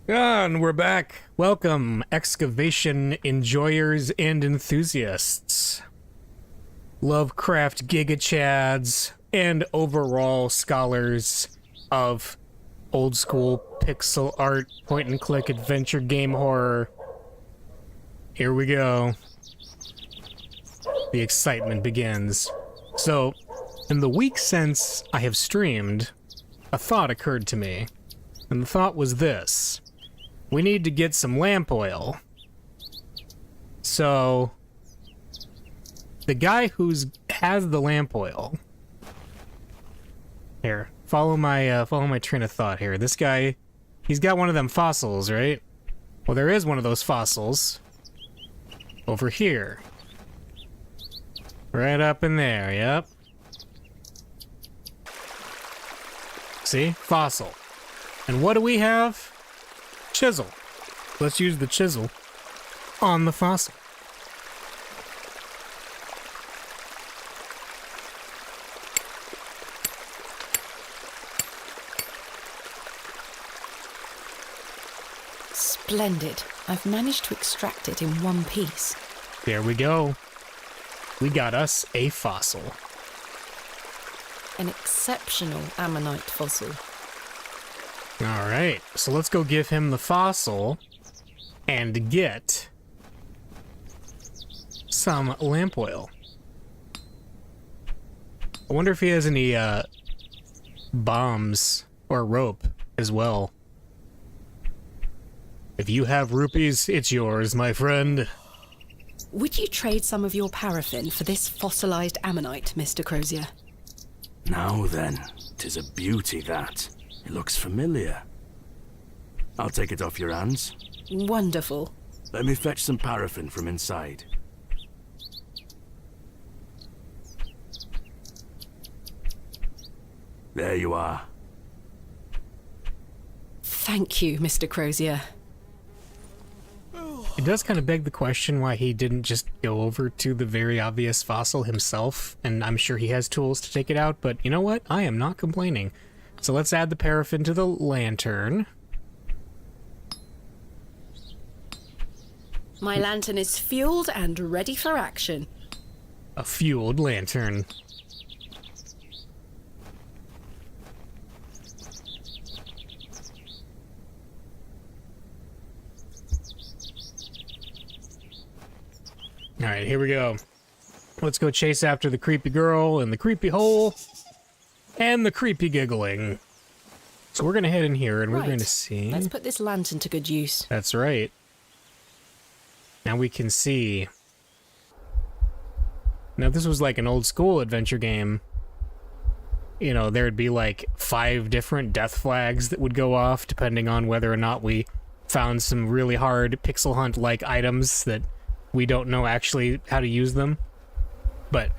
And we're back. Welcome, excavation enjoyers and enthusiasts, Lovecraft gigachads, and overall scholars of old school pixel art, point and click adventure game horror. Here we go. The excitement begins. So, in the week since I have streamed, a thought occurred to me. And the thought was this. We need to get some lamp oil. So, the guy has the lamp oil. Here, follow my train of thought here. This guy, he's got one of them fossils, right? Well, there is one of those fossils over here. Right up in there, yep. See? Fossil. And what do we have? Chisel. Let's use the chisel on the fossil. Splendid. I've managed to extract it in one piece. There we go. We got us a fossil. An exceptional ammonite fossil. Alright, so let's go give him the fossil and get some lamp oil. I wonder if he has any bombs or rope as well. If you have rupees, it's yours, my friend. Would you trade some of your paraffin for this fossilized ammonite, Mr. Crozier? Now then, 'tis a beauty that. It looks familiar. I'll take it off your hands. Wonderful. Let me fetch some paraffin from inside. There you are. Thank you, Mr. Crozier. It does kind of beg the question why he didn't just go over to the very obvious fossil himself, and I'm sure he has tools to take it out, but you know what? I am not complaining. So let's add the paraffin to the lantern. My lantern is fueled and ready for action. A fueled lantern. Alright, here we go. Let's go chase after the creepy girl and the creepy hole and the creepy giggling. So we're going to head in here and we're going to see... Let's put this lantern to good use. That's right. Now we can see. Now, if this was like an old school adventure game, you know, there'd be like 5 different death flags that would go off depending on whether or not we found some really hard pixel hunt-like items that we don't know actually how to use them. But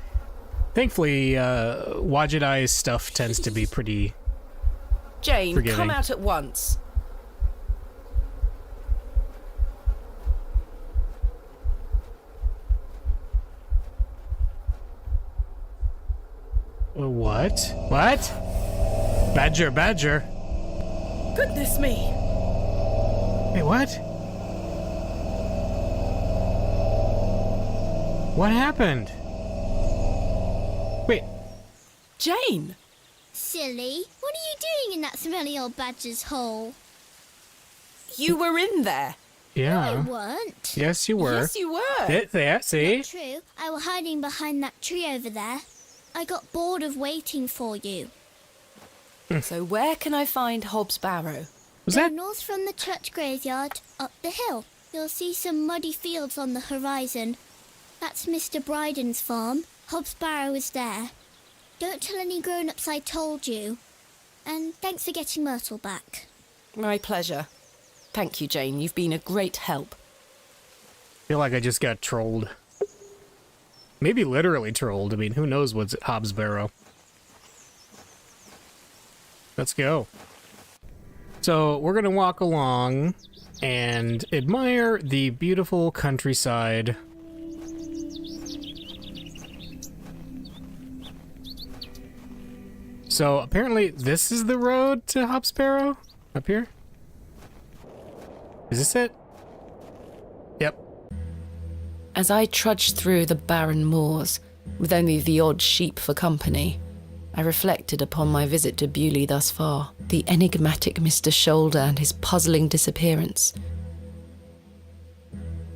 thankfully, Wajidai's stuff tends to be pretty Jane, forgiving. come out at once. What? What? Badger, badger. Goodness me. Wait, what? What happened? Wait. Jane! Silly, what are you doing in that smelly old badger's hole? You were in there. Yeah. I weren't. Yes, you were. Yes, you were. There, see? Not true. I was hiding behind that tree over there. I got bored of waiting for you. So where can I find Hobbs Barrow? Was Go that... north from the church graveyard, up the hill. You'll see some muddy fields on the horizon. That's Mr. Bryden's farm. Hobbs Barrow is there. Don't tell any grown-ups I told you. And thanks for getting Myrtle back. My pleasure. Thank you, Jane. You've been a great help. I feel like I just got trolled. Maybe literally trolled. I mean, who knows what's at Hobbs Barrow. Let's go. So, we're gonna walk along and admire the beautiful countryside. So, apparently this is the road to Hobbs Barrow? Up here? Is this it? Yep. As I trudged through the barren moors, with only the odd sheep for company, I reflected upon my visit to Bewley thus far, the enigmatic Mr. Shoulder and his puzzling disappearance.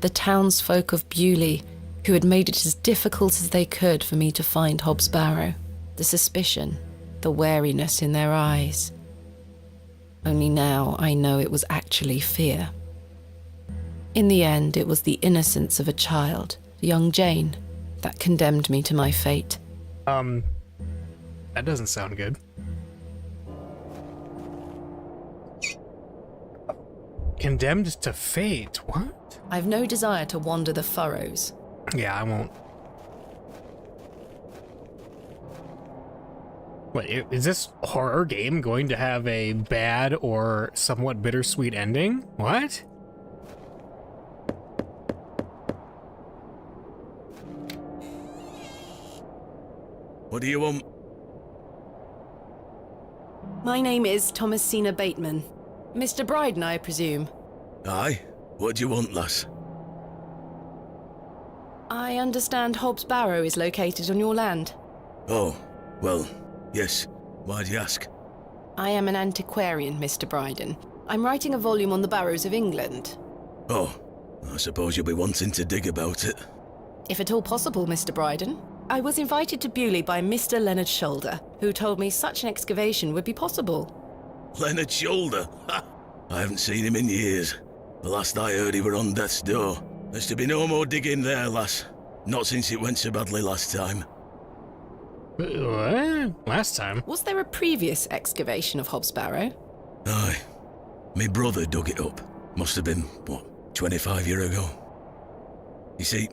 The townsfolk of Bewley, who had made it as difficult as they could for me to find Hobbs Barrow, the suspicion, the wariness in their eyes. Only now I know it was actually fear. In the end, it was the innocence of a child, young Jane, that condemned me to my fate. That doesn't sound good. Condemned to fate? What? I've no desire to wander the furrows. Yeah, I won't. Wait, is this horror game going to have a bad or somewhat bittersweet ending? What? What do you want? My name is Thomasina Bateman. Mr. Bryden, I presume. Aye? What do you want, lass? I understand Hobbs Barrow is located on your land. Oh, well, yes. Why'd you ask? I am an antiquarian, Mr. Bryden. I'm writing a volume on the Barrows of England. Oh, I suppose you'll be wanting to dig about it. If at all possible, Mr. Bryden. I was invited to Bewley by Mr. Leonard Shoulder, who told me such an excavation would be possible. Leonard Shoulder? Ha! I haven't seen him in years. The last I heard he were on death's door. There's to be no more digging there, lass. Not since it went so badly last time. What? Last time? Was there a previous excavation of Hobbs Barrow? Aye. Me brother dug it up. Must have been, 25 years ago. You see,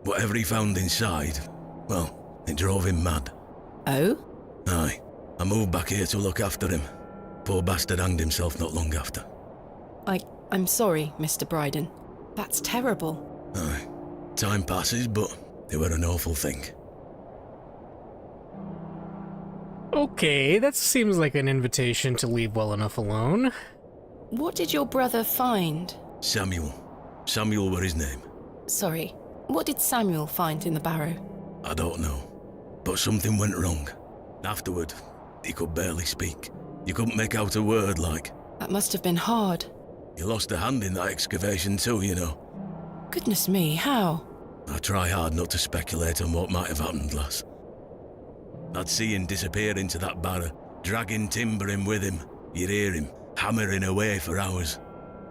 whatever he found inside, well, it drove him mad. Oh? Aye. I moved back here to look after him. Poor bastard hanged himself not long after. I'm sorry, Mr. Bryden. That's terrible. Aye. Time passes, but it were an awful thing. Okay, that seems like an invitation to leave well enough alone. What did your brother find? Samuel. Samuel were his name. Sorry, what did Samuel find in the barrow? I don't know. But something went wrong. Afterward, he could barely speak. You couldn't make out a word, like. That must have been hard. He lost a hand in that excavation too, you know. Goodness me, how? I try hard not to speculate on what might have happened, lass. I'd see him disappear into that barrow, dragging timber in with him. You'd hear him hammering away for hours.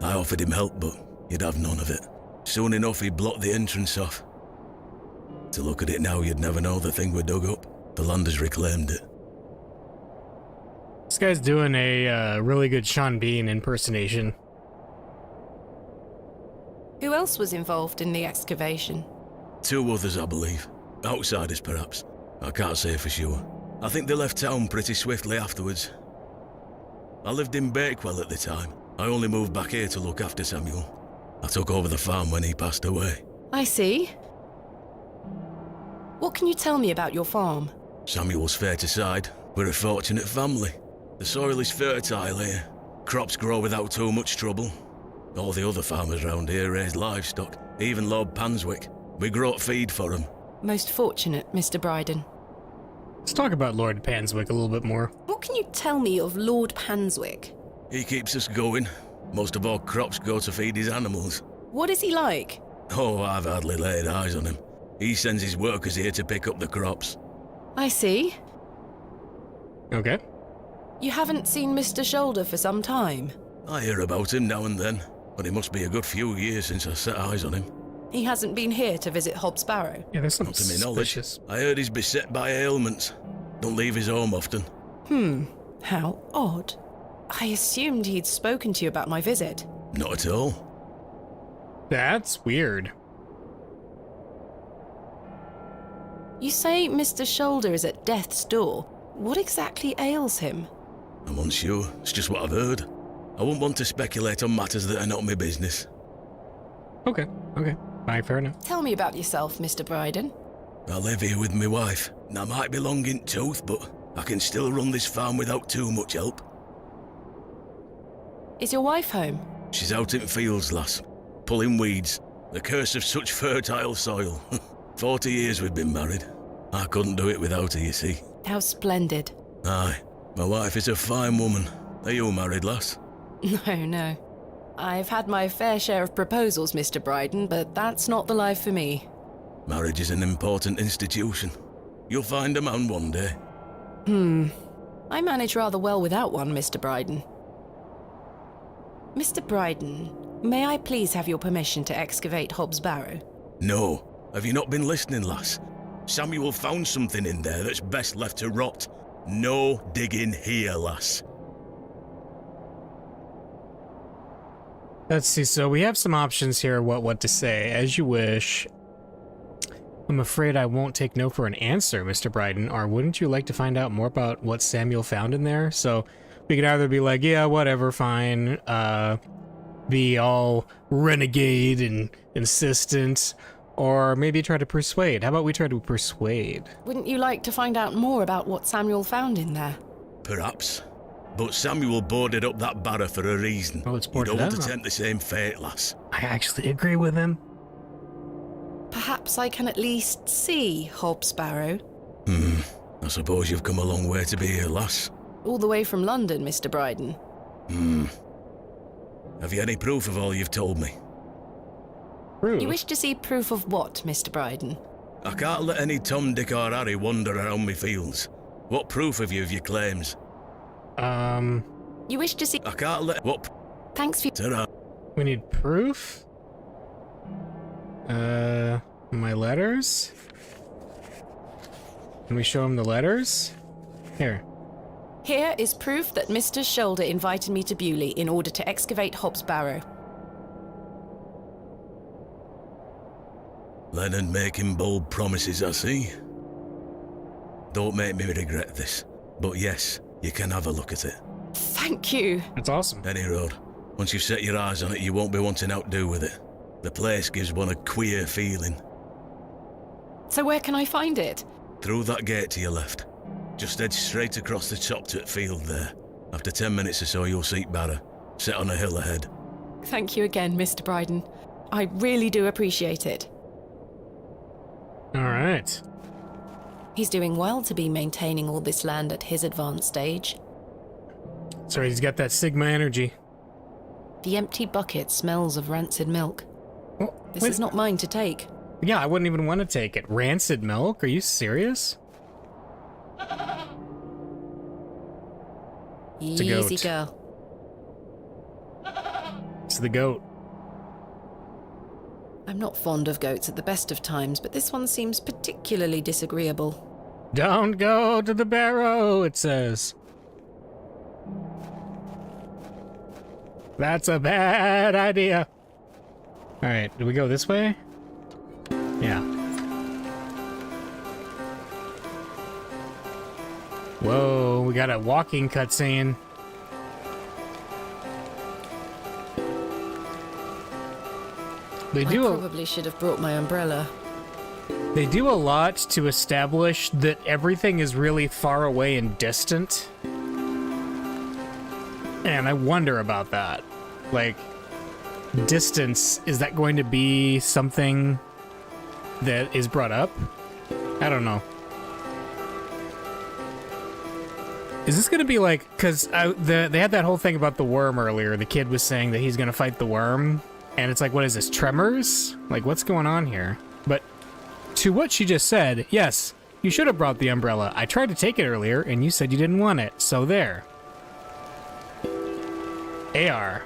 I offered him help, but he'd have none of it. Soon enough, he blocked the entrance off. To look at it now, you'd never know the thing we dug up. The landers reclaimed it. This guy's doing a really good Sean Bean impersonation. Who else was involved in the excavation? 2 others, I believe. Outsiders, perhaps. I can't say for sure. I think they left town pretty swiftly afterwards. I lived in Bakewell at the time. I only moved back here to look after Samuel. I took over the farm when he passed away. I see. What can you tell me about your farm? Samuel's fair to side. We're a fortunate family. The soil is fertile here. Crops grow without too much trouble. All the other farmers round here raise livestock, even Lord Panswick. We grow feed for him. Most fortunate, Mr. Bryden. Let's talk about Lord Panswick a little bit more. What can you tell me of Lord Panswick? He keeps us going. Most of our crops go to feed his animals. What is he like? Oh, I've hardly laid eyes on him. He sends his workers here to pick up the crops. I see. Okay. You haven't seen Mr. Shoulder for some time. I hear about him now and then, but it must be a good few years since I set eyes on him. He hasn't been here to visit Hobbs Barrow. Yeah, there's Not something to me knowledge. suspicious. I heard he's beset by ailments. Don't leave his home often. How odd. I assumed he'd spoken to you about my visit. Not at all. That's weird. You say Mr. Shoulder is at death's door. What exactly ails him? I'm unsure. It's just what I've heard. I wouldn't want to speculate on matters that are not my business. Okay. Fine, fair enough. Tell me about yourself, Mr. Bryden. I live here with my wife. And I might be long in tooth, but I can still run this farm without too much help. Is your wife home? She's out in fields, lass, pulling weeds. The curse of such fertile soil. 40 years we've been married. I couldn't do it without her, you see. How splendid. Aye, my wife is a fine woman. Are you married, lass? No. I've had my fair share of proposals, Mr. Bryden, but that's not the life for me. Marriage is an important institution. You'll find a man one day. I manage rather well without one, Mr. Bryden. Mr. Bryden, may I please have your permission to excavate Hobbs Barrow? No. Have you not been listening, lass? Samuel found something in there that's best left to rot. No digging here, lass. Let's see, so we have some options here what to say, as you wish. I'm afraid I won't take no for an answer, Mr. Bryden, or wouldn't you like to find out more about what Samuel found in there? So we could either be like, yeah, whatever, fine, be all renegade and insistent, or maybe try to persuade. How about we try to persuade? Wouldn't you like to find out more about what Samuel found in there? Perhaps. But Samuel boarded up that barrow for a reason. Oh, it's You boarded don't want up? to tempt the same fate, lass. I actually agree with him. Perhaps I can at least see Hobbs Barrow. I suppose you've come a long way to be here, lass. All the way from London, Mr. Bryden. Have you any proof of all you've told me? True. You wish to see proof of what, Mr. Bryden? I can't let any Tom, Dick or Harry wander around me fields. What proof have you of your claims? You wish to see... I can't let... What... Thanks for... Ta-ra. We need proof? My letters? Can we show him the letters? Here. Here is proof that Mr. Shoulder invited me to Bewley in order to excavate Hobbs Barrow. Leonard making bold promises, I see. Don't make me regret this. But yes, you can have a look at it. Thank you. That's awesome. Any road. Once you've set your eyes on it, you won't be wanting out do with it. The place gives one a queer feeling. So where can I find it? Through that gate to your left. Just head straight across the top to the field there. After 10 minutes or so, you'll see Barrow, set on a hill ahead. Thank you again, Mr. Bryden. I really do appreciate it. All right. He's doing well to be maintaining all this land at his advanced stage. So he's got that Sigma energy. The empty bucket smells of rancid milk. Oh, This wait. is not mine to take. Yeah, I wouldn't even want to take it. Rancid milk? Are you serious? It's a Easy goat. girl. It's the goat. I'm not fond of goats at the best of times, but this one seems particularly disagreeable. Don't go to the barrow, it says. That's a bad idea. All right, do we go this way? Yeah. Whoa, we got a walking cutscene. They I do probably should have brought my umbrella. They do a lot to establish that everything is really far away and distant. And I wonder about that. Like, distance, is that going to be something that is brought up? I don't know. Is this going to be like, because they had that whole thing about the worm earlier. The kid was saying that he's going to fight the worm. And it's like, what is this, Tremors? Like, what's going on here? But to what she just said, yes, you should have brought the umbrella. I tried to take it earlier, and you said you didn't want it. So there. AR.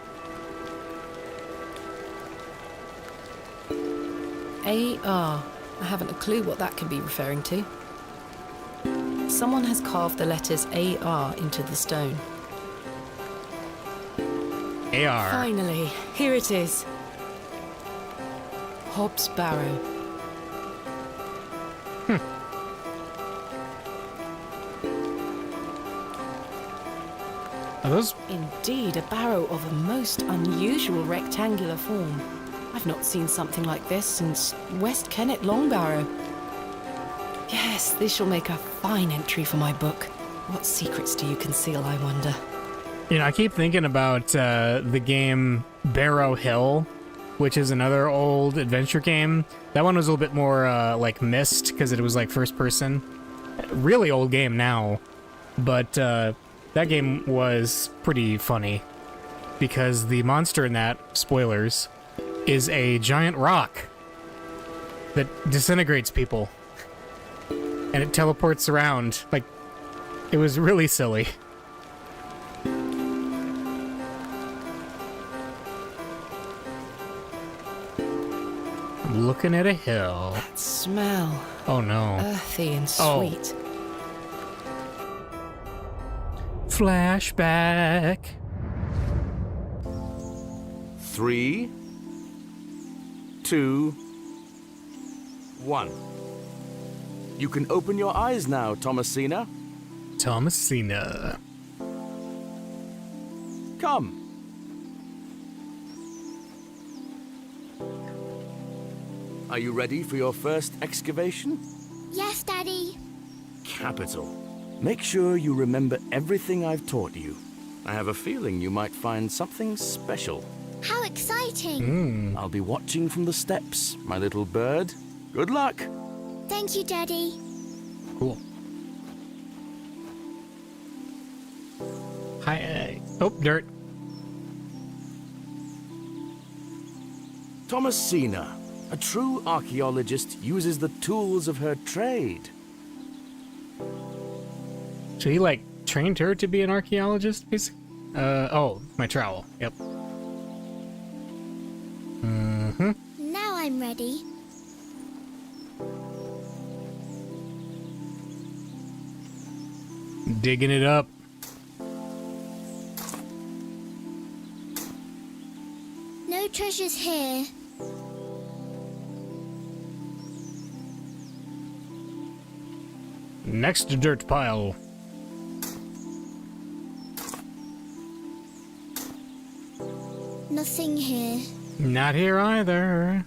AR. I haven't a clue what that could be referring to. Someone has carved the letters AR into the stone. AR. Finally, here it is. Hobbs Barrow. Are those... Indeed, a barrow of a most unusual rectangular form. I've not seen something like this since West Kennet Long Barrow. Yes, this shall make a fine entry for my book. What secrets do you conceal, I wonder? You know, I keep thinking about the game Barrow Hill, which is another old adventure game. That one was a little bit more like Myst, because it was like first person. Really old game now, but that game was pretty funny because the monster in that, spoilers, is a giant rock that disintegrates people and it teleports around. Like, it was really silly. I'm looking at a hill. That smell. Oh no. Earthy and Oh. sweet. Flashback. 3, 2, 1. You can open your eyes now, Thomasina. Thomasina. Come. Are you ready for your first excavation? Yes, Daddy. Capital. Make sure you remember everything I've taught you. I have a feeling you might find something special. How exciting. I'll be watching from the steps, my little bird. Good luck. Thank you, Daddy. Cool. Hi. Oh, dirt. Thomasina, a true archaeologist, uses the tools of her trade. So he, like, trained her to be an archaeologist, basically? Oh, my trowel. Yep. Now I'm ready. Digging it up. No treasures here. Next dirt pile. Nothing here. Not here either.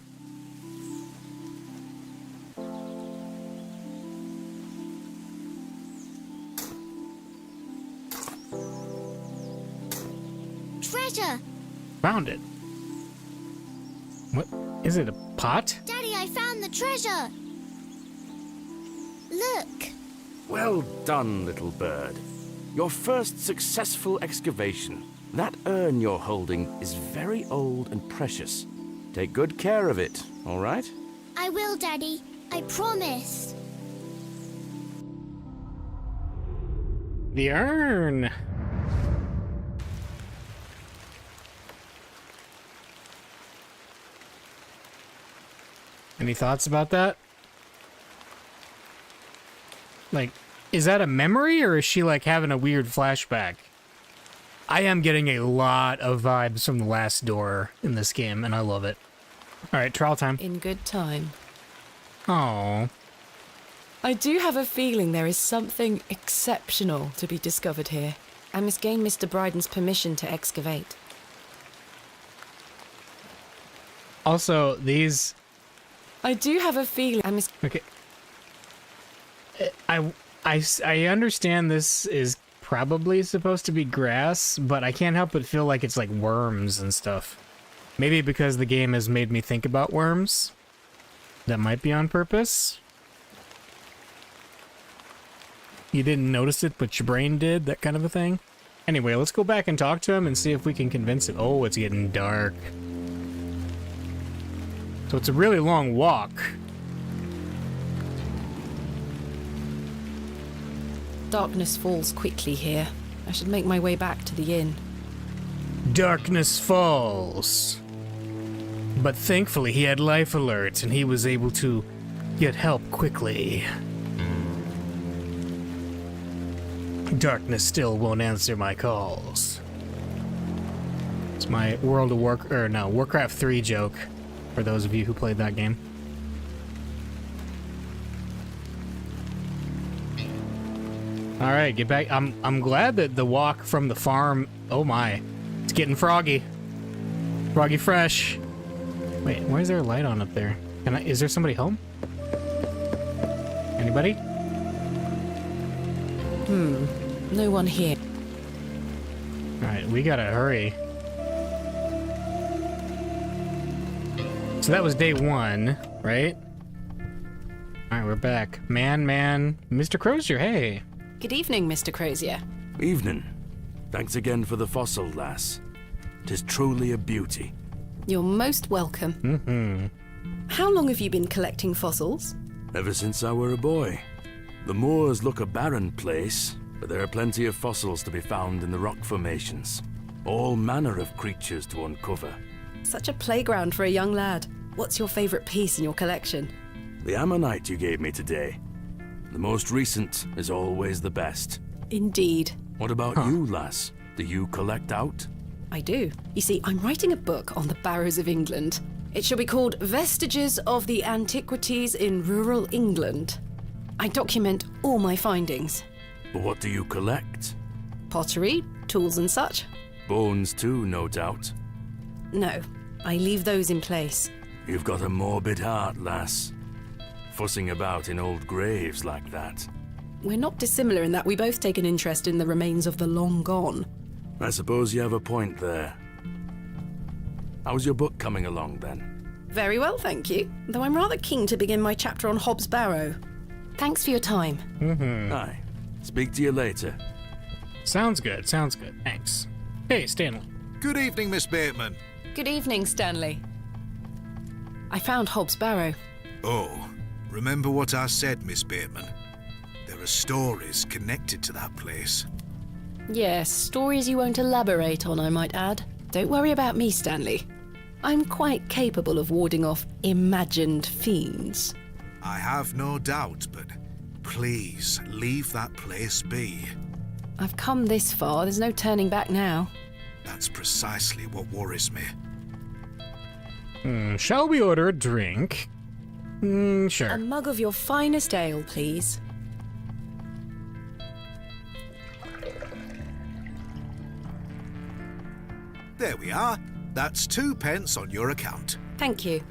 Treasure! Found it. What? Is it a pot? Daddy, I found the treasure! Look! Well done, little bird. Your first successful excavation. That urn you're holding is very old and precious. Take good care of it, all right? I will, Daddy. I promise. The urn. Any thoughts about that? Like, is that a memory or is she like having a weird flashback? I am getting a lot of vibes from the last door in this game, and I love it. All right, trial time. In good time. Oh, I do have a feeling there is something exceptional to be discovered here. I must gain Mr. Bryden's permission to excavate. also these. I do have a feeling I must... Okay. I understand this is probably supposed to be grass, but I can't help but feel like it's like worms and stuff. Maybe because the game has made me think about worms. That might be on purpose. You didn't notice it, but your brain did, that kind of a thing. Anyway, let's go back and talk to him and see if we can convince him. Oh, it's getting dark. So it's a really long walk. Darkness falls quickly here. I should make my way back to the inn. Darkness falls. But thankfully he had life alerts and he was able to get help quickly. Darkness still won't answer my calls. It's my Warcraft 3 joke for those of you who played that game. All right, get back. I'm glad that the walk from the farm. Oh my, it's getting froggy. Froggy fresh. Wait, why is there a light on up there? Is there somebody home? Anybody? No one here. Alright, we gotta hurry. So that was day 1, right? Alright, we're back. Man, Mr. Crozier, hey. Good evening, Mr. Crozier. Evening. Thanks again for the fossil, lass. 'Tis truly a beauty. You're most welcome. Mm-hmm. How long have you been collecting fossils? Ever since I were a boy. The moors look a barren place, but there are plenty of fossils to be found in the rock formations. All manner of creatures to uncover. Such a playground for a young lad. What's your favourite piece in your collection? The ammonite you gave me today. The most recent is always the best. Indeed. What about you, lass? Do you collect out? I do. You see, I'm writing a book on the Barrows of England. It shall be called Vestiges of the Antiquities in Rural England. I document all my findings. But what do you collect? Pottery, tools and such? Bones too, no doubt. No, I leave those in place. You've got a morbid heart, lass. Fussing about in old graves like that. We're not dissimilar in that we both take an interest in the remains of the long gone. I suppose you have a point there. How's your book coming along, then? Very well, thank you. Though I'm rather keen to begin my chapter on Hobbs Barrow. Thanks for your time. Mm-hmm. Aye. Speak to you later. Sounds good, thanks. Hey, Stanley. Good evening, Miss Bateman. Good evening, Stanley. I found Hobbs Barrow. Oh, remember what I said, Miss Bateman? There are stories connected to that place. Yes, stories you won't elaborate on, I might add. Don't worry about me, Stanley. I'm quite capable of warding off imagined fiends. I have no doubt, but please leave that place be. I've come this far, there's no turning back now. That's precisely what worries me. Shall we order a drink? A Sure. mug of your finest ale, please. There we are. That's 2 pence on your account. Thank you.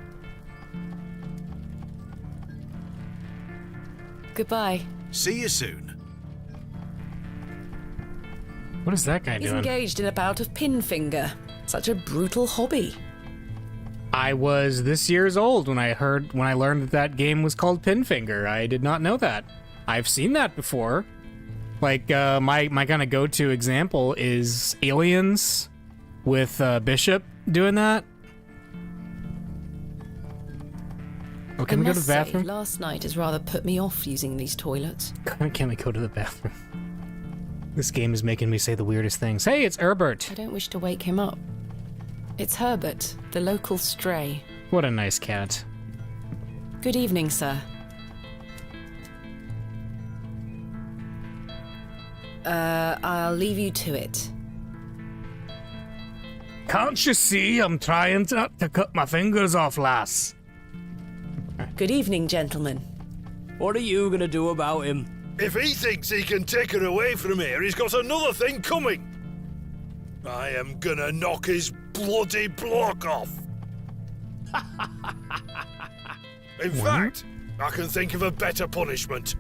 Goodbye. See you soon. What is that guy He's doing? engaged in a bout of pinfinger. Such a brutal hobby. I was this year's old when I learned that game was called Pinfinger. I did not know that. I've seen that before. Like, my kind of go-to example is Aliens with Bishop doing that. Oh, can we go to the bathroom? Last night has rather put me off using these toilets. Can we go to the bathroom? This game is making me say the weirdest things. Hey, it's Herbert. I don't wish to wake him up. It's Herbert, the local stray. What a nice cat. Good evening, sir. I'll leave you to it. Can't you see I'm trying not to cut my fingers off, lass? Good evening, gentlemen. What are you gonna do about him? If he thinks he can take her away from here, he's got another thing coming. I am gonna knock his bloody block off. In fact, I can think of a better punishment.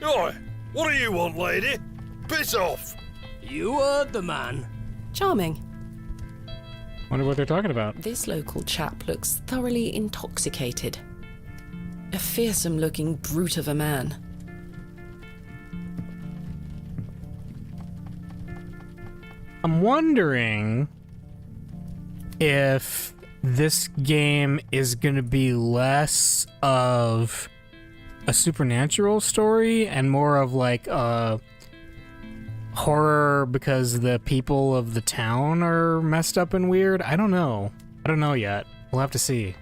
Oi, what do you want, lady? Piss off. You heard the man. Charming. Wonder what they're talking about. This local chap looks thoroughly intoxicated. A fearsome-looking brute of a man. I'm wondering if this game is going to be less of a supernatural story and more of like a horror because the people of the town are messed up and weird. I don't know. I don't know yet. We'll have to see.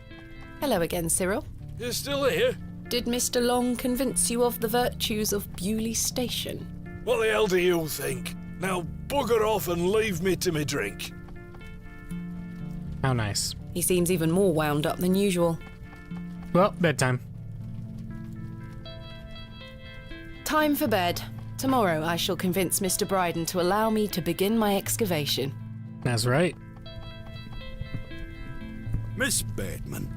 Hello again, Cyril. You're still here? Did Mr. Long convince you of the virtues of Bewley Station? What the hell do you think? Now bugger off and leave me to me drink. How nice. He seems even more wound up than usual. Well, bedtime. Time for bed. Tomorrow I shall convince Mr. Bryden to allow me to begin my excavation. That's right. Miss Bateman.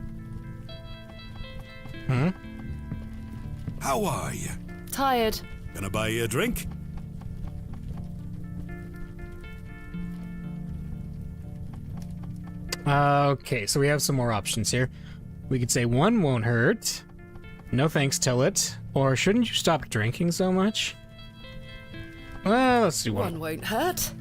Hmm? How are you? Tired. Can I buy you a drink? Okay, so we have some more options here. We could say 1 won't hurt. No thanks, Tillet. Or shouldn't you stop drinking so much? Well, let's do 1. 1 won't hurt.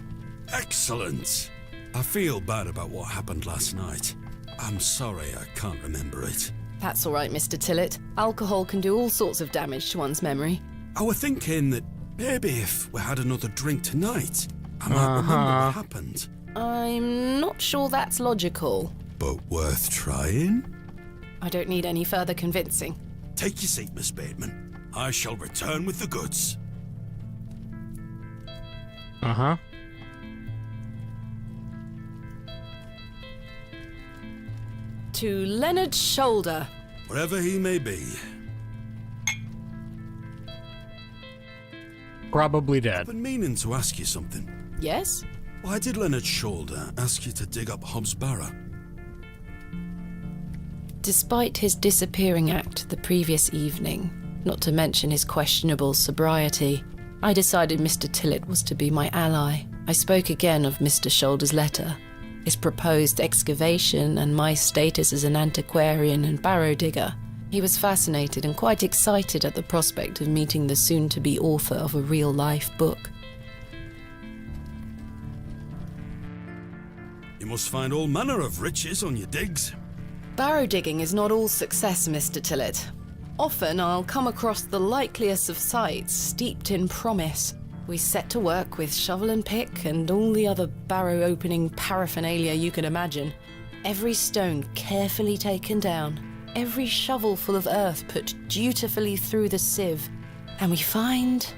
Excellent. I feel bad about what happened last night. I'm sorry I can't remember it. That's all right, Mr. Tillet. Alcohol can do all sorts of damage to one's memory. I was thinking that maybe if we had another drink tonight, I might remember what happened. I'm not sure that's logical. But worth trying? I don't need any further convincing. Take your seat, Miss Bateman. I shall return with the goods. Uh-huh. To Leonard's shoulder. Wherever he may be. Probably dead. I've been meaning to ask you something. Yes? Why did Leonard Shoulder ask you to dig up Hobbs Barrow? Despite his disappearing act the previous evening, not to mention his questionable sobriety, I decided Mr. Tillet was to be my ally. I spoke again of Mr. Shoulder's letter, his proposed excavation, and my status as an antiquarian and barrow digger. He was fascinated and quite excited at the prospect of meeting the soon-to-be author of a real-life book. You must find all manner of riches on your digs. Barrow digging is not all success, Mr. Tillet. Often I'll come across the likeliest of sites steeped in promise. We set to work with shovel and pick and all the other barrow opening paraphernalia you can imagine. Every stone carefully taken down, every shovel full of earth put dutifully through the sieve, and we find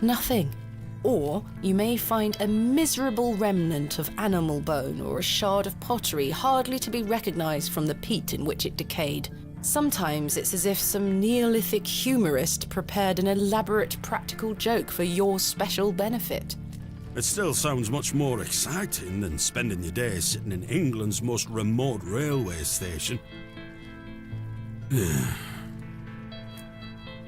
nothing. Or you may find a miserable remnant of animal bone or a shard of pottery hardly to be recognized from the peat in which it decayed. Sometimes it's as if some Neolithic humorist prepared an elaborate practical joke for your special benefit. It still sounds much more exciting than spending your days sitting in England's most remote railway station.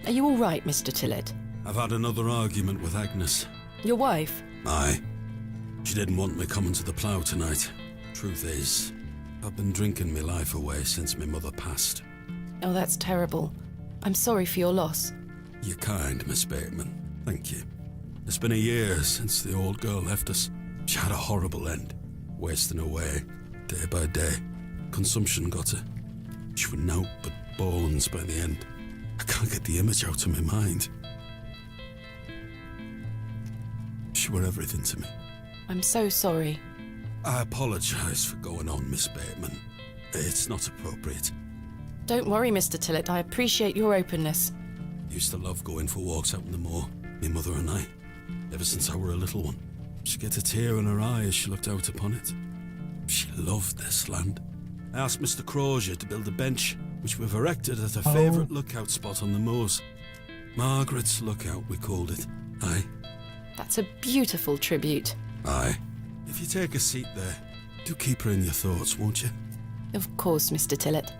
Are you all right, Mr. Tillet? I've had another argument with Agnes. Your wife? Aye. She didn't want me coming to the plough tonight. Truth is, I've been drinking my life away since my mother passed. Oh, that's terrible. I'm sorry for your loss. You're kind, Miss Bateman. Thank you. It's been a year since the old girl left us. She had a horrible end, wasting away, day by day. Consumption got her. She was naught but bones by the end. I can't get the image out of my mind. She were everything to me. I'm so sorry. I apologise for going on, Miss Bateman. It's not appropriate. Don't worry, Mr. Tillet. I appreciate your openness. Used to love going for walks out in the moor, my mother and I, ever since I were a little one. She'd get a tear in her eye as she looked out upon it. She loved this land. I asked Mr. Crozier to build a bench, which we've erected at her favourite lookout spot on the moors. Margaret's Lookout, we called it. Aye. That's a beautiful tribute. Aye. If you take a seat there, do keep her in your thoughts, won't you? Of course, Mr. Tillet.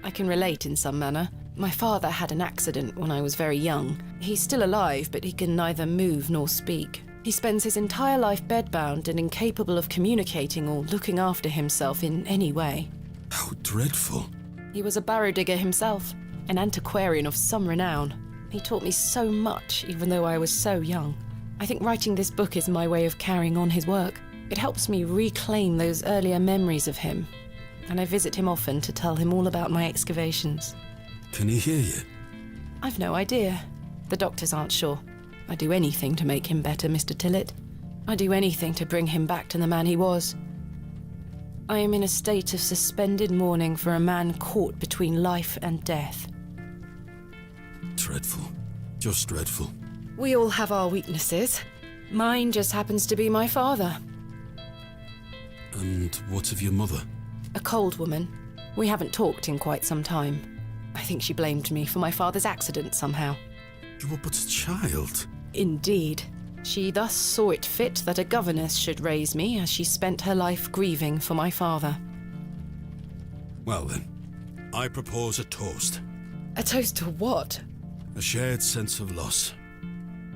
I can relate in some manner. My father had an accident when I was very young. He's still alive, but he can neither move nor speak. He spends his entire life bedbound and incapable of communicating or looking after himself in any way. How dreadful. He was a barrow digger himself, an antiquarian of some renown. He taught me so much, even though I was so young. I think writing this book is my way of carrying on his work. It helps me reclaim those earlier memories of him, and I visit him often to tell him all about my excavations. Can he hear you? I've no idea. The doctors aren't sure. I'd do anything to make him better, Mr. Tillet. I'd do anything to bring him back to the man he was. I am in a state of suspended mourning for a man caught between life and death. Dreadful. Just dreadful. We all have our weaknesses. Mine just happens to be my father. And what of your mother? A cold woman. We haven't talked in quite some time. I think she blamed me for my father's accident somehow. You were but a child. Indeed. She thus saw it fit that a governess should raise me as she spent her life grieving for my father. Well then, I propose a toast. A toast to what? A shared sense of loss.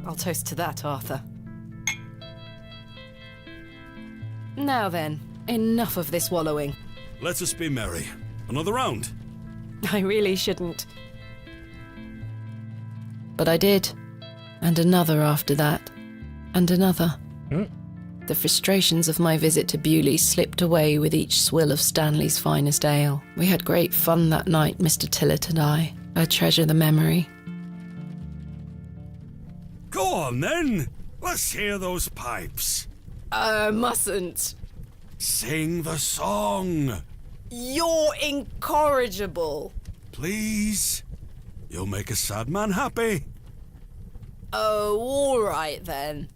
I'll toast to that, Arthur. Now then, Enough of this wallowing. Let us be merry. Another round. I really shouldn't. But I did. And another after that. And another. The frustrations of my visit to Bewley slipped away with each swill of Stanley's finest ale. We had great fun that night, Mr. Tillett and I. I treasure the memory. Go on then. Let's hear those pipes. Mustn't. Sing the song. You're incorrigible. Please. You'll make a sad man happy. Oh, all right then.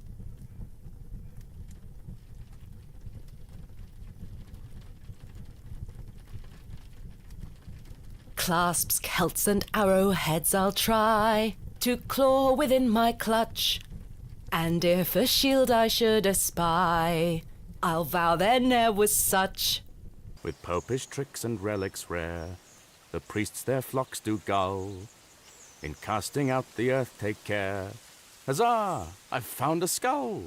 Clasps, celts, and arrowheads I'll try to claw within my clutch. And if a shield I should espy, I'll vow there ne'er was such. With popish tricks and relics rare, the priests their flocks do gull. In casting out the earth take care. Huzzah! I've found a skull!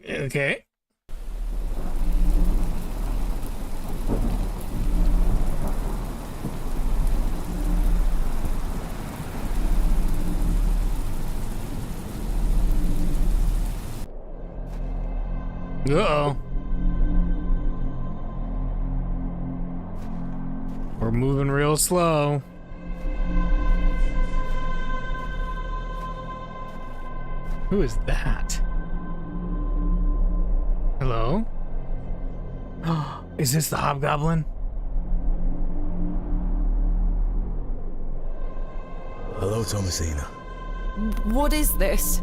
Okay. Uh-oh. We're moving real slow. Who is that? Hello? Oh, is this the hobgoblin? Hello, Thomasina. What is this?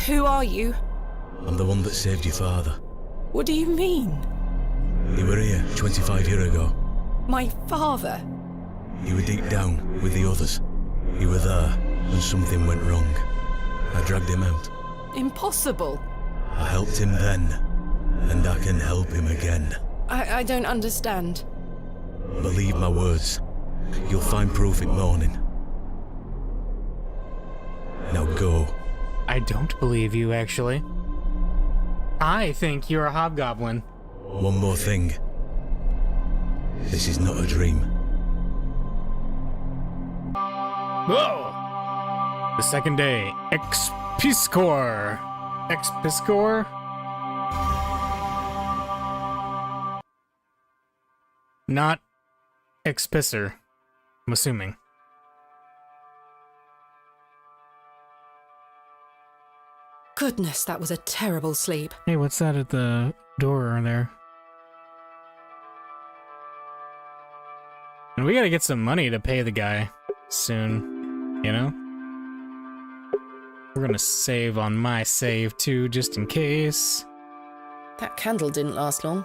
Who are you? I'm the one that saved your father. What do you mean? You were here 25 years ago. My father? You were deep down with the others. You were there, and something went wrong. I dragged him out. Impossible. I helped him then, and I can help him again. I don't understand. Believe my words. You'll find proof in morning. Now go. I don't believe you, actually. I think you're a hobgoblin. One more thing. This is not a dream. Whoa! The second day. Expiscor. Expiscor? Not expisser, I'm assuming. Goodness, that was a terrible sleep. Hey, what's that at the door there? And we gotta get some money to pay the guy soon, you know? We're gonna save on my save too, just in case. That candle didn't last long.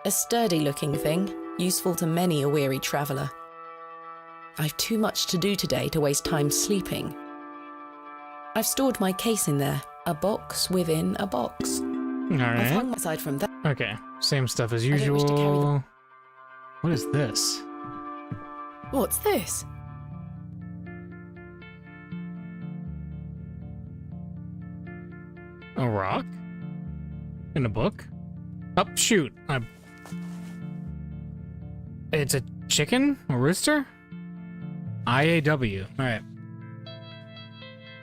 A sturdy-looking thing, useful to many a weary traveller. I've too much to do today to waste time sleeping. I've stored my case in there, a box within a box. I've Alright. hung aside from that. Okay, same stuff as I don't wish to carry usual. them. What is this? What's this? A rock? In a book? Oh, shoot. It's a chicken? A rooster? IAW. Alright.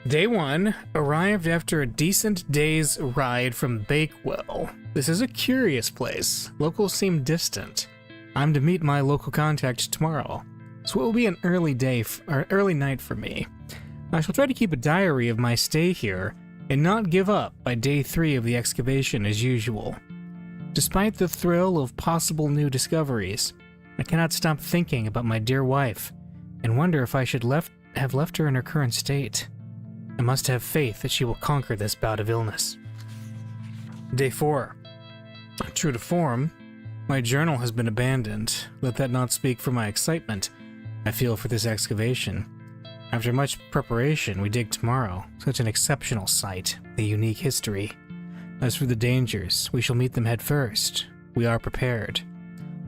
Day 1 arrived after a decent day's ride from Bakewell. This is a curious place. Locals seem distant. I'm to meet my local contact tomorrow, so it will be an early day or early night for me. I shall try to keep a diary of my stay here and not give up by day 3 of the excavation as usual. Despite the thrill of possible new discoveries, I cannot stop thinking about my dear wife and wonder if I should have left her in her current state. I must have faith that she will conquer this bout of illness. Day 4. True to form, my journal has been abandoned. Let that not speak for my excitement I feel for this excavation. After much preparation, we dig tomorrow. Such an exceptional site, a unique history. As for the dangers, we shall meet them head first. We are prepared.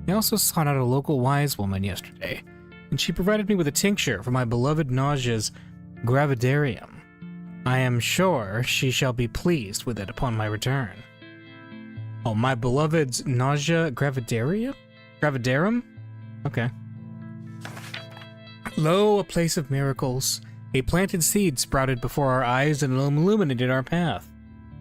I also sought out a local wise woman yesterday, and she provided me with a tincture for my beloved nauseas gravidarium. I am sure she shall be pleased with it upon my return. Oh, my beloved's nausea gravidarium? Gravidarum? Okay. Lo, a place of miracles. A planted seed sprouted before our eyes and illuminated our path.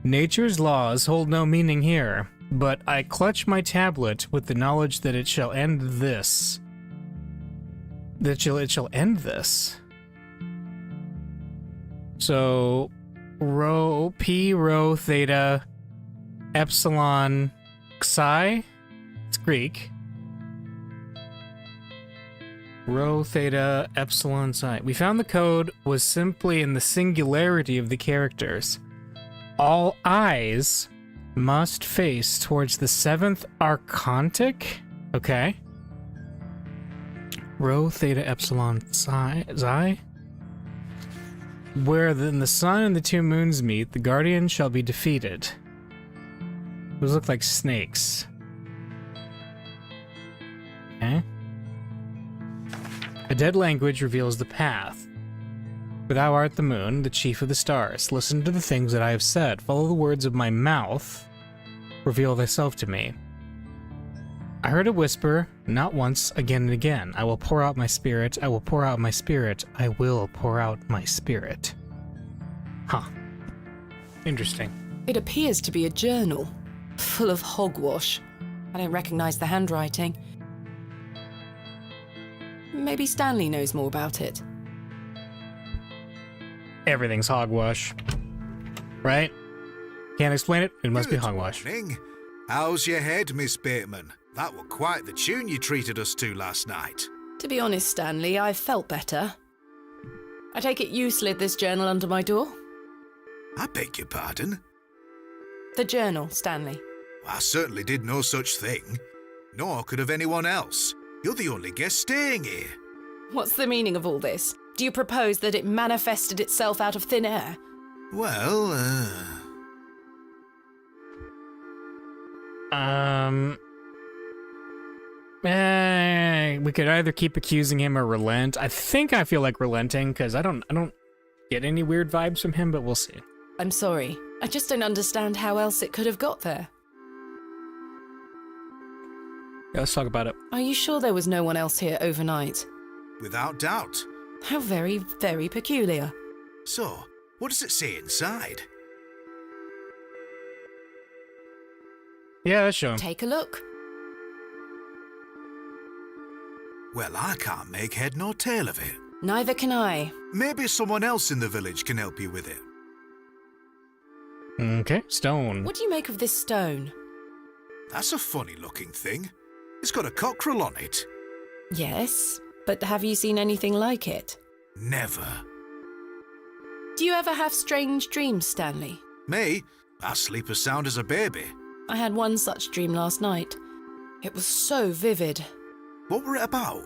Nature's laws hold no meaning here, but I clutch my tablet with the knowledge that it shall end this. It shall end this. So, rho, p, rho, theta, epsilon, psi? It's Greek. Rho, theta, epsilon, psi. We found the code was simply in the singularity of the characters. All eyes must face towards the 7th archontic? Okay. Rho, theta, epsilon, psi, xi? Where then the sun and the 2 moons meet, the guardian shall be defeated. Those look like snakes. Okay. A dead language reveals the path. For thou art the moon, the chief of the stars. Listen to the things that I have said. Follow the words of my mouth. Reveal thyself to me. I heard a whisper, not once, again and again. I will pour out my spirit. I will pour out my spirit. I will pour out my spirit. Huh. Interesting. It appears to be a journal, full of hogwash. I don't recognize the handwriting. Maybe Stanley knows more about it. Everything's hogwash. Right? Can't explain it? It must be hogwash. Morning. How's your head, Miss Bateman? That were quite the tune you treated us to last night. To be honest, Stanley, I've felt better. I take it you slid this journal under my door? I beg your pardon? The journal, Stanley. I certainly did no such thing. Nor could have anyone else. You're the only guest staying here. What's the meaning of all this? Do you propose that it manifested itself out of thin air? Well, we could either keep accusing him or relent. I think I feel like relenting because I don't get any weird vibes from him, but we'll see. I'm sorry. I just don't understand how else it could have got there. Yeah, let's talk about it. Are you sure there was no one else here overnight? without doubt. How very, very peculiar. So, what does it say inside? Yeah, let's show him. Take a look. Well, I can't make head nor tail of it. Neither can I. Maybe someone else in the village can help you with it. Okay, stone. What do you make of this stone? That's a funny looking thing. It's got a cockerel on it. Yes, but have you seen anything like it? Never. Do you ever have strange dreams, Stanley? Me? I sleep as sound as a baby. I had one such dream last night. It was so vivid. What were it about?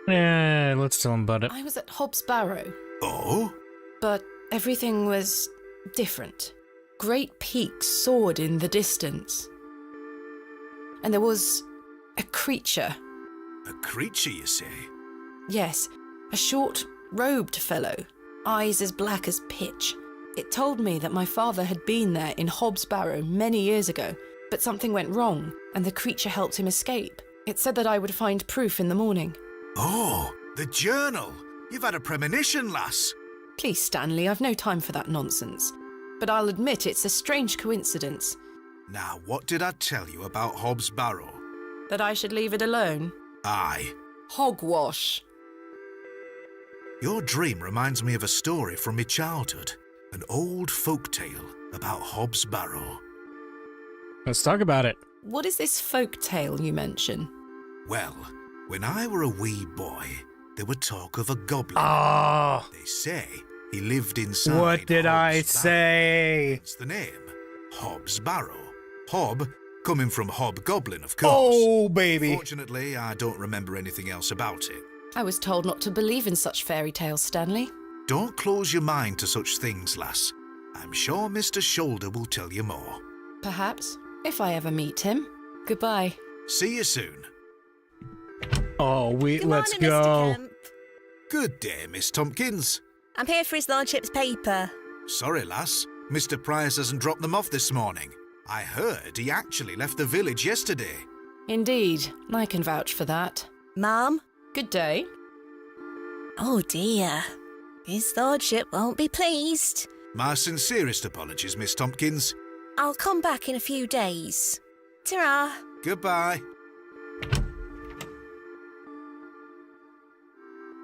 Yeah, let's tell him about it. I was at Hobbs Barrow, Oh? but everything was different. Great peaks soared in the distance. And there was a creature. A creature, you say? Yes, a short, robed fellow, eyes as black as pitch. It told me that my father had been there in Hobbs Barrow many years ago, but something went wrong, and the creature helped him escape. It said that I would find proof in the morning. Oh, the journal. You've had a premonition, lass. Please, Stanley, I've no time for that nonsense. But I'll admit it's a strange coincidence. Now, what did I tell you about Hobbs Barrow? That I should leave it alone? Aye. Hogwash. Your dream reminds me of a story from my childhood. An old folk tale about Hobbs Barrow. Let's talk about it. What is this folk tale you mention? Well, when I were a wee boy, there were talk of a goblin. Oh, They say he lived inside what did I Hobbs say? Barrow. It's the name. Hobbs Barrow. Hob, coming from hobgoblin, of course. Oh, baby. Fortunately, I don't remember anything else about it. I was told not to believe in such fairy tales, Stanley. Don't close your mind to such things, lass. I'm sure Mr. Shoulder will tell you more. Perhaps, if I ever meet him. Goodbye. See you soon. Oh, Good let's morning, go. Mr. Kemp. Good day, Miss Tompkins. I'm here for his lordship's paper. Sorry, lass. Mr. Price hasn't dropped them off this morning. I heard he actually left the village yesterday. Indeed, I can vouch for that. Ma'am? Good day. Oh dear. His lordship won't be pleased. My sincerest apologies, Miss Tompkins. I'll come back in a few days. Ta-ra. Goodbye.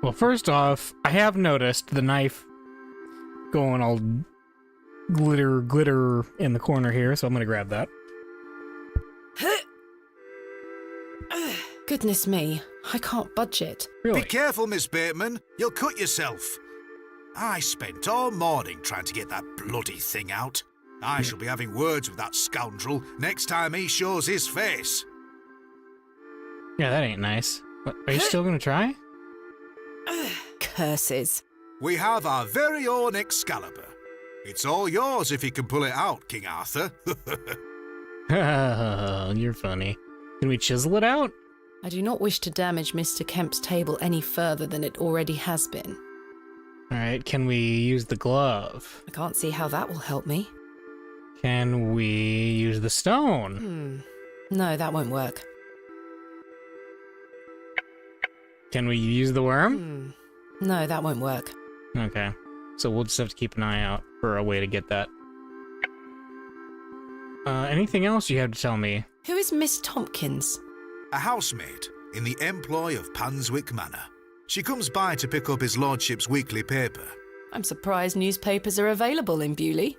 Well, first off, I have noticed the knife going all glitter in the corner here, so I'm gonna grab that. Goodness me, I can't budge it. Really? Be careful, Miss Bateman. You'll cut yourself. I spent all morning trying to get that bloody thing out. I shall be having words with that scoundrel next time he shows his face. Yeah, that ain't nice. What, are you still gonna try? Curses. We have our very own Excalibur. It's all yours if you can pull it out, King Arthur. You're funny. Can we chisel it out? I do not wish to damage Mr. Kemp's table any further than it already has been. Alright, can we use the glove? I can't see how that will help me. Can we use the stone? No, that won't work. Can we use the worm? No, that won't work. Okay. So we'll just have to keep an eye out for a way to get that. Anything else you have to tell me? Who is Miss Tompkins? A housemaid in the employ of Panswick Manor. She comes by to pick up his lordship's weekly paper. I'm surprised newspapers are available in Bewley.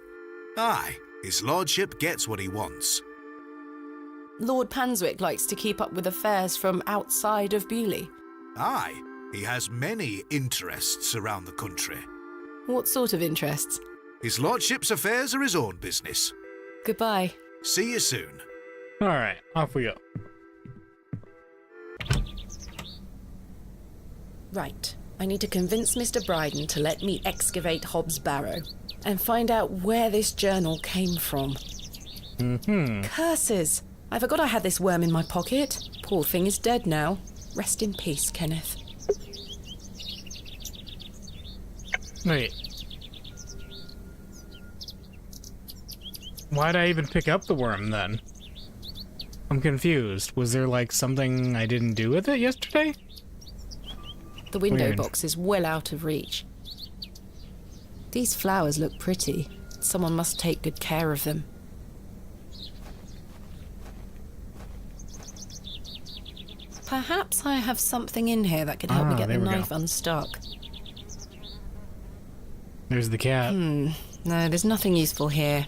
Aye, his lordship gets what he wants. Lord Panswick likes to keep up with affairs from outside of Bewley. Aye, he has many interests around the country. What sort of interests? His lordship's affairs are his own business. Goodbye. See you soon. Alright, off we go. Right. I need to convince Mr. Bryden to let me excavate Hobbs Barrow and find out where this journal came from. Curses! I forgot I had this worm in my pocket. Poor thing is dead now. Rest in peace, Kenneth. Wait. Why'd I even pick up the worm then? I'm confused. Was there like something I didn't do with it yesterday? The window Weird. box is well out of reach. These flowers look pretty. Someone must take good care of them. Perhaps I have something in here that could help me get the there we go. knife unstuck. There's the cat. No, there's nothing useful here.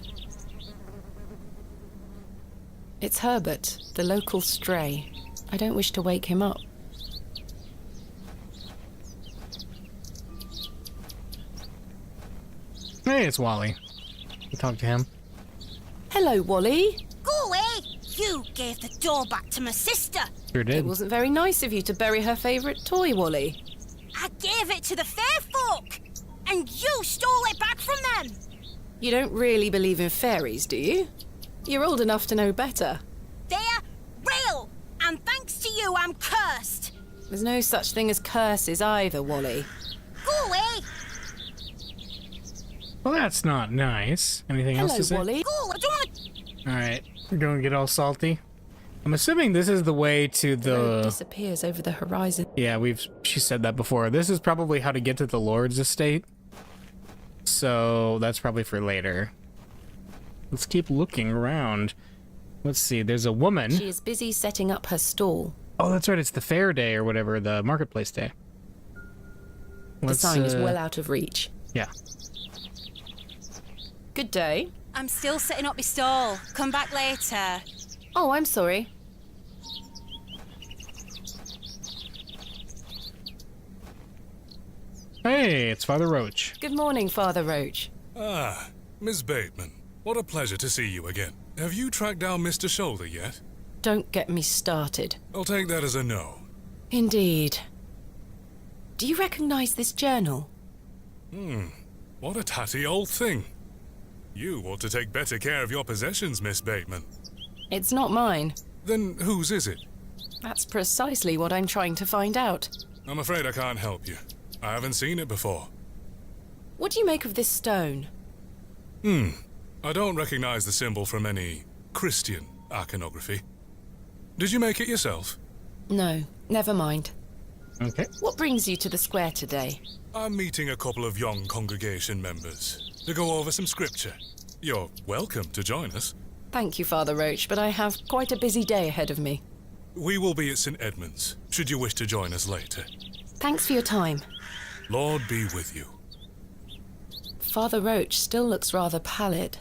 It's Herbert, the local stray. I don't wish to wake him up. Hey, it's Wally. We talk to him. Hello, Wally. Go away! You gave the door back to my sister. Sure did. It wasn't very nice of you to bury her favourite toy, Wally. I gave it to the fair folk, and you stole it back from them. You don't really believe in fairies, do you? You're old enough to know better. They're real, and thanks to you, I'm cursed. There's no such thing as curses either, Wally. Go away! Well, that's not nice. Anything else to say? Hello, Wally. Go! I don't want to. Alright, we're gonna get all salty. I'm assuming this is the way to The road the... disappears over the horizon. Yeah, she said that before. This is probably how to get to the Lord's estate. So that's probably for later. Let's keep looking around. Let's see, there's a woman. She is busy setting up her stall. Oh, that's right, it's the fair day or whatever, the marketplace day. The sign is well out of reach. Yeah. Good day. I'm still setting up my stall. Come back later. Oh, I'm sorry. Hey, it's Father Roach. Good morning, Father Roach. Ah, Miss Bateman. What a pleasure to see you again. Have you tracked down Mr. Shoulder yet? Don't get me started. I'll take that as a no. Indeed. Do you recognize this journal? What a tatty old thing. You ought to take better care of your possessions, Miss Bateman. It's not mine. Then whose is it? That's precisely what I'm trying to find out. I'm afraid I can't help you. I haven't seen it before. What do you make of this stone? I don't recognize the symbol from any Christian iconography. Did you make it yourself? No, never mind. Okay. What brings you to the square today? I'm meeting a couple of young congregation members to go over some scripture. You're welcome to join us. Thank you, Father Roach, but I have quite a busy day ahead of me. We will be at St. Edmund's, should you wish to join us later. Thanks for your time. Lord be with you. Father Roach still looks rather pallid.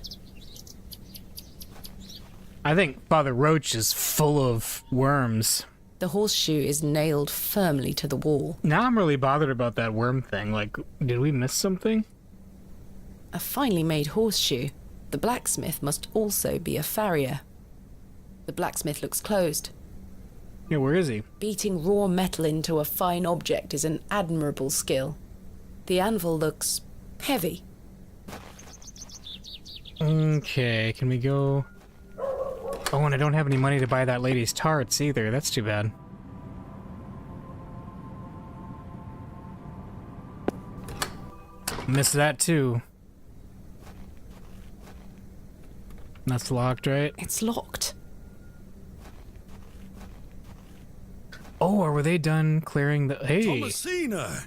I think Father Roach is full of worms. The horseshoe is nailed firmly to the wall. Now I'm really bothered about that worm thing. Like, did we miss something? A finely made horseshoe. The blacksmith must also be a farrier. The blacksmith looks closed. Yeah, where is he? Beating raw metal into a fine object is an admirable skill. The anvil looks heavy. Okay, can we go... Oh, and I don't have any money to buy that lady's tarts either. That's too bad. Missed that too. That's locked, right? It's locked. Oh, or were they done clearing the... Hey! Thomasina!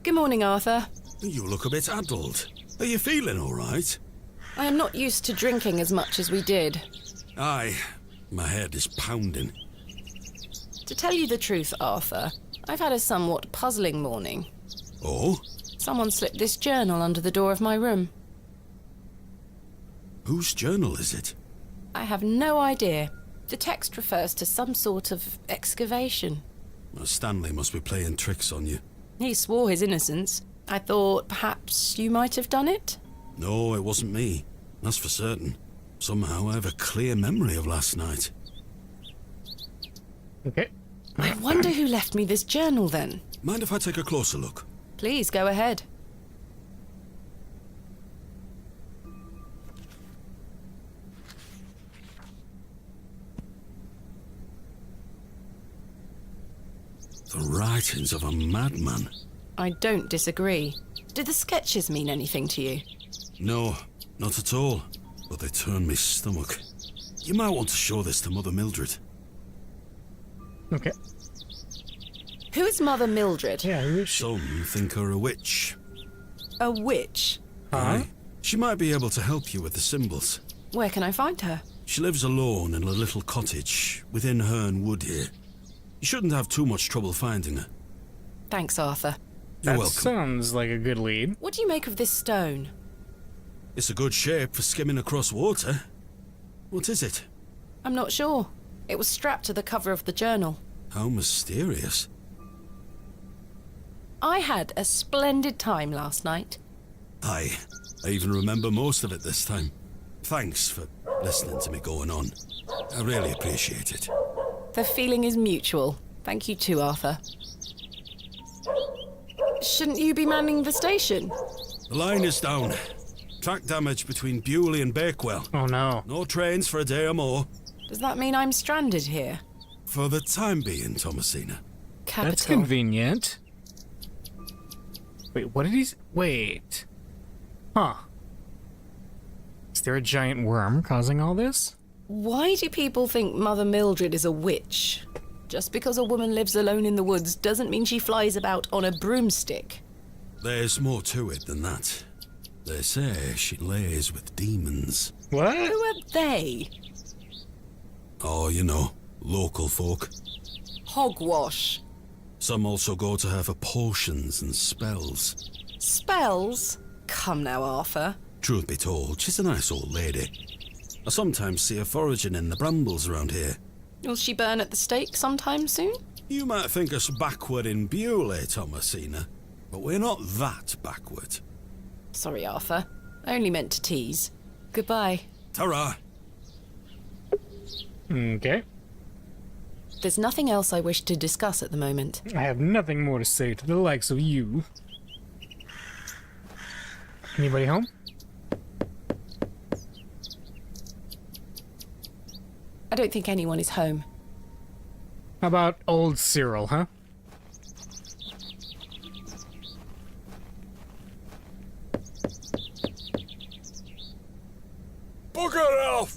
Good morning, Arthur. You look a bit addled. Are you feeling all right? I am not used to drinking as much as we did. Aye. My head is pounding. To tell you the truth, Arthur, I've had a somewhat puzzling morning. Oh? Someone slipped this journal under the door of my room. Whose journal is it? I have no idea. The text refers to some sort of excavation. Well, Stanley must be playing tricks on you. He swore his innocence. I thought perhaps you might have done it? No, it wasn't me. That's for certain. Somehow I have a clear memory of last night. Okay. I wonder who left me this journal then. Mind if I take a closer look? Please, go ahead. The writings of a madman. I don't disagree. Did the sketches mean anything to you? No, not at all. But they turn me stomach. You might want to show this to Mother Mildred. Okay. Who is Mother Mildred? Yeah, who is she? Some think her a witch. A witch? Aye. She might be able to help you with the symbols. Where can I find her? She lives alone in a little cottage within Herne Wood here. You shouldn't have too much trouble finding her. Thanks, Arthur. You're That welcome. sounds like a good lead. What do you make of this stone? It's a good shape for skimming across water. What is it? I'm not sure. It was strapped to the cover of the journal. How mysterious. I had a splendid time last night. Aye, I even remember most of it this time. Thanks for listening to me going on. I really appreciate it. The feeling is mutual. Thank you too, Arthur. Shouldn't you be manning the station? The line is down. Track damage between Bewley and Bakewell. Oh no. No trains for a day or more. Does that mean I'm stranded here? For the time being, Thomasina. Capital. That's convenient. Wait, what did he... Wait. Huh. Is there a giant worm causing all this? Why do people think Mother Mildred is a witch? Just because a woman lives alone in the woods doesn't mean she flies about on a broomstick. There's more to it than that. They say she lays with demons. What? Who are they? Oh, you know, local folk. Hogwash. Some also go to her for potions and spells. Spells? Come now, Arthur. Truth be told, she's a nice old lady. I sometimes see her foraging in the brambles around here. Will she burn at the stake sometime soon? You might think us backward in Bewley, Thomasina, but we're not that backward. Sorry, Arthur. I only meant to tease. Goodbye. Ta-ra! Okay. There's nothing else I wish to discuss at the moment. I have nothing more to say to the likes of you. Anybody home? I don't think anyone is home. How about old Cyril, huh? Bugger off!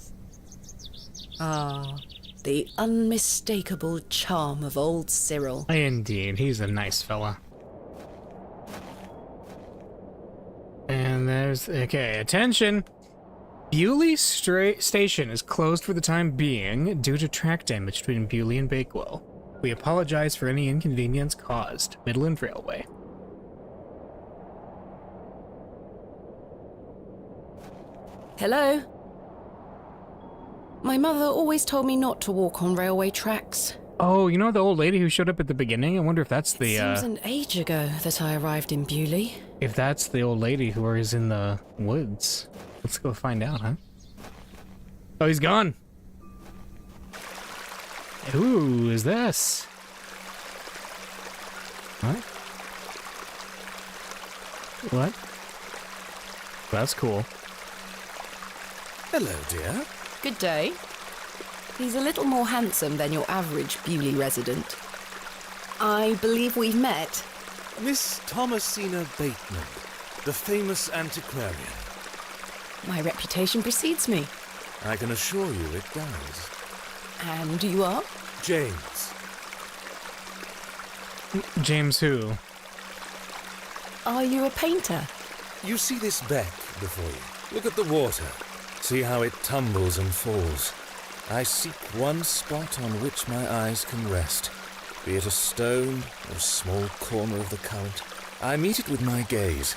Ah, the unmistakable charm of old Cyril. Indeed, he's a nice fella. And there's... Okay, attention! Bewley Station is closed for the time being due to track damage between Bewley and Bakewell. We apologize for any inconvenience caused. Midland Railway. Hello? My mother always told me not to walk on railway tracks. Oh, you know the old lady who showed up at the beginning? I wonder if that's the, It seems an age ago that I arrived in Bewley. if that's the old lady who is in the woods. Let's go find out, huh? Oh, he's gone. Who is this? What? What? That's cool. Hello, dear. Good day. He's a little more handsome than your average Bewley resident. I believe we've met. Miss Thomasina Bateman, the famous antiquarian. My reputation precedes me. I can assure you it does. And you are? James. James who? Are you a painter? You see this beck before you. Look at the water. See how it tumbles and falls. I seek one spot on which my eyes can rest, be it a stone or a small corner of the current. I meet it with my gaze,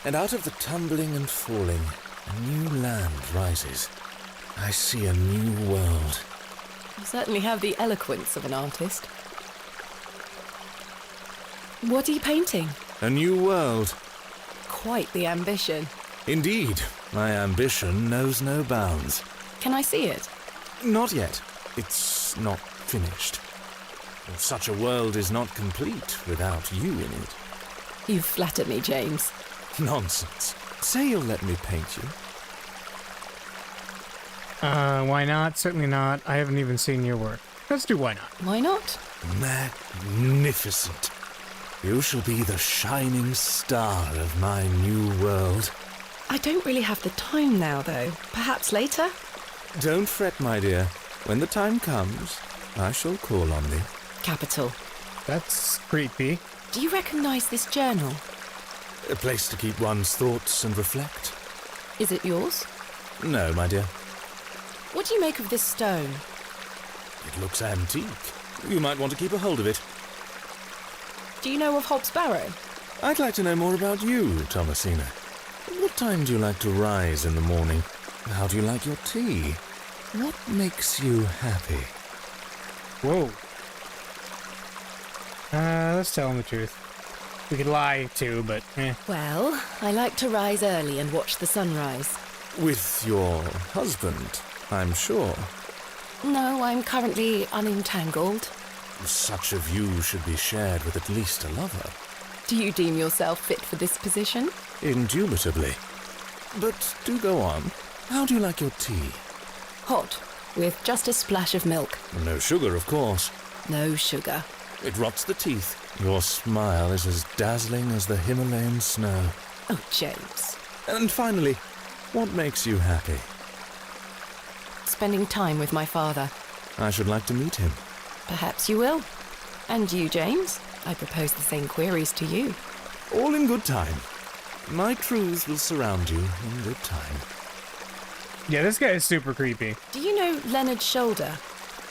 and out of the tumbling and falling, a new land rises. I see a new world. You certainly have the eloquence of an artist. What are you painting? A new world. Quite the ambition. Indeed, my ambition knows no bounds. Can I see it? Not yet. It's not finished. Such a world is not complete without you in it. You flatter me, James. Nonsense. Say you'll let me paint you. Why not? Certainly not. I haven't even seen your work. Let's do why not. Why not? Magnificent. You shall be the shining star of my new world. I don't really have the time now, though. Perhaps later? Don't fret, my dear. When the time comes, I shall call on thee. Capital. That's creepy. Do you recognize this journal? A place to keep one's thoughts and reflect. Is it yours? No, my dear. What do you make of this stone? It looks antique. You might want to keep a hold of it. Do you know of Hobbs Barrow? I'd like to know more about you, Thomasina. What time do you like to rise in the morning? How do you like your tea? What makes you happy? Whoa. Let's tell him the truth. We could lie, too, but eh. Well, I like to rise early and watch the sunrise. With your husband, I'm sure. No, I'm currently unentangled. Such a view should be shared with at least a lover. Do you deem yourself fit for this position? Indubitably. But do go on. How do you like your tea? Hot, with just a splash of milk. No sugar, of course. No sugar. It rots the teeth. Your smile is as dazzling as the Himalayan snow. Oh, James. And finally, what makes you happy? Spending time with my father. I should like to meet him. Perhaps you will. And you, James? I propose the same queries to you. All in good time. My truths will surround you in good time. Yeah, this guy is super creepy. Do you know Leonard Shoulder?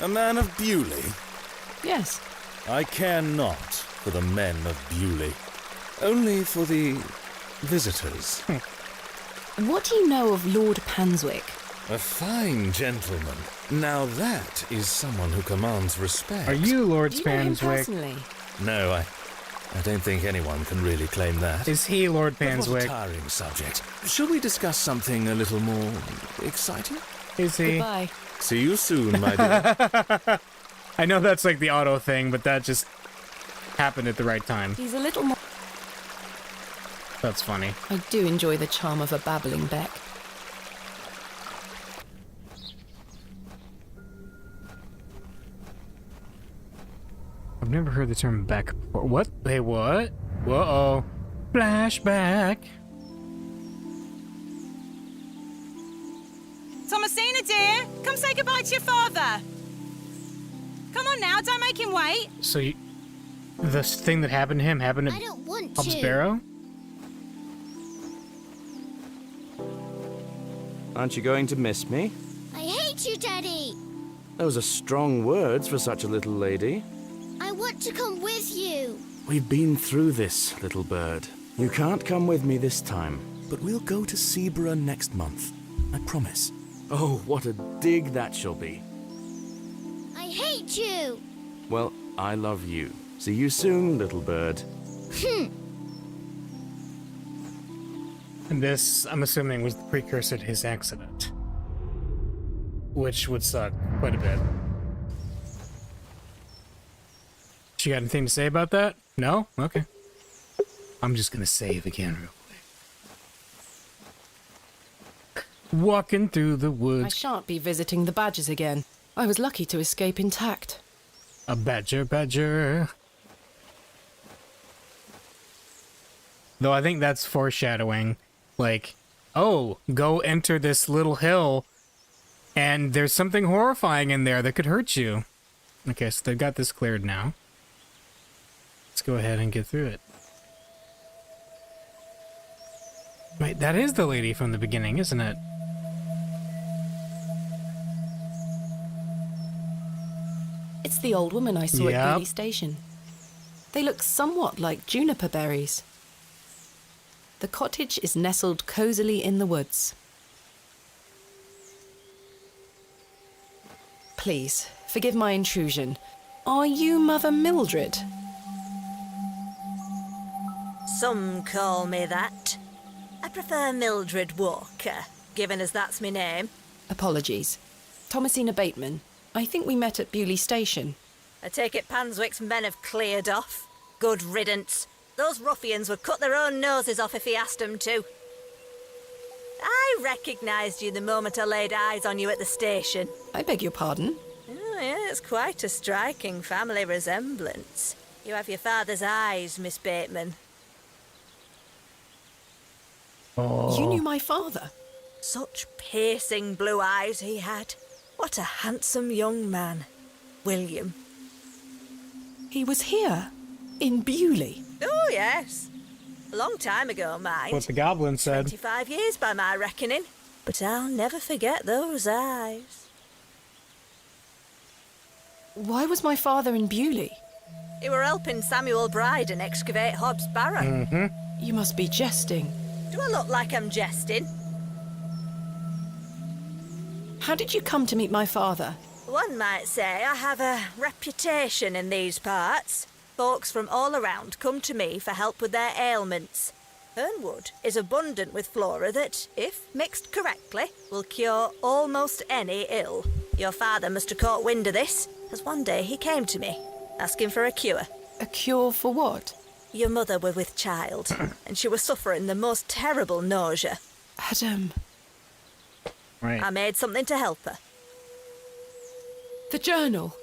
A man of Bewley? Yes. I care not for the men of Bewley. Only for the visitors. What do you know of Lord Panswick? A fine gentleman. Now that is someone who commands respect. Are you Lord Do you know him Panswick? personally? No, I don't think anyone can really claim that. Is he Lord But what a Panswick? tiring subject. Shall we discuss something a little more exciting? Is he? Goodbye. See you soon, my dear. I know that's like the auto thing, but that just happened at the right time. He's a little more... That's funny. I do enjoy the charm of a babbling beck. I've never heard the term Beck before. What? Hey, what? Whoa. Flashback. dear. Come say goodbye to your father. Come on now, don't make him wait. So the thing that happened to him happened to I don't want Hobbs to. Barrow? Aren't you going to miss me? I hate you, Daddy. Those are strong words for such a little lady. I want to come with you. We've been through this, little bird. You can't come with me this time, but we'll go to Seaborough next month. I promise. Oh, what a dig that shall be. I hate you. Well, I love you. See you soon, little bird. And this, I'm assuming, was the precursor to his accident. Which would suck quite a bit. She got anything to say about that? No? Okay. I'm just gonna save again real quick. Walking through the I woods. shan't be visiting the badgers again. I was lucky to escape intact. A badger. Though I think that's foreshadowing. Like, oh, go enter this little hill, and there's something horrifying in there that could hurt you. Okay, so they've got this cleared now. Let's go ahead and get through it. Wait, that is the lady from the beginning, isn't it? It's the old woman I saw Yep. at Beauly Station. They look somewhat like juniper berries. The cottage is nestled cosily in the woods. Please, forgive my intrusion. Are you Mother Mildred? Some call me that. I prefer Mildred Walker, given as that's my name. Apologies. Thomasina Bateman. I think we met at Beauly Station. I take it Panswick's men have cleared off. Good riddance. Those ruffians would cut their own noses off if he asked them to. I recognised you the moment I laid eyes on you at the station. I beg your pardon? Oh, yeah, it's quite a striking family resemblance. You have your father's eyes, Miss Bateman. Oh. You knew my father? Such piercing blue eyes he had. What a handsome young man. William. He was here, in Beauly. Oh, yes. A long time ago, mind. What the goblin said. 25 years by my reckoning. But I'll never forget those eyes. Why was my father in Beauly? You were helping Samuel Bryden excavate Hobbs Barrow. You must be jesting. Do I look like I'm jesting? How did you come to meet my father? One might say I have a reputation in these parts. Folks from all around come to me for help with their ailments. Hernwood is abundant with flora that, if mixed correctly, will cure almost any ill. Your father must have caught wind of this, as one day he came to me, asking for a cure. A cure for what? Your mother were with child, and she was suffering the most terrible nausea. Adam. Right. I made something to help her. The journal.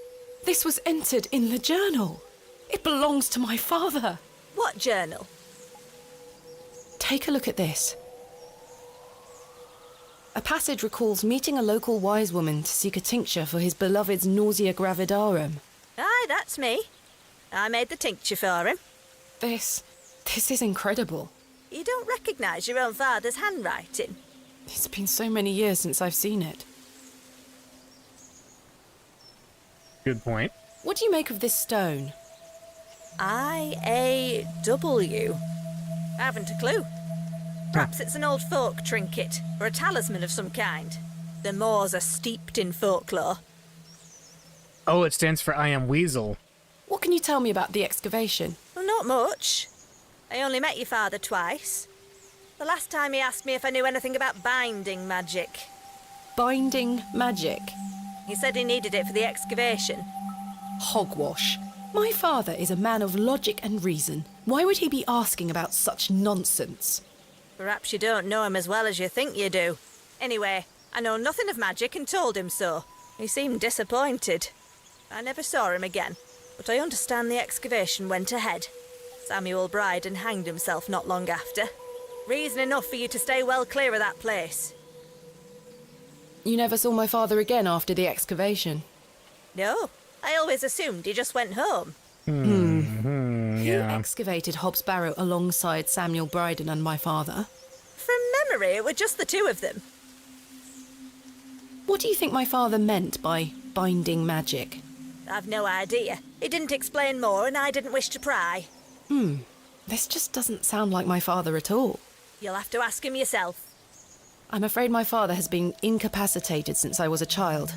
This was entered in the journal. It belongs to my father. What journal? Take a look at this. A passage recalls meeting a local wise woman to seek a tincture for his beloved's nausea gravidarum. Aye, that's me. I made the tincture for him. This is incredible. You don't recognise your own father's handwriting? It's been so many years since I've seen it. Good point. What do you make of this stone? I-A-W. I haven't a clue. Perhaps it's an old folk trinket, or a talisman of some kind. The moors are steeped in folklore. Oh, it stands for I am Weasel. What can you tell me about the excavation? Well, not much. I only met your father twice. The last time he asked me if I knew anything about binding magic. Binding magic. He said he needed it for the excavation. Hogwash. My father is a man of logic and reason. Why would he be asking about such nonsense? Perhaps you don't know him as well as you think you do. Anyway, I know nothing of magic and told him so. He seemed disappointed. I never saw him again, but I understand the excavation went ahead. Samuel Bryden hanged himself not long after. Reason enough for you to stay well clear of that place. You never saw my father again after the excavation? No, I always assumed he just went home. Who Yeah. excavated Hobbs Barrow alongside Samuel Bryden and my father? From memory, it were just the two of them. What do you think my father meant by binding magic? I've no idea. He didn't explain more, and I didn't wish to pry. This just doesn't sound like my father at all. You'll have to ask him yourself. I'm afraid my father has been incapacitated since I was a child.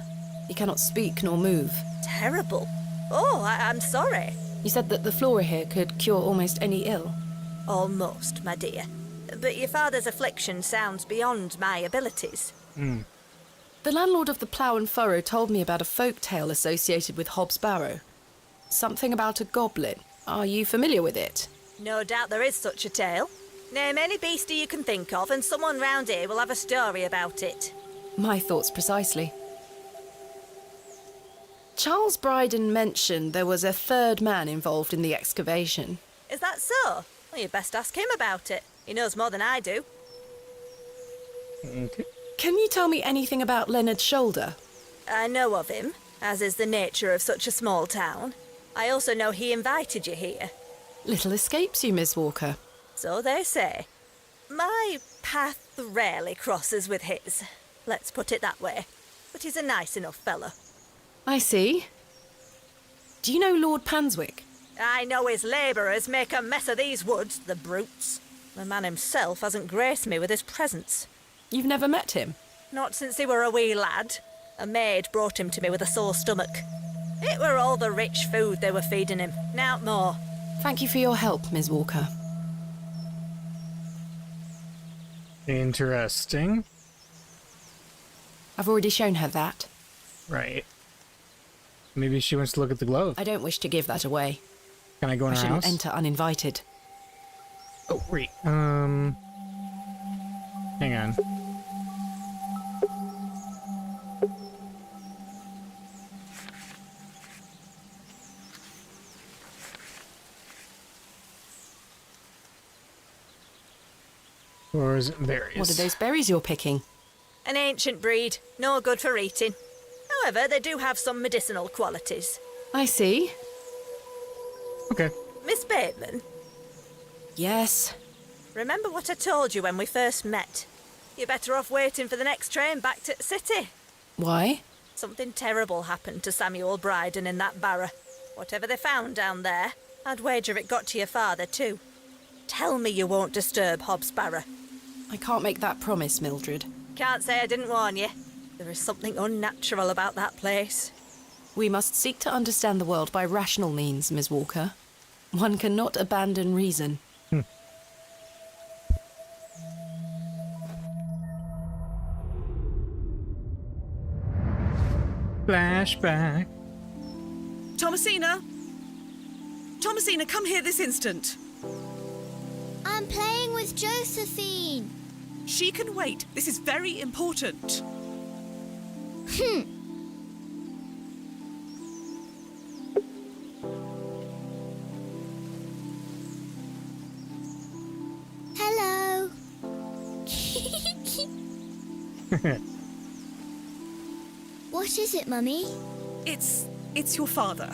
He cannot speak nor move. Terrible. Oh, I'm sorry. You said that the flora here could cure almost any ill. Almost, my dear. But your father's affliction sounds beyond my abilities. The landlord of the Plough and Furrow told me about a folk tale associated with Hobbs Barrow. Something about a goblin. Are you familiar with it? No doubt there is such a tale. Name any beastie you can think of, and someone round here will have a story about it. My thoughts precisely. Charles Bryden mentioned there was a third man involved in the excavation. Is that so? Well, you'd best ask him about it. He knows more than I do. Okay. Can you tell me anything about Leonard Shoulder? I know of him, as is the nature of such a small town. I also know he invited you here. Little escapes you, Miss Walker. So they say. My path rarely crosses with his. Let's put it that way. But he's a nice enough fellow. I see. Do you know Lord Panswick? I know his labourers make a mess of these woods, the brutes. The man himself hasn't graced me with his presence. You've never met him? Not since he were a wee lad. A maid brought him to me with a sore stomach. It were all the rich food they were feeding him, nowt more. Thank you for your help, Miss Walker. Interesting. I've already shown her that. Right. Maybe she wants to look at the glove. I don't wish to give that away. Can I go in I her shouldn't house? enter uninvited. Oh, wait. Hang on. Or is it berries? What are those berries you're picking? An ancient breed, no good for eating. However, they do have some medicinal qualities. I see. Okay. Miss Bateman, Yes. remember what I told you when we first met? You're better off waiting for the next train back to the city. Why? Something terrible happened to Samuel Bryden in that barrow. Whatever they found down there, I'd wager it got to your father too. Tell me you won't disturb Hobbs Barrow. I can't make that promise, Mildred. Can't say I didn't warn you. There is something unnatural about that place. We must seek to understand the world by rational means, Miss Walker. One cannot abandon reason. Flashback. Thomasina! Thomasina, come here this instant. I'm playing with Josephine. She can wait. This is very important. Hello. What is it, Mummy? It's your father.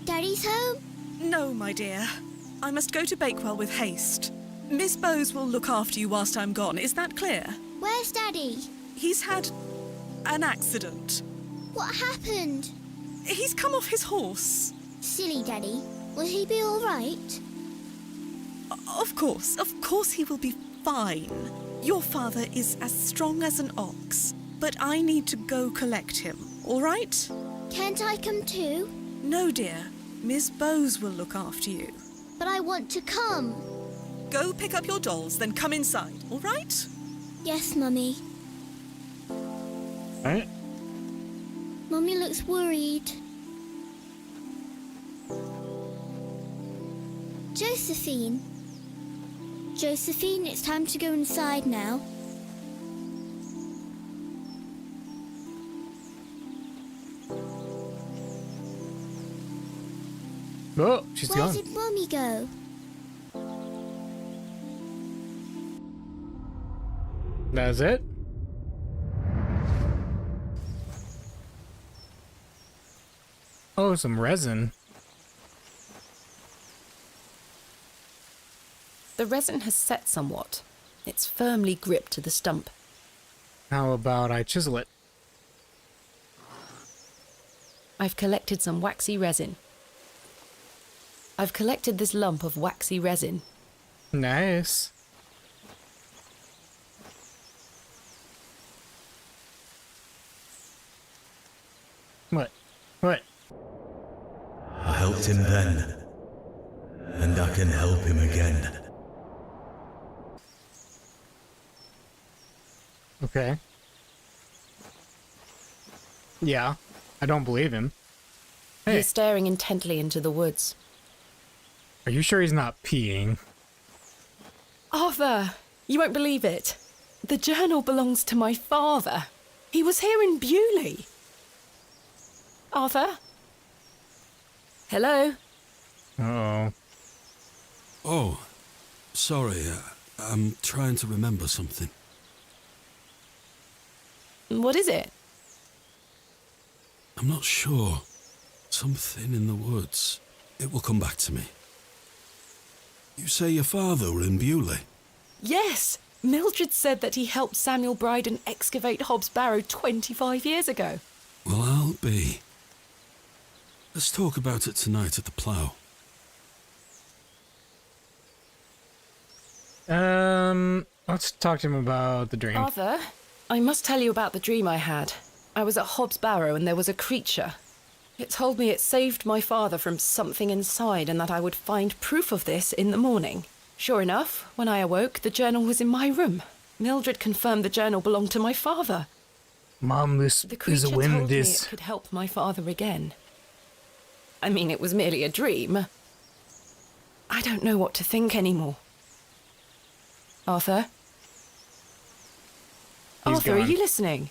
Daddy's home? No, my dear. I must go to Bakewell with haste. Miss Bowes will look after you whilst I'm gone. Is that clear? Where's Daddy? He's had an accident. What happened? He's come off his horse. Silly Daddy. Will he be all right? Of course he will be fine. Your father is as strong as an ox, but I need to go collect him, all right? Can't I come too? No, dear. Miss Bowes will look after you. But I want to come. Go pick up your dolls, then come inside, all right? Yes, Mummy. Alright. Mummy looks worried. Josephine. Josephine, it's time to go inside now. Oh, she's Where gone. did Mummy go? That's it? Oh, some resin. The resin has set somewhat. It's firmly gripped to the stump. How about I chisel it? I've collected some waxy resin. I've collected this lump of waxy resin. Nice. What? What? I helped him then, and I can help him again. Okay. Yeah, I don't believe him. Hey, He's staring intently into the woods. are you sure he's not peeing? Arthur, you won't believe it. The journal belongs to my father. He was here in Bewley. Arthur? Hello? Uh-oh. Oh, sorry. I'm trying to remember something. What is it? I'm not sure. Something in the woods. It will come back to me. You say your father were in Bewley? Yes! Mildred said that he helped Samuel Bryden excavate Hobbs Barrow 25 years ago. Well, I'll be. Let's talk about it tonight at the plough. Let's talk to him about the dream. Arthur, I must tell you about the dream I had. I was at Hobbs Barrow and there was a creature. It told me it saved my father from something inside and that I would find proof of this in the morning. Sure enough, when I awoke, the journal was in my room. Mildred confirmed the journal belonged to my father. Mom, this The is creature a told wind. me it could help my father again. I mean, it was merely a dream. I don't know what to think anymore. Arthur? He's Arthur, are gone. you listening?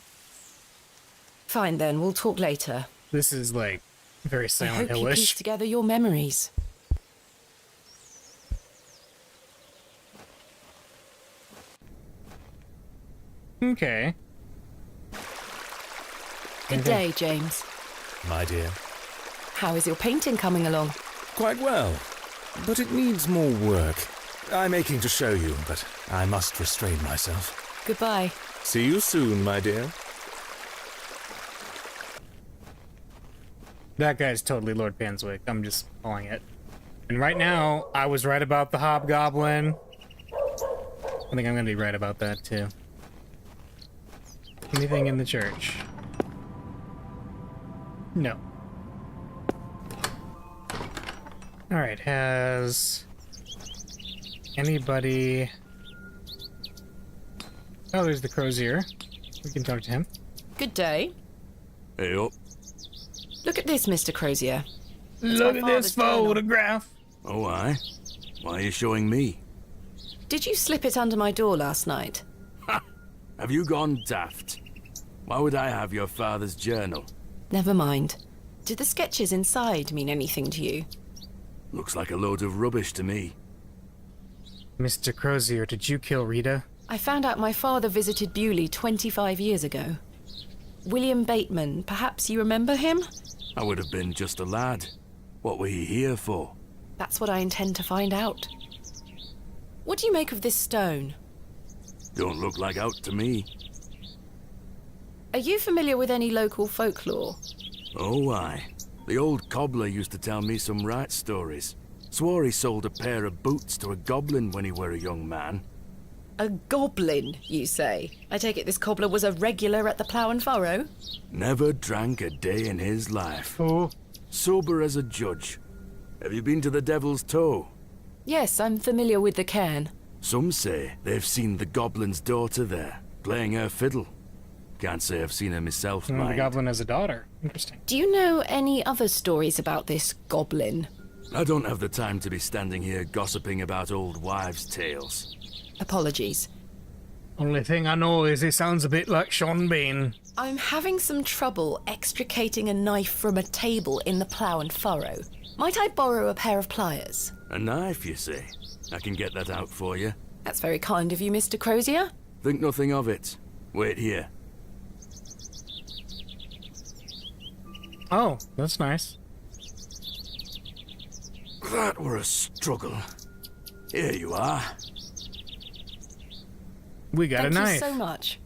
Fine then, we'll talk later. This is like very I Silent hope you piece Hill-ish. together your memories. Okay. Good day, James. My dear. How is your painting coming along? Quite well, but it needs more work. I'm aching to show you, but I must restrain myself. Goodbye. See you soon, my dear. That guy's totally Lord Panswick. I'm just calling it. And right now, I was right about the hobgoblin. I think I'm gonna be right about that too. Anything in the church? No. Alright, has anybody... Oh, there's the crozier. We can talk to him. Good day. Hey up. Look at this, Mr. Crozier. Look at this photograph! Oh, aye? Why are you showing me? Did you slip it under my door last night? Ha! Have you gone daft? Why would I have your father's journal? Never mind. Did the sketches inside mean anything to you? Looks like a load of rubbish to me. Mr. Crozier, did you kill Rita? I found out my father visited Bewley 25 years ago. William Bateman, perhaps you remember him? I would have been just a lad. What were he here for? That's what I intend to find out. What do you make of this stone? Don't look like out to me. Are you familiar with any local folklore? Oh, aye. The old cobbler used to tell me some right stories. Swore he sold a pair of boots to a goblin when he were a young man. A goblin, you say? I take it this cobbler was a regular at the Plough and Furrow? Never drank a day in his life. Oh. Sober as a judge. Have you been to the Devil's Toe? Yes, I'm familiar with the cairn. Some say they've seen the goblin's daughter there, playing her fiddle. Can't say I've seen her myself, The mind. goblin has a daughter. Interesting. Do you know any other stories about this goblin? I don't have the time to be standing here gossiping about old wives' tales. Apologies. Only thing I know is he sounds a bit like Sean Bean. I'm having some trouble extricating a knife from a table in the Plough and Furrow. Might I borrow a pair of pliers? A knife, you say? I can get that out for you. That's very kind of you, Mr. Crozier. Think nothing of it. Wait here. Oh, that's nice. That were a struggle. Here you are. We got Thank a you knife. so much.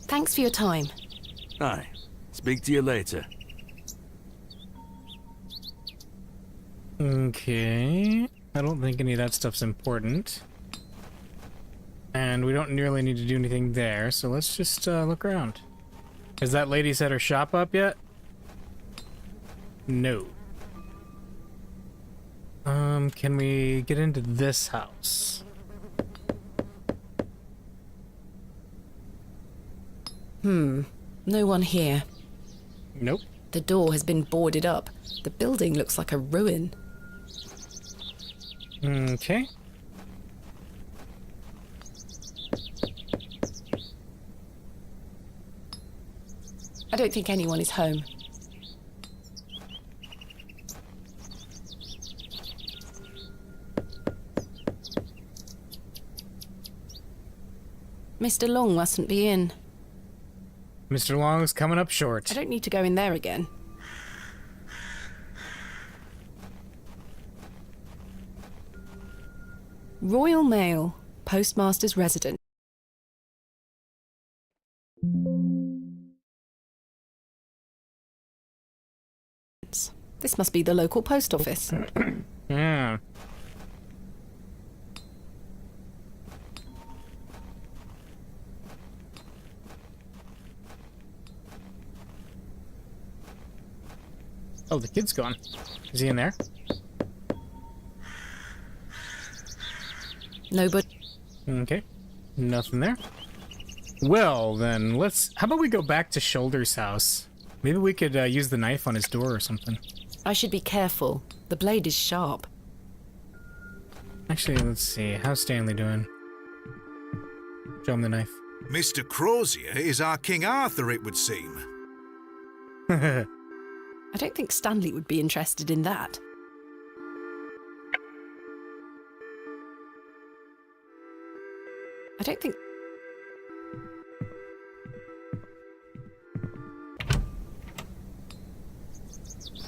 Thanks for your time. Aye. Speak to you later. Okay. I don't think any of that stuff's important. And we don't nearly need to do anything there, so let's just look around. Has that lady set her shop up yet? No. Can we get into this house? No one here. Nope. The door has been boarded up. The building looks like a ruin. Okay. I don't think anyone is home. Mr. Long mustn't be in. Mr. Long's coming up short. I don't need to go in there again. Royal Mail, Postmaster's Residence. This must be the local post office. Yeah. Oh, the kid's gone. Is he in there? Nobody. Okay. Nothing there. Well, then, how about we go back to Shoulder's house? Maybe we could use the knife on his door or something. I should be careful. The blade is sharp. Actually, let's see. How's Stanley doing? Show him the knife. Mr. Crozier is our King Arthur, it would seem. I don't think Stanley would be interested in that. I don't think...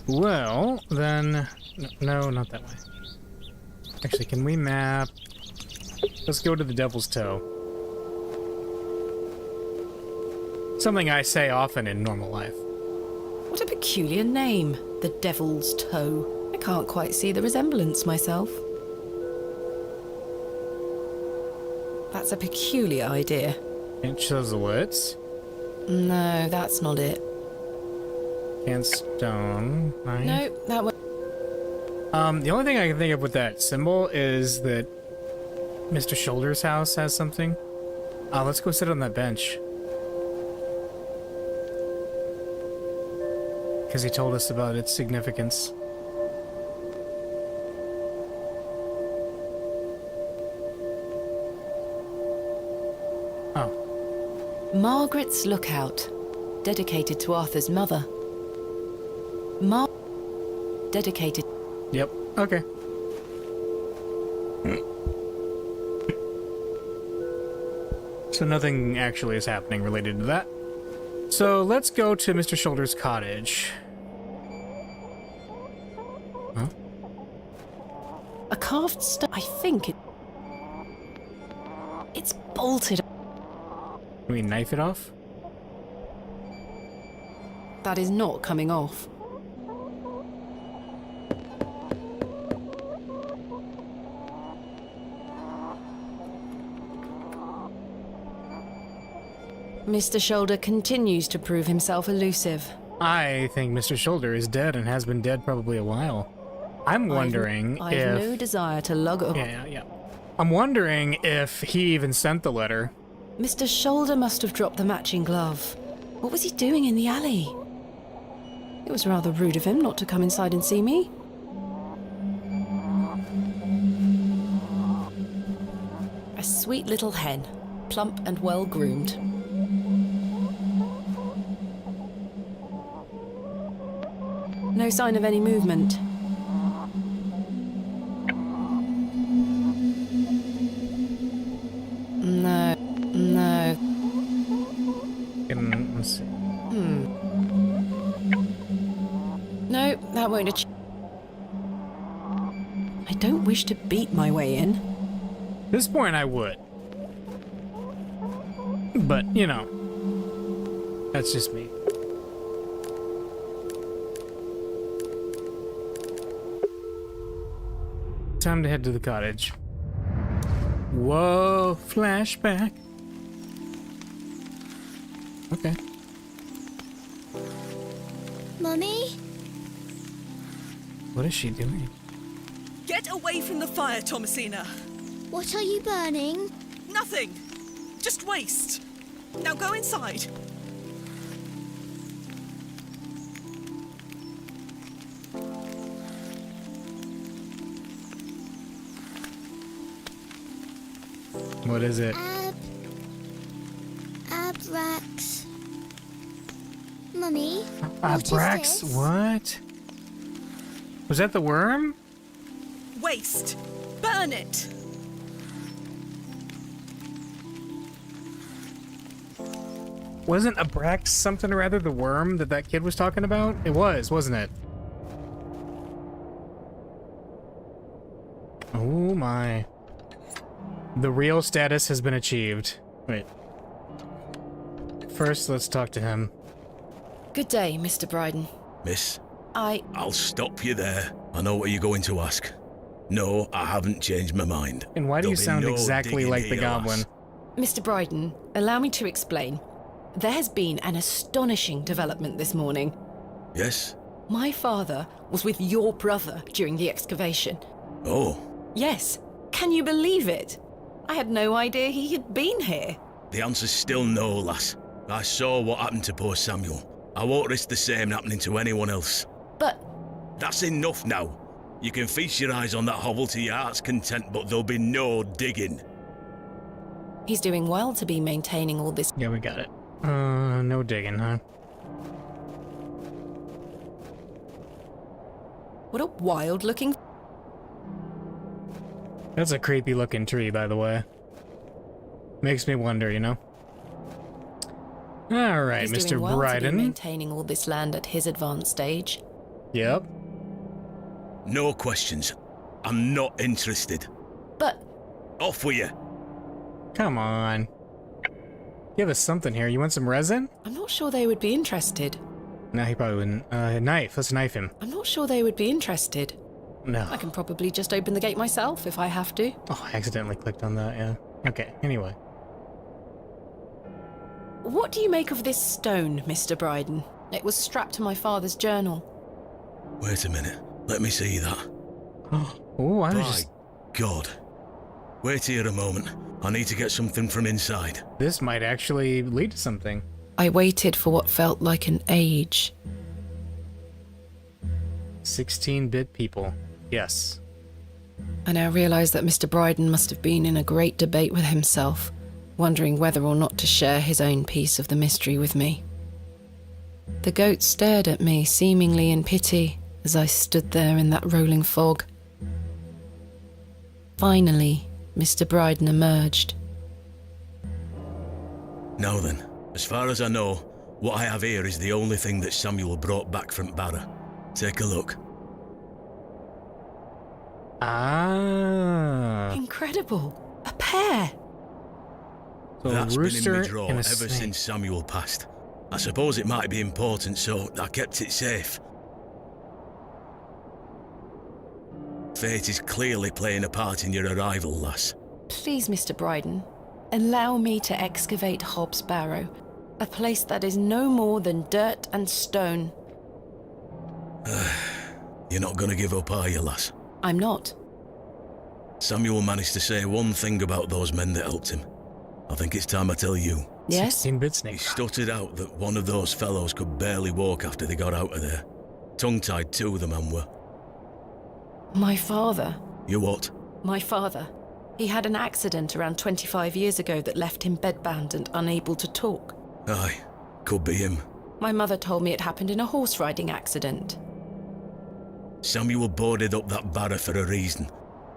Well, then... No, not that way. Actually, can we map... Let's go to the Devil's Toe. Something I say often in normal life. What a peculiar name, the Devil's Toe. I can't quite see the resemblance myself. That's a peculiar idea. Can't chisel it. No, that's not it. Can't stone. Knife. No, that one. The only thing I can think of with that symbol is that Mr. Shoulder's house has something. Let's go sit on that bench. Because he told us about its significance. Oh. Margaret's Lookout, dedicated to Arthur's mother. Dedicated. Yep. Okay. So nothing actually is happening related to that. So let's go to Mr. Shoulder's cottage. Huh? A carved stone. I think it's bolted. Can we knife it off? That is not coming off. Mr. Shoulder continues to prove himself elusive. I think Mr. Shoulder is dead and has been dead probably a while. I'm wondering I've if... no desire to lug up. Yeah. I'm wondering if he even sent the letter. Mr. Shoulder must have dropped the matching glove. What was he doing in the alley? It was rather rude of him not to come inside and see me. A sweet little hen, plump and well groomed. No sign of any movement. No. Let's see. No, that won't achieve. wish to beat my way in. At this point, I would. But, you know, that's just me. Time to head to the cottage. Whoa, flashback. Okay. Mummy? What is she doing? Get away from the fire, Thomasina. What are you burning? Nothing. Just waste. Now go inside. What is it? Abrax. Mummy? Abrax? What is this? What? Was that the worm? Waste. Burn it. Wasn't Abrax something or other the worm that kid was talking about? It was, wasn't it? Oh my. The real status has been achieved. Wait. First, let's talk to him. Good day, Mr. Bryden. Miss, I... I'll stop you there. I know what you're going to ask. No, I haven't changed my mind. And why do you There'll be sound no exactly digging like the here, goblin? lass. Mr. Bryden, allow me to explain. There has been an astonishing development this morning. Yes? My father was with your brother during the excavation. Oh, Yes. Can you believe it? I had no idea he had been here. the answer's still no, lass. I saw what happened to poor Samuel. I won't risk the same happening to anyone else. But That's enough now. You can feast your eyes on that hovel to your heart's content, but there'll be no digging. he's doing well to be maintaining all this. Yeah, we got it. No digging, huh? What a wild looking... That's a creepy looking tree, by the way. Makes me wonder, you know? Alright, He's Mr. doing well to be Bryden. maintaining all this land at his advanced stage. Yep. No questions. I'm not interested. But Off with you. Come on. Give us something here. You want some resin? I'm not sure they would be interested. No, he probably wouldn't. Knife. Let's knife him. I'm not sure they would be interested. No. I can probably just open the gate myself if I have to. Oh, I accidentally clicked on that, yeah. Okay, anyway. What do you make of this stone, Mr. Bryden? It was strapped to my father's journal. Wait a minute. Let me see that. Oh, I was By just... God. Wait here a moment. I need to get something from inside. This might actually lead to something. I waited for what felt like an age. 16-bit people. Yes. I now realize that Mr. Bryden must have been in a great debate with himself, wondering whether or not to share his own piece of the mystery with me. The goat stared at me, seemingly in pity, as I stood there in that rolling fog. Finally, Mr. Bryden emerged. Now then, as far as I know, what I have here is the only thing that Samuel brought back from Barrow. Take a look. Ah. Incredible! A pair! So That's a been in rooster my drawer and a ever snake. since Samuel passed. I suppose it might be important, so I kept it safe. Fate is clearly playing a part in your arrival, lass. Please, Mr. Bryden, allow me to excavate Hobbs Barrow, a place that is no more than dirt and stone. You're not gonna give up, are you, lass? I'm not. Samuel managed to say one thing about those men that helped him. I think it's time I tell you. Yes? 16-bit He snake. stuttered out that one of those fellows could barely walk after they got out of there. Tongue-tied too, the man were. My father. You what? My father. He had an accident around 25 years ago that left him bedbound and unable to talk. Aye, could be him. My mother told me it happened in a horse riding accident. Samuel boarded up that barrow for a reason.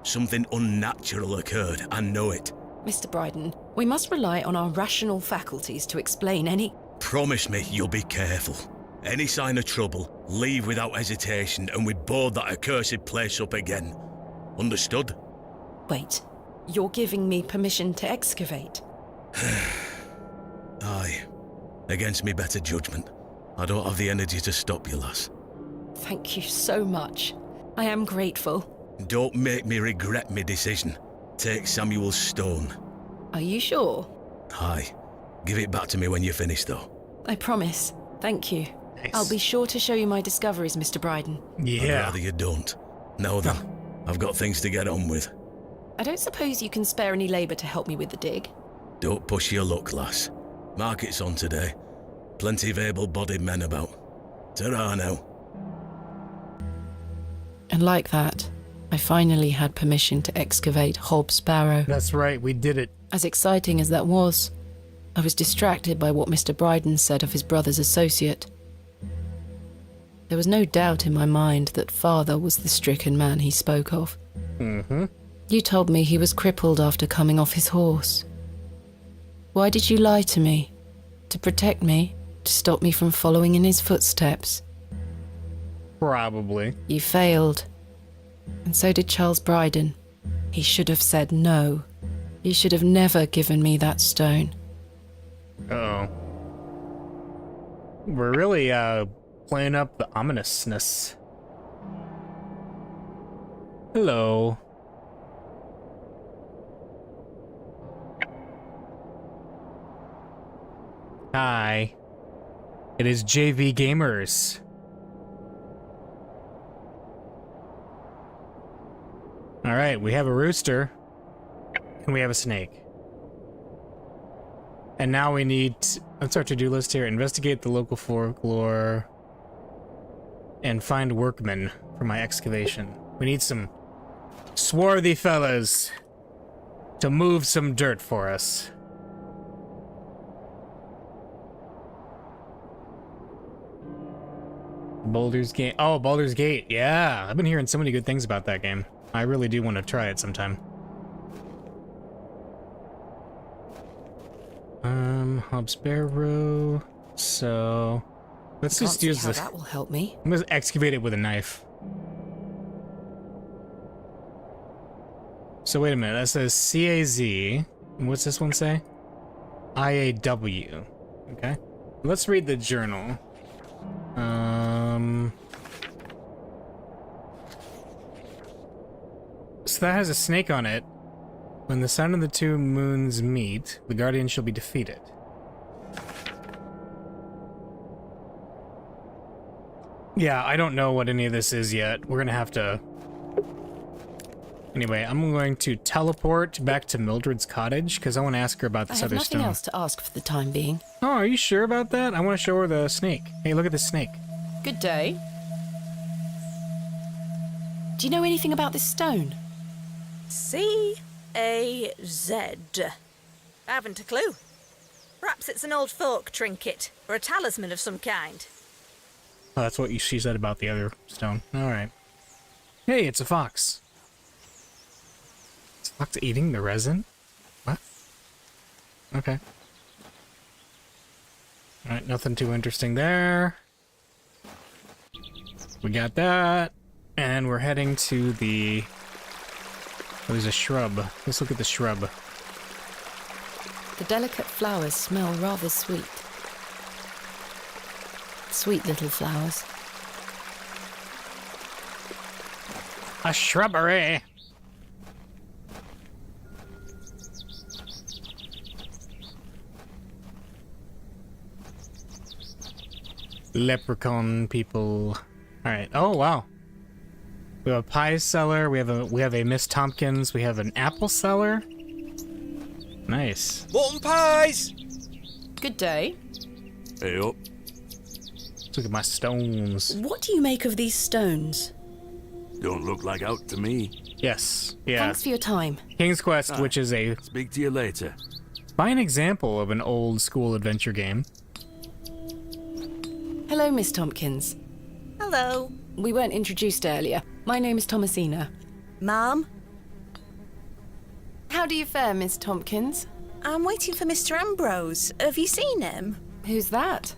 Something unnatural occurred, I know it. Mr. Bryden, we must rely on our rational faculties to explain any... Promise me you'll be careful. Any sign of trouble, leave without hesitation and we board that accursed place up again. Understood? Wait, you're giving me permission to excavate? Aye. Against me better judgment. I don't have the energy to stop you, lass. Thank you so much. I am grateful. Don't make me regret my decision. Take Samuel's stone. Are you sure? Aye. Give it back to me when you're finished, though. I promise. Thank you. Nice. I'll be sure to show you my discoveries, Mr. Bryden. I'd Yeah. rather you don't. Now then, I've got things to get on with. I don't suppose you can spare any labour to help me with the dig? Don't push your luck, lass. Market's on today. Plenty of able-bodied men about. Ta-ra now. And like that, I finally had permission to excavate Hobbs Barrow. That's right, we did it. As exciting as that was, I was distracted by what Mr. Bryden said of his brother's associate. There was no doubt in my mind that father was the stricken man he spoke of. Mm-hmm. You told me he was crippled after coming off his horse. Why did you lie to me? To protect me? To stop me from following in his footsteps? Probably. You failed. And so did Charles Bryden. He should have said no. He should have never given me that stone. Uh-oh. We're really, playing up the ominousness. Hello. Hi. It is JV Gamers. Alright, we have a rooster. And we have a snake. And now we need... What's our to-do list here? Investigate the local folklore. And find workmen for my excavation. We need some swarthy fellas to move some dirt for us. Baldur's Gate. Oh, Baldur's Gate. Yeah, I've been hearing so many good things about that game. I really do want to try it sometime. Hobbs Barrow. So, let's just use this. this. That will help me. I'm gonna excavate it with a knife. So wait a minute. That says CAZ. And what's this one say? IAW. Okay. Let's read the journal. So that has a snake on it. When the sun and the two moons meet, the guardian shall be defeated. Yeah, I don't know what any of this is yet. We're gonna have to... Anyway, I'm going to teleport back to Mildred's cottage, because I want to ask her about this I have other nothing stone. else to ask for the time being. Oh, are you sure about that? I want to show her the snake. Hey, look at this snake. Good day. Do you know anything about this stone? C-A-Z. Haven't a clue. Perhaps it's an old folk trinket, or a talisman of some kind. Oh, that's what she said about the other stone. Alright. Hey, it's a fox. Is a fox eating the resin? What? Okay. Alright, nothing too interesting there. We got that. And we're heading to the... Oh, there's a shrub. Let's look at the shrub. The delicate flowers smell rather sweet. Sweet little flowers. A shrubbery! Leprechaun people. Alright. Oh, wow. We have a pie cellar, we have a Miss Tompkins, we have an apple cellar. Nice. Mutton pies! Good day. Hey up. Let's look at my stones. What do you make of these stones? Don't look like out to me. Yes. Yeah. Thanks for your time. King's Quest, which is a Speak to you later. fine example of an old school adventure game. Hello, Miss Tompkins. Hello. We weren't introduced earlier. My name is Thomasina. Ma'am? How do you fare, Miss Tompkins? I'm waiting for Mr. Ambrose. Have you seen him? Who's that?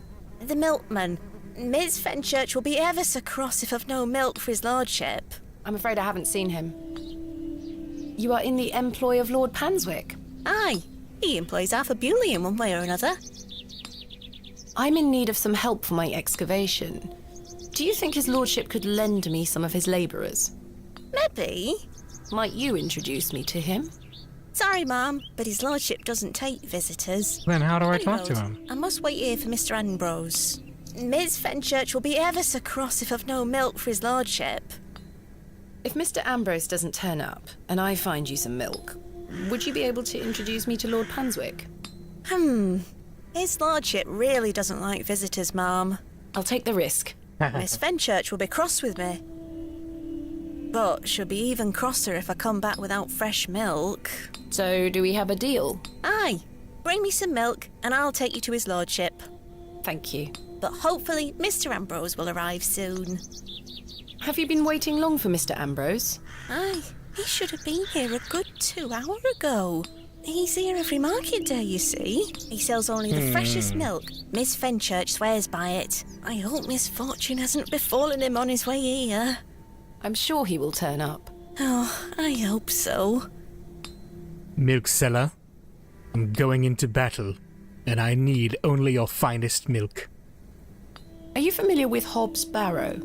The milkman. Miss Fenchurch will be ever so cross if I've no milk for his lordship. I'm afraid I haven't seen him. You are in the employ of Lord Panswick. Aye, he employs Arthur Bewley in one way or another. I'm in need of some help for my excavation. Do you think his lordship could lend me some of his labourers? Maybe. Might you introduce me to him? Sorry, Ma'am, but his lordship doesn't take visitors. Then how do I talk to Anyhow, him? I must wait here for Mr. Ambrose. Miss Fenchurch will be ever so cross if I've no milk for his lordship. If Mr. Ambrose doesn't turn up, and I find you some milk, would you be able to introduce me to Lord Panswick? His lordship really doesn't like visitors, Ma'am. I'll take the risk. Miss Fenchurch will be cross with me. But she'll be even crosser if I come back without fresh milk. So, do we have a deal? Aye. Bring me some milk, and I'll take you to his lordship. Thank you. But hopefully Mr. Ambrose will arrive soon. Have you been waiting long for Mr. Ambrose? Aye, he should have been here a good 2 hours ago. He's here every market day, you see. He sells only the freshest milk. Miss Fenchurch swears by it. I hope misfortune hasn't befallen him on his way here. I'm sure he will turn up. Oh, I hope so. Milk seller, I'm going into battle, and I need only your finest milk. Are you familiar with Hobbs Barrow?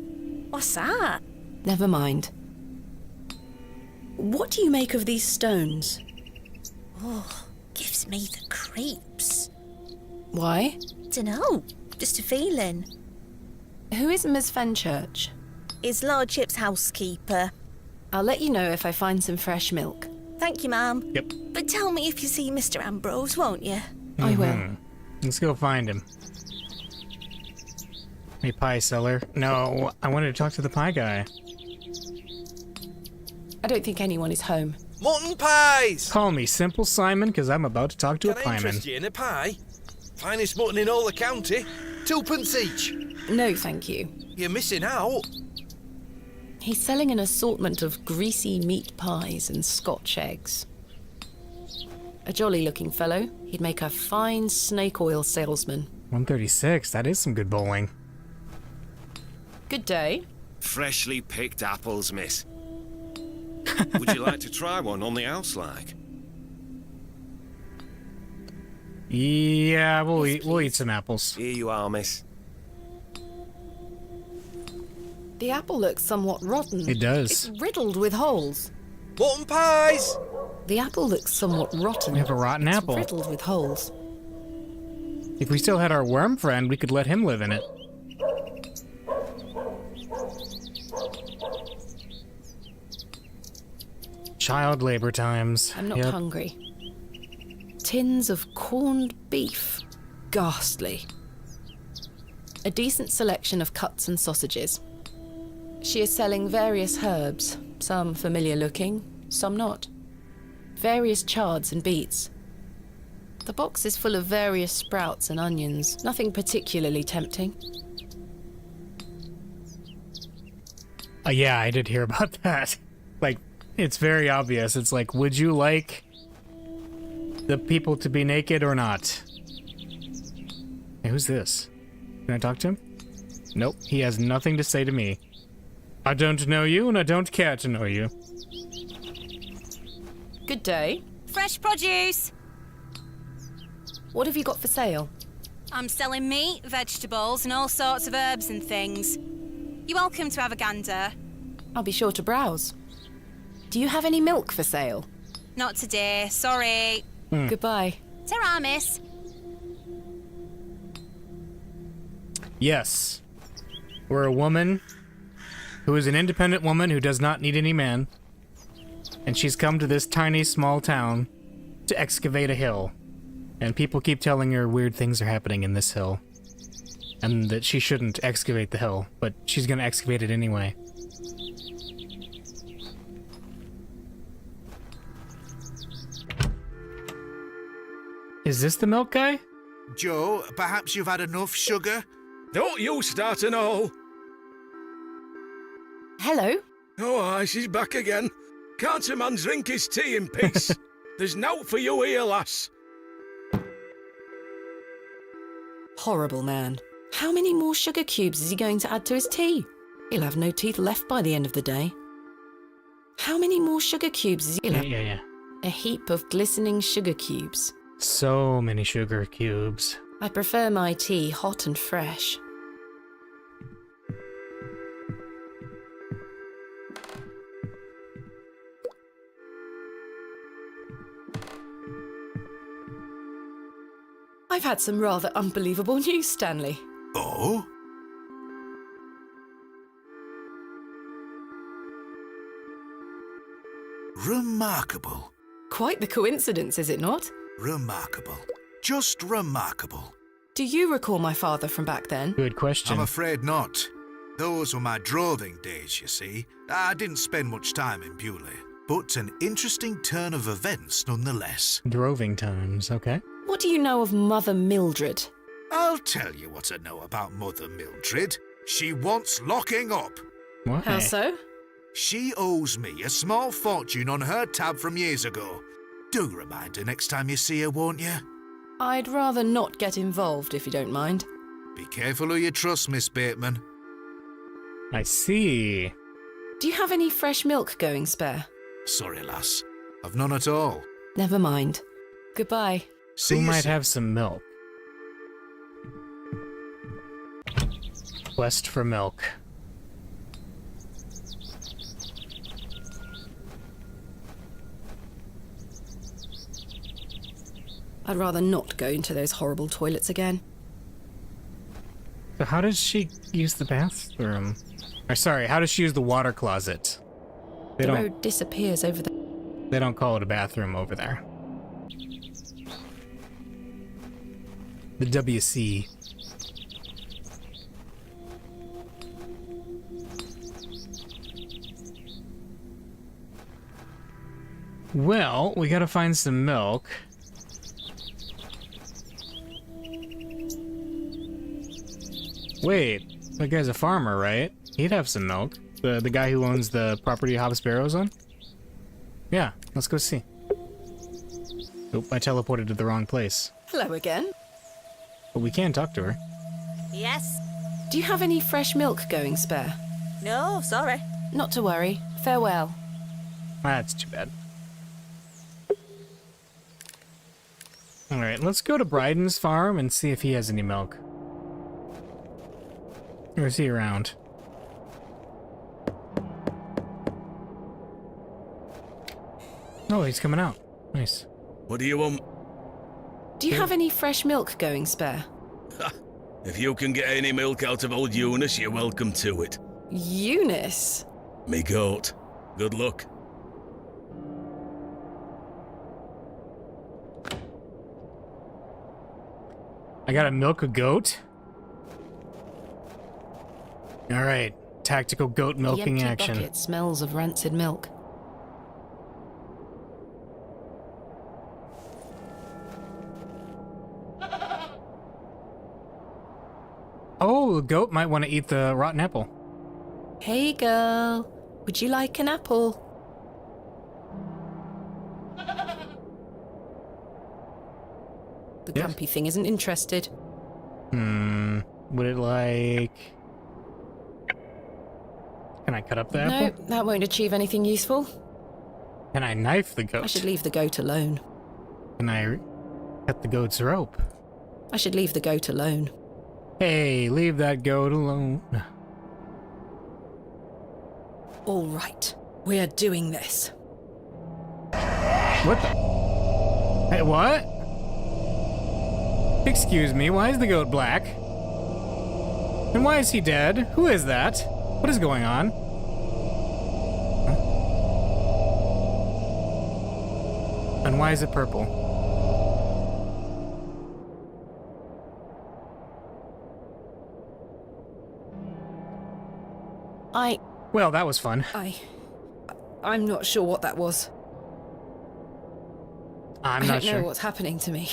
What's that? Never mind. What do you make of these stones? Oh, gives me the creeps. Why? Dunno, just a feeling. Who is Miss Fenchurch? His lordship's housekeeper. I'll let you know if I find some fresh milk. Thank you, ma'am. Yep. But tell me if you see Mr. Ambrose, won't you? I will. Let's go find him. Hey, pie seller. No, I wanted to talk to the pie guy. I don't think anyone is home. Mutton pies! Call me Simple Simon, because I'm about to talk to Can a I pieman. interest you in a pie? Finest mutton in all the county. 2p each. No, thank you. You're missing out. He's selling an assortment of greasy meat pies and Scotch eggs. A jolly-looking fellow. He'd make a fine snake oil salesman. 136, that is some good bowling. Good day. Freshly picked apples, miss. Would you like to try one on the house, like? Yeah, we'll Yes, eat some apples. Here you are, miss. The apple looks somewhat rotten. It does. It's riddled with holes. Mutton pies! The apple looks somewhat rotten. We have a rotten It's apple. riddled with holes. If we still had our worm friend, we could let him live in it. Child labor times. I'm not Yep. hungry. Tins of corned beef. Ghastly. A decent selection of cuts and sausages. She is selling various herbs, some familiar looking, some not. Various chards and beets. The box is full of various sprouts and onions, nothing particularly tempting. Yeah, I did hear about that. Like, it's very obvious. It's like, would you like the people to be naked or not? Hey, who's this? Can I talk to him? Nope, he has nothing to say to me. I don't know you, and I don't care to know you. Good day. Fresh produce. What have you got for sale? I'm selling meat, vegetables, and all sorts of herbs and things. You're welcome to have a gander. I'll be sure to browse. Do you have any milk for sale? Not today, sorry. Goodbye. Ta-ra, miss. Yes. We're a woman who is an independent woman who does not need any man. And she's come to this tiny, small town to excavate a hill. And people keep telling her weird things are happening in this hill. And that she shouldn't excavate the hill, but she's gonna excavate it anyway. Is this the milk guy? Joe, perhaps you've had enough sugar? Don't you start an all. Hello? Oh, aye, she's back again. Can't a man drink his tea in peace? There's nought for you here, lass. Horrible man. How many more sugar cubes is he going to add to his tea? He'll have no teeth left by the end of the day. How many more sugar cubes is he left? Yeah. A heap of glistening sugar cubes. So many sugar cubes. I prefer my tea hot and fresh. I've had some rather unbelievable news, Stanley. Oh? Remarkable. Quite the coincidence, is it not? Remarkable. Just remarkable. Do you recall my father from back then? Good question. I'm afraid not. Those were my droving days, you see. I didn't spend much time in Bewley, but an interesting turn of events nonetheless. Droving times, okay. What do you know of Mother Mildred? I'll tell you what I know about Mother Mildred. She wants locking up. Why? How so? She owes me a small fortune on her tab from years ago. Do remind her next time you see her, won't you? I'd rather not get involved, if you don't mind. Be careful who you trust, Miss Bateman. I see. Do you have any fresh milk going spare? Sorry, lass. I've none at all. Never mind. Goodbye. Who might have some milk? Quest for milk. I'd rather not go into those horrible toilets again. So how does she use the bathroom? Or sorry, how does she use the water closet? The road disappears over the... They don't call it a bathroom over there. The WC. Well, we gotta find some milk. Wait, that guy's a farmer, right? He'd have some milk. The guy who owns the property Hobbs Barrow's on? Yeah, let's go see. Oop, I teleported to the wrong place. Hello again. But we can talk to her. Yes? Do you have any fresh milk going spare? No, sorry. Not to worry. Farewell. That's too bad. Alright, let's go to Bryden's farm and see if he has any milk. Or is he around? Oh, he's coming out. Nice. What do you want? Do you have any fresh milk going spare? If you can get any milk out of old Eunice, you're welcome to it. Eunice? Me goat. Good luck. I gotta milk a goat? Alright, tactical goat milking the empty action. bucket smells of rancid milk. Oh, the goat might want to eat the rotten apple. Hey girl, would you like an apple? The grumpy thing isn't interested. Would it like... Can I cut up the No, apple? that won't achieve anything useful. Can I knife the goat? I should leave the goat alone. Can I cut the goat's rope? I should leave the goat alone. Hey, leave that goat alone. All right, we are doing this. What the? Hey, what? Excuse me, why is the goat black? And why is he dead? Who is that? What is going on? Huh? And why is it purple? Well, that was fun. I'm not sure what that was. I'm I not don't sure. know what's happening to me.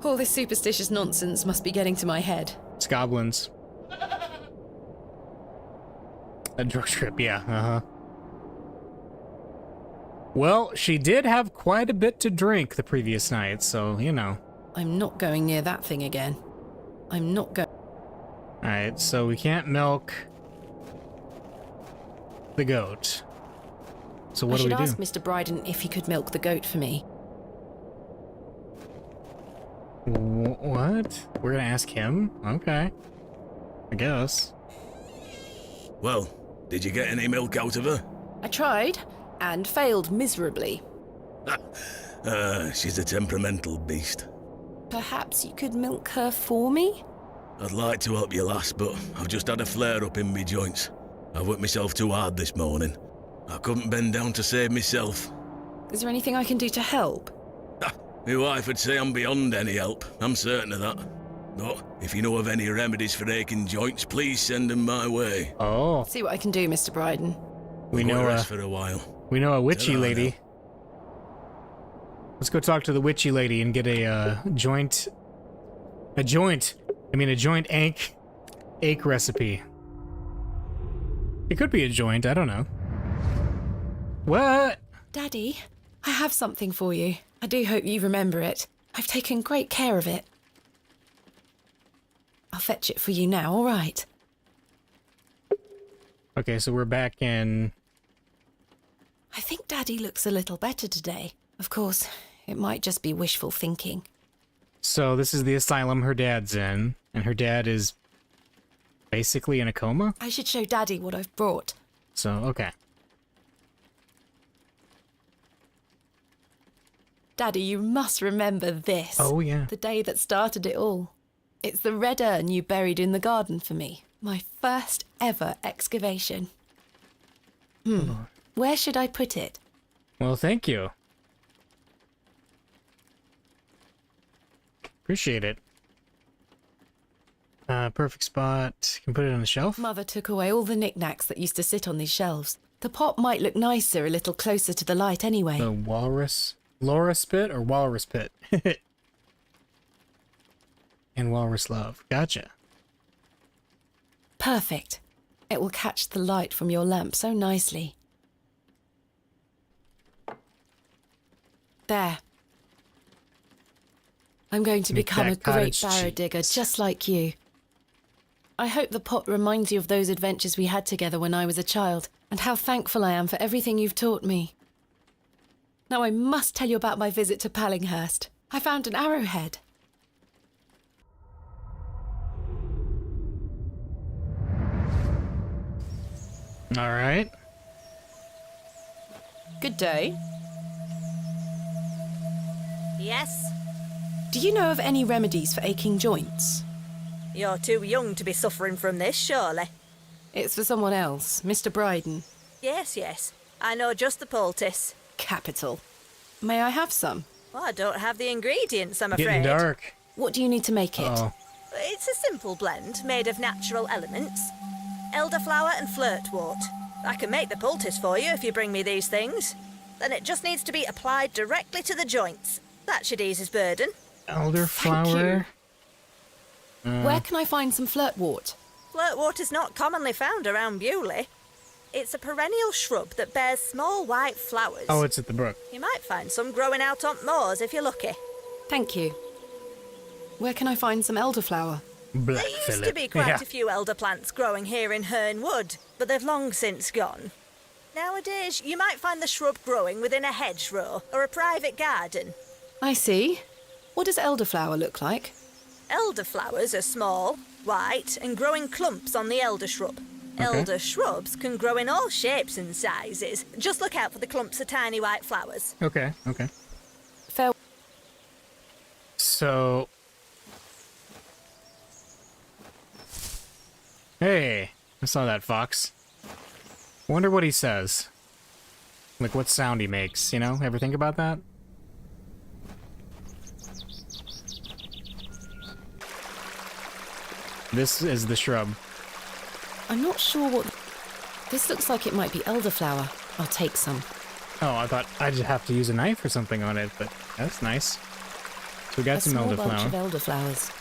All this superstitious nonsense must be getting to my head. It's goblins. A drug trip, yeah, uh-huh. Well, she did have quite a bit to drink the previous night, so, you know. I'm not going near that thing again. I'm not going... Alright, so we can't milk the goat. So what I do should we do? ask Mr. Bryden if he could milk the goat for me. What? We're gonna ask him? Okay. I guess. Well, did you get any milk out of her? I tried, and failed miserably. She's a temperamental beast. Perhaps you could milk her for me? I'd like to help you, lass, but I've just had a flare-up in me joints. I worked myself too hard this morning. I couldn't bend down to save myself. Is there anything I can do to help? My wife would say I'm beyond any help, I'm certain of that. But if you know of any remedies for aching joints, please send them my way. Oh. See what I can do, Mr. Bryden. We know rest for a while. We know a witchy Ta-ra lady. now. Let's go talk to the witchy lady and get a joint ache recipe. It could be a joint, I don't know. What? Daddy, I have something for you. I do hope you remember it. I've taken great care of it. I'll fetch it for you now, all right? Okay, so we're back in... I think Daddy looks a little better today. Of course, it might just be wishful thinking. So this is the asylum her dad's in, and her dad is basically in a coma? I should show Daddy what I've brought. So, okay. Daddy, you must remember this. Oh, yeah. The day that started it all. It's the red urn you buried in the garden for me. My first ever excavation. Where should I put it? Well, thank you. Appreciate it. Perfect spot. Can put it on the shelf? Mother took away all the knickknacks that used to sit on these shelves. The pot might look nicer a little closer to the light anyway. The Loris pit or walrus pit? And walrus love. Gotcha. Perfect. It will catch the light from your lamp so nicely. There. I'm going to Make become a that great cottage barrow cheese. digger just like you. I hope the pot reminds you of those adventures we had together when I was a child, and how thankful I am for everything you've taught me. Now I must tell you about my visit to Pallinghurst. I found an arrowhead. All right. Good day. Yes? Do you know of any remedies for aching joints? You're too young to be suffering from this, surely. It's for someone else, Mr. Bryden. Yes, yes. I know just the poultice. Capital. May I have some? Well, I don't have the ingredients, I'm afraid. Getting dark. What do you need to make it? Oh. It's a simple blend made of natural elements. Elderflower and flirtwort. I can make the poultice for you if you bring me these things. Then it just needs to be applied directly to the joints. That should ease his burden. Elderflower. Where can I find some flirtwort? Flirtwort is not commonly found around Bewley. It's a perennial shrub that bears small white flowers. Oh, it's at the brook. You might find some growing out on moors if you're lucky. Thank you. Where can I find some elderflower? Black There used to be quite a few elder plants growing here in Herne Wood, but they've long since gone. Nowadays, you might find the shrub growing within a hedgerow or a private garden. I see. What does elderflower look like? Elderflowers are small, white, and grow in clumps on the elder shrub. Okay. Elder shrubs can grow in all shapes and sizes. Just look out for the clumps of tiny white flowers. Okay, okay. Fair. So... Hey, I saw that fox. Wonder what he says. Like what sound he makes, you know? Ever think about that? This is the shrub. I'm not sure what... This looks like it might be elderflower. I'll take some. Oh, I thought I'd have to use a knife or something on it, but that's nice. So we got A some small bunch of elderflower. elderflowers.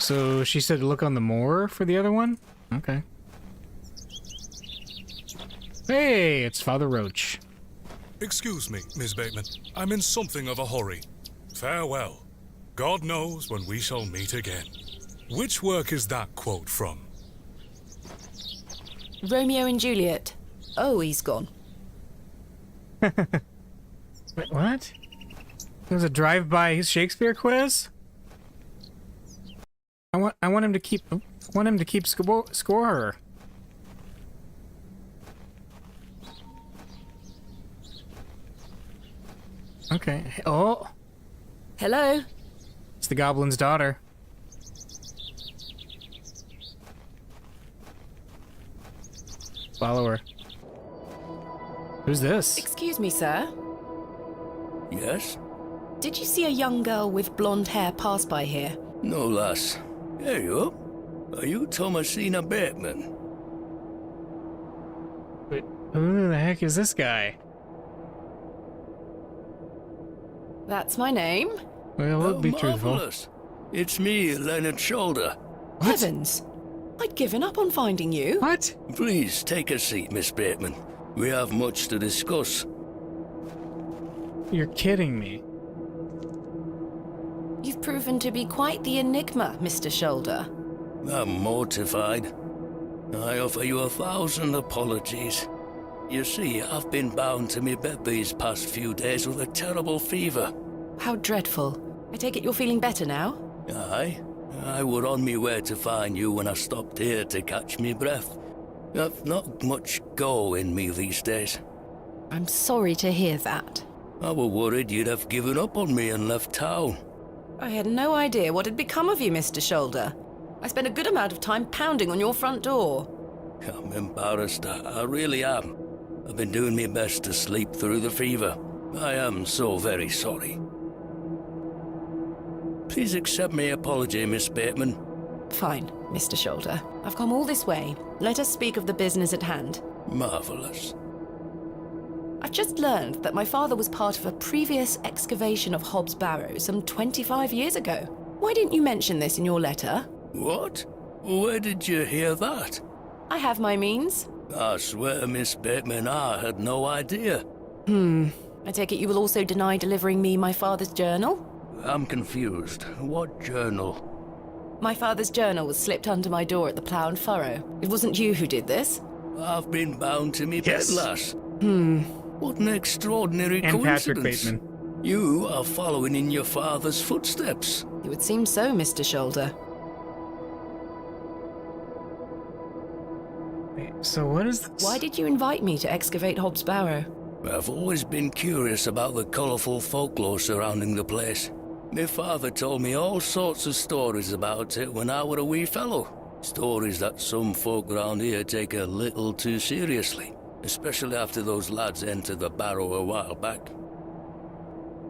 So she said look on the moor for the other one? Okay. Hey, it's Father Roach. Excuse me, Miss Bateman. I'm in something of a hurry. Farewell. God knows when we shall meet again. Which work is that quote from? Romeo and Juliet. Oh, he's gone. Wait, what? There's a drive-by Shakespeare quiz? I want him to keep score. Okay. Oh, Hello? it's the goblin's daughter. Follow her. Who's this? Excuse me, sir. Yes? Did you see a young girl with blonde hair pass by here? No, lass. Here you are. Are you Thomasina Bateman? Wait, who the heck is this guy? That's my name. Well, look, be truthful. Marvellous. It's me, Leonard Shoulder. Heavens! I'd given up on finding you. What? Please take a seat, Miss Bateman. We have much to discuss. You're kidding me. You've proven to be quite the enigma, Mr. Shoulder. I'm mortified. I offer you 1,000 apologies. You see, I've been bound to me bed these past few days with a terrible fever. How dreadful. I take it you're feeling better now? Aye. I were on me way to find you when I stopped here to catch me breath. I've not much go in me these days. I'm sorry to hear that. I were worried you'd have given up on me and left town. I had no idea what had become of you, Mr. Shoulder. I spent a good amount of time pounding on your front door. I'm embarrassed. I really am. I've been doing my best to sleep through the fever. I am so very sorry. Please accept my apology, Miss Bateman. Fine, Mr. Shoulder. I've come all this way. Let us speak of the business at hand. Marvellous. I've just learned that my father was part of a previous excavation of Hobbs Barrow some 25 years ago. Why didn't you mention this in your letter? What? Where did you hear that? I have my means. I swear, Miss Bateman, I had no idea. I take it you will also deny delivering me my father's journal? I'm confused. What journal? My father's journal was slipped under my door at the Plough and Furrow. It wasn't you who did this? I've been bound to me bed, lass. What an extraordinary And coincidence. Patrick Bateman. You are following in your father's footsteps. It would seem so, Mr. Shoulder. Wait, so what is this? Why did you invite me to excavate Hobbs Barrow? I've always been curious about the colourful folklore surrounding the place. My father told me all sorts of stories about it when I were a wee fellow. Stories that some folk around here take a little too seriously, especially after those lads entered the Barrow a while back.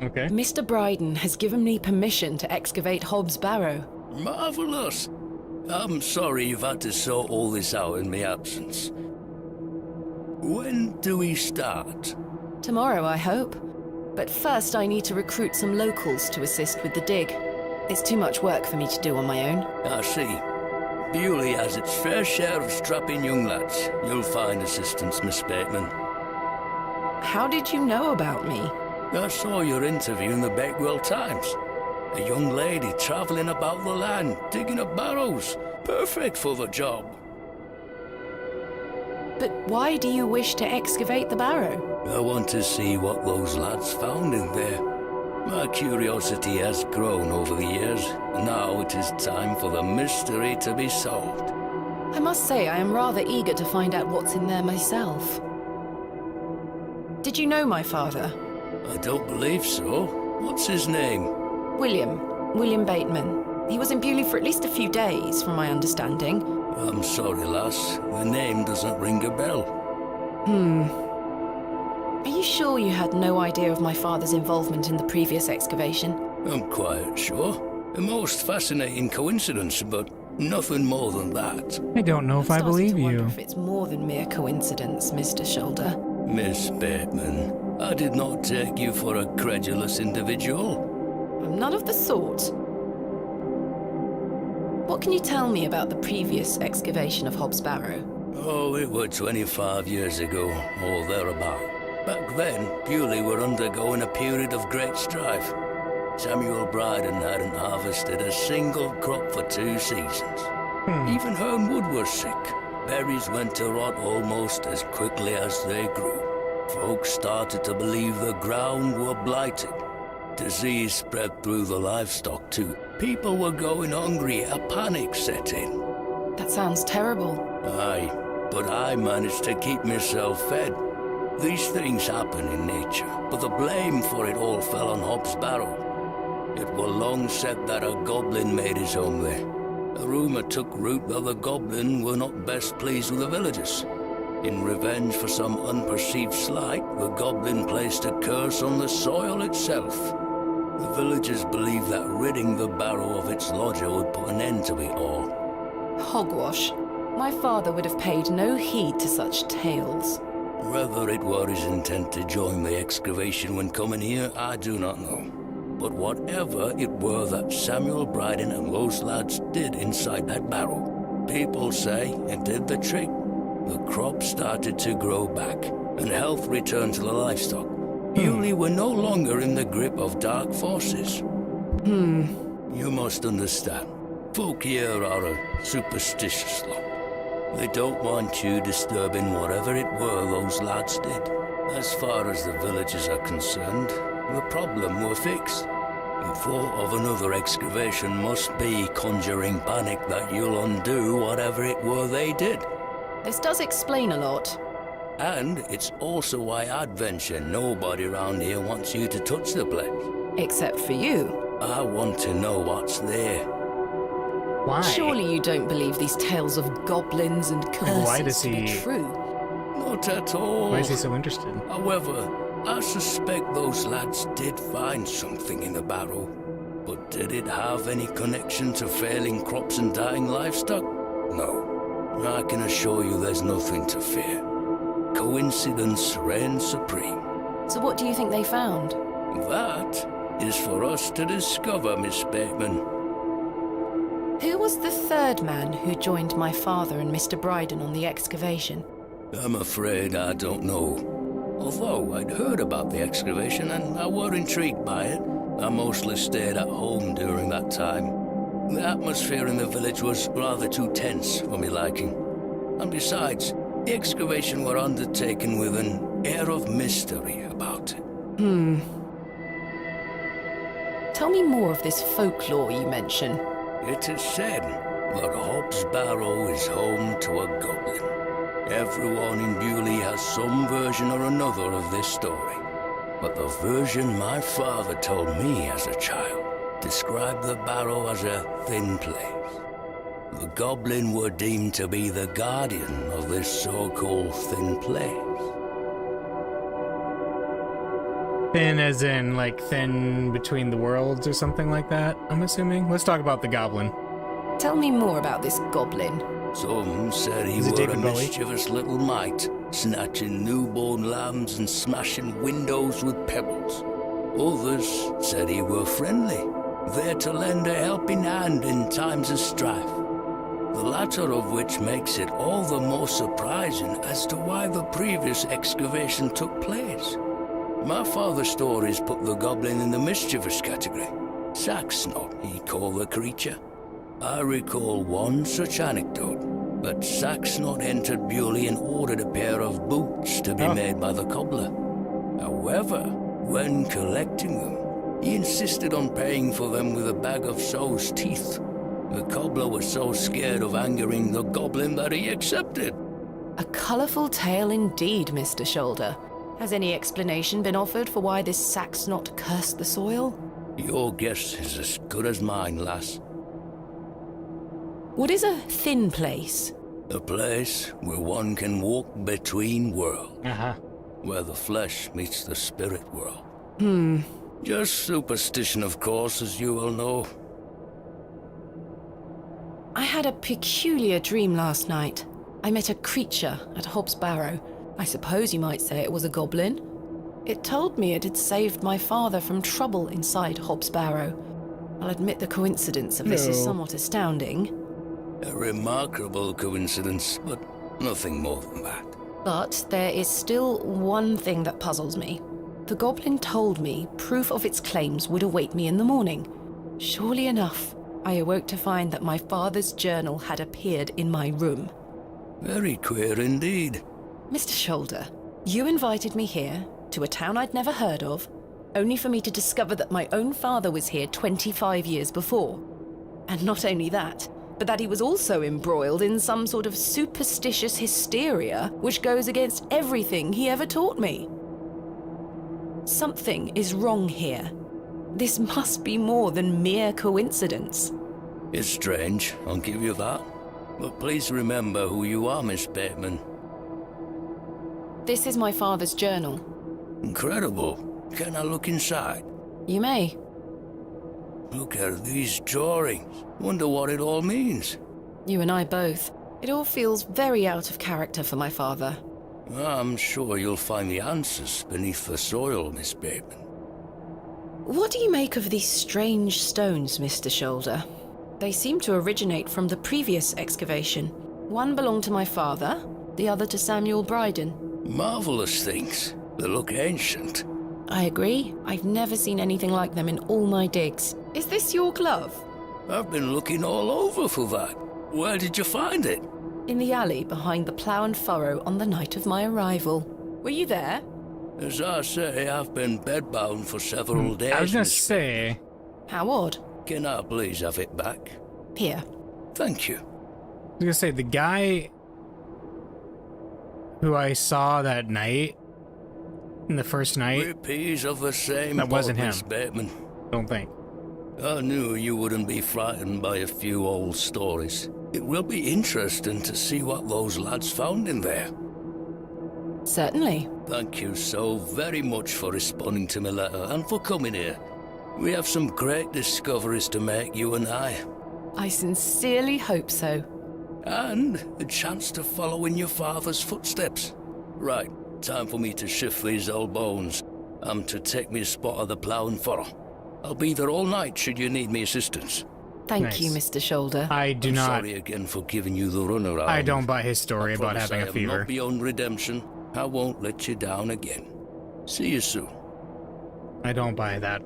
Okay. Mr. Bryden has given me permission to excavate Hobbs Barrow. Marvellous! I'm sorry you've had to sort all this out in my absence. When do we start? Tomorrow, I hope. But first I need to recruit some locals to assist with the dig. It's too much work for me to do on my own. I see. Bewley has its fair share of strapping young lads. You'll find assistance, Miss Bateman. How did you know about me? I saw your interview in the Bakewell Times. A young lady travelling about the land, digging up barrows. Perfect for the job. But why do you wish to excavate the barrow? I want to see what those lads found in there. My curiosity has grown over the years. Now it is time for the mystery to be solved. I must say I am rather eager to find out what's in there myself. Did you know my father? I don't believe so. What's his name? William Bateman. He was in Bewley for at least a few days, from my understanding. I'm sorry, lass. The name doesn't ring a bell. Are you sure you had no idea of my father's involvement in the previous excavation? I'm quite sure. A most fascinating coincidence, but nothing more than that. I don't know if I believe I wonder you. if it's more than mere coincidence, Mr. Shoulder. Miss Bateman, I did not take you for a credulous individual. I'm none of the sort. What can you tell me about the previous excavation of Hobbs Barrow? Oh, it were 25 years ago, or thereabout. Back then, Bewley were undergoing a period of great strife. Samuel Bryden hadn't harvested a single crop for 2 seasons. Even Hernwood was sick. Berries went to rot almost as quickly as they grew. Folks started to believe the ground were blighted. Disease spread through the livestock too. People were going hungry, a panic set in. That sounds terrible. Aye, but I managed to keep myself fed. These things happen in nature, but the blame for it all fell on Hobbs Barrow. It were long said that a goblin made his home there. A rumour took root that the goblin were not best pleased with the villagers. In revenge for some unperceived slight, the goblin placed a curse on the soil itself. The villagers believed that ridding the Barrow of its lodger would put an end to it all. Hogwash. My father would have paid no heed to such tales. Whether it were his intent to join the excavation when coming here, I do not know. But whatever it were that Samuel Bryden and those lads did inside that barrow, people say it did the trick. The crops started to grow back, and health returned to the livestock. Bewley were no longer in the grip of dark forces. You must understand, folk here are a superstitious lot. They don't want you disturbing whatever it were those lads did. As far as the villagers are concerned, the problem were fixed. The thought of another excavation must be conjuring panic that you'll undo whatever it were they did. This does explain a lot. And it's also why I'd venture nobody around here wants you to touch the place. Except for you. I want to know what's there. Why? Surely you don't believe these tales of goblins and curses to be true. Not at all. Why is he so interested? However, I suspect those lads did find something in the barrow. But did it have any connection to failing crops and dying livestock? No. I can assure you there's nothing to fear. Coincidence reigns supreme. So what do you think they found? That is for us to discover, Miss Bateman. Who was the third man who joined my father and Mr. Bryden on the excavation? I'm afraid I don't know. Although I'd heard about the excavation and I were intrigued by it, I mostly stayed at home during that time. The atmosphere in the village was rather too tense for me liking. And besides, the excavation were undertaken with an air of mystery about it. Tell me more of this folklore you mention. It is said that Hobbs Barrow is home to a goblin. Everyone in Bewley has some version or another of this story. But the version my father told me as a child described the Barrow as a thin place. The goblin were deemed to be the guardian of this so-called thin place. Thin as in, like, thin between the worlds or something like that, I'm assuming? Let's talk about the goblin. Tell me more about this goblin. Some said he Is it were David a Bowie? mischievous little mite, snatching newborn lambs and smashing windows with pebbles. Others said he were friendly, there to lend a helping hand in times of strife. The latter of which makes it all the more surprising as to why the previous excavation took place. My father's stories put the goblin in the mischievous category. Saxnot, he called the creature. I recall one such anecdote, that Saxnot entered Bewley and ordered a pair of boots to be made by the cobbler. However, when collecting them, he insisted on paying for them with a bag of sow's teeth. The cobbler was so scared of angering the goblin that he accepted. A colourful tale indeed, Mr. Shoulder. Has any explanation been offered for why this Saxnot cursed the soil? Your guess is as good as mine, lass. What is a thin place? A place where one can walk between worlds. Where the flesh meets the spirit world. Just superstition, of course, as you will know. I had a peculiar dream last night. I met a creature at Hobbs Barrow. I suppose you might say it was a goblin. It told me it had saved my father from trouble inside Hobbs Barrow. I'll admit the coincidence of this is somewhat astounding. A remarkable coincidence, but nothing more than that. But there is still one thing that puzzles me. The goblin told me proof of its claims would await me in the morning. Surely enough, I awoke to find that my father's journal had appeared in my room. Very queer indeed. Mr. Shoulder, you invited me here, to a town I'd never heard of, only for me to discover that my own father was here 25 years before. And not only that, but that he was also embroiled in some sort of superstitious hysteria which goes against everything he ever taught me. Something is wrong here. This must be more than mere coincidence. It's strange, I'll give you that. But please remember who you are, Miss Bateman. This is my father's journal. Incredible. Can I look inside? You may. Look at these drawings. Wonder what it all means. You and I both. It all feels very out of character for my father. I'm sure you'll find the answers beneath the soil, Miss Bateman. What do you make of these strange stones, Mr. Shoulder? They seem to originate from the previous excavation. One belonged to my father, the other to Samuel Bryden. Marvelous things. They look ancient. I agree. I've never seen anything like them in all my digs. Is this your glove? I've been looking all over for that. Where did you find it? In the alley behind the Plough and Furrow on the night of my arrival. Were you there? As I say, I've been bedbound for several days. I was gonna Miss say... How odd. Can I please have it back? Here. Thank you. I was gonna say, the guy who I saw that night, in the first night... We're peas of the same that wasn't boat, him. Miss Bateman. Don't think. I knew you wouldn't be frightened by a few old stories. It will be interesting to see what those lads found in there. Certainly. Thank you so very much for responding to my letter and for coming here. We have some great discoveries to make, you and I. I sincerely hope so. And a chance to follow in your father's footsteps. Right, time for me to shift these old bones. I'm to take me a spot of the Plough and Furrow. I'll be there all night should you need me assistance. Thank you, Mr. Shoulder. I do not... Sorry again for giving you the runaround. I don't buy his story about having a I am fever. not beyond redemption. I won't let you down again. See you soon. I don't buy that.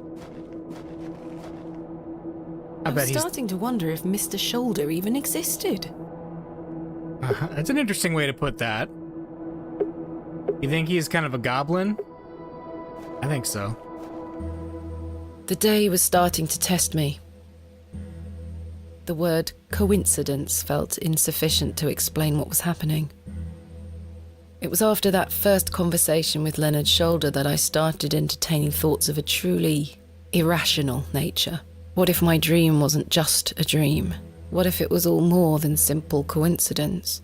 I I'm bet he's... starting to wonder if Mr. Shoulder even existed. That's an interesting way to put that. You think he's kind of a goblin? I think so. The day was starting to test me. The word coincidence felt insufficient to explain what was happening. It was after that first conversation with Leonard Shoulder that I started entertaining thoughts of a truly irrational nature. What if my dream wasn't just a dream? What if it was all more than simple coincidence?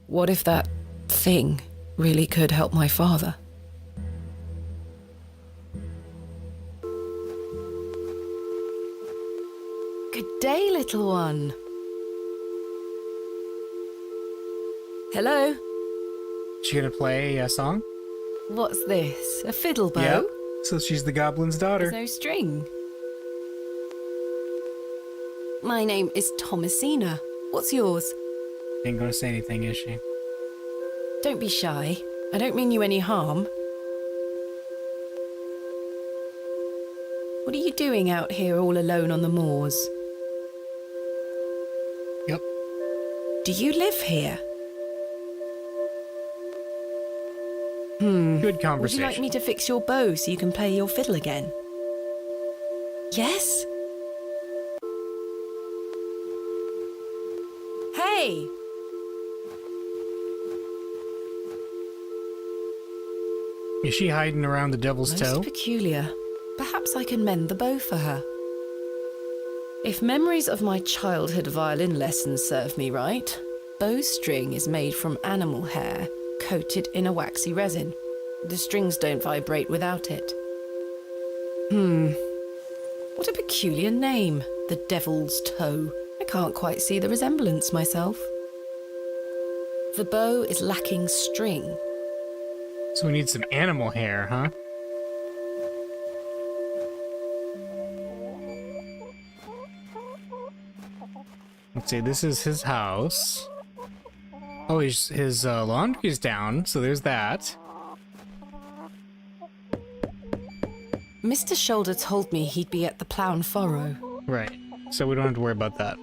What if that thing really could help my father? Good day, little one. Hello? She gonna play a song? What's this? A fiddle bow? Yep. So she's the goblin's daughter. There's no string. My name is Thomasina. What's yours? Ain't gonna say anything, is she? Don't be shy. I don't mean you any harm. What are you doing out here all alone on the moors? Yep. Do you live here? Good Would conversation. you like me to fix your bow so you can play your fiddle again? Yes? Hey! Is she hiding around the devil's Most toe? peculiar. Perhaps I can mend the bow for her. If memories of my childhood violin lessons serve me right, bowstring is made from animal hair coated in a waxy resin. The strings don't vibrate without it. What a peculiar name, the Devil's Toe. I can't quite see the resemblance myself. The bow is lacking string. So we need some animal hair, huh? Let's see, this is his house. Oh, his laundry's down, so there's that. Mr. Shoulder told me he'd be at the Plough and Furrow. Right, so we don't have to worry about that.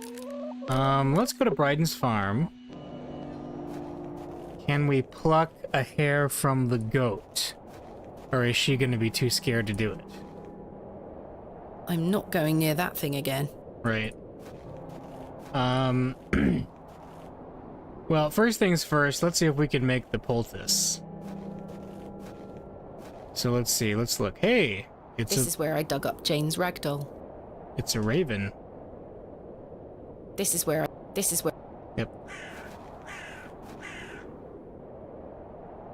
Let's go to Bryden's farm. Can we pluck a hair from the goat? Or is she going to be too scared to do it? I'm not going near that thing again. Right. Well, first things first, let's see if we can make the poultice. So let's see, let's look. Hey! This is where I dug up Jane's ragdoll. It's a raven. This is where. Yep.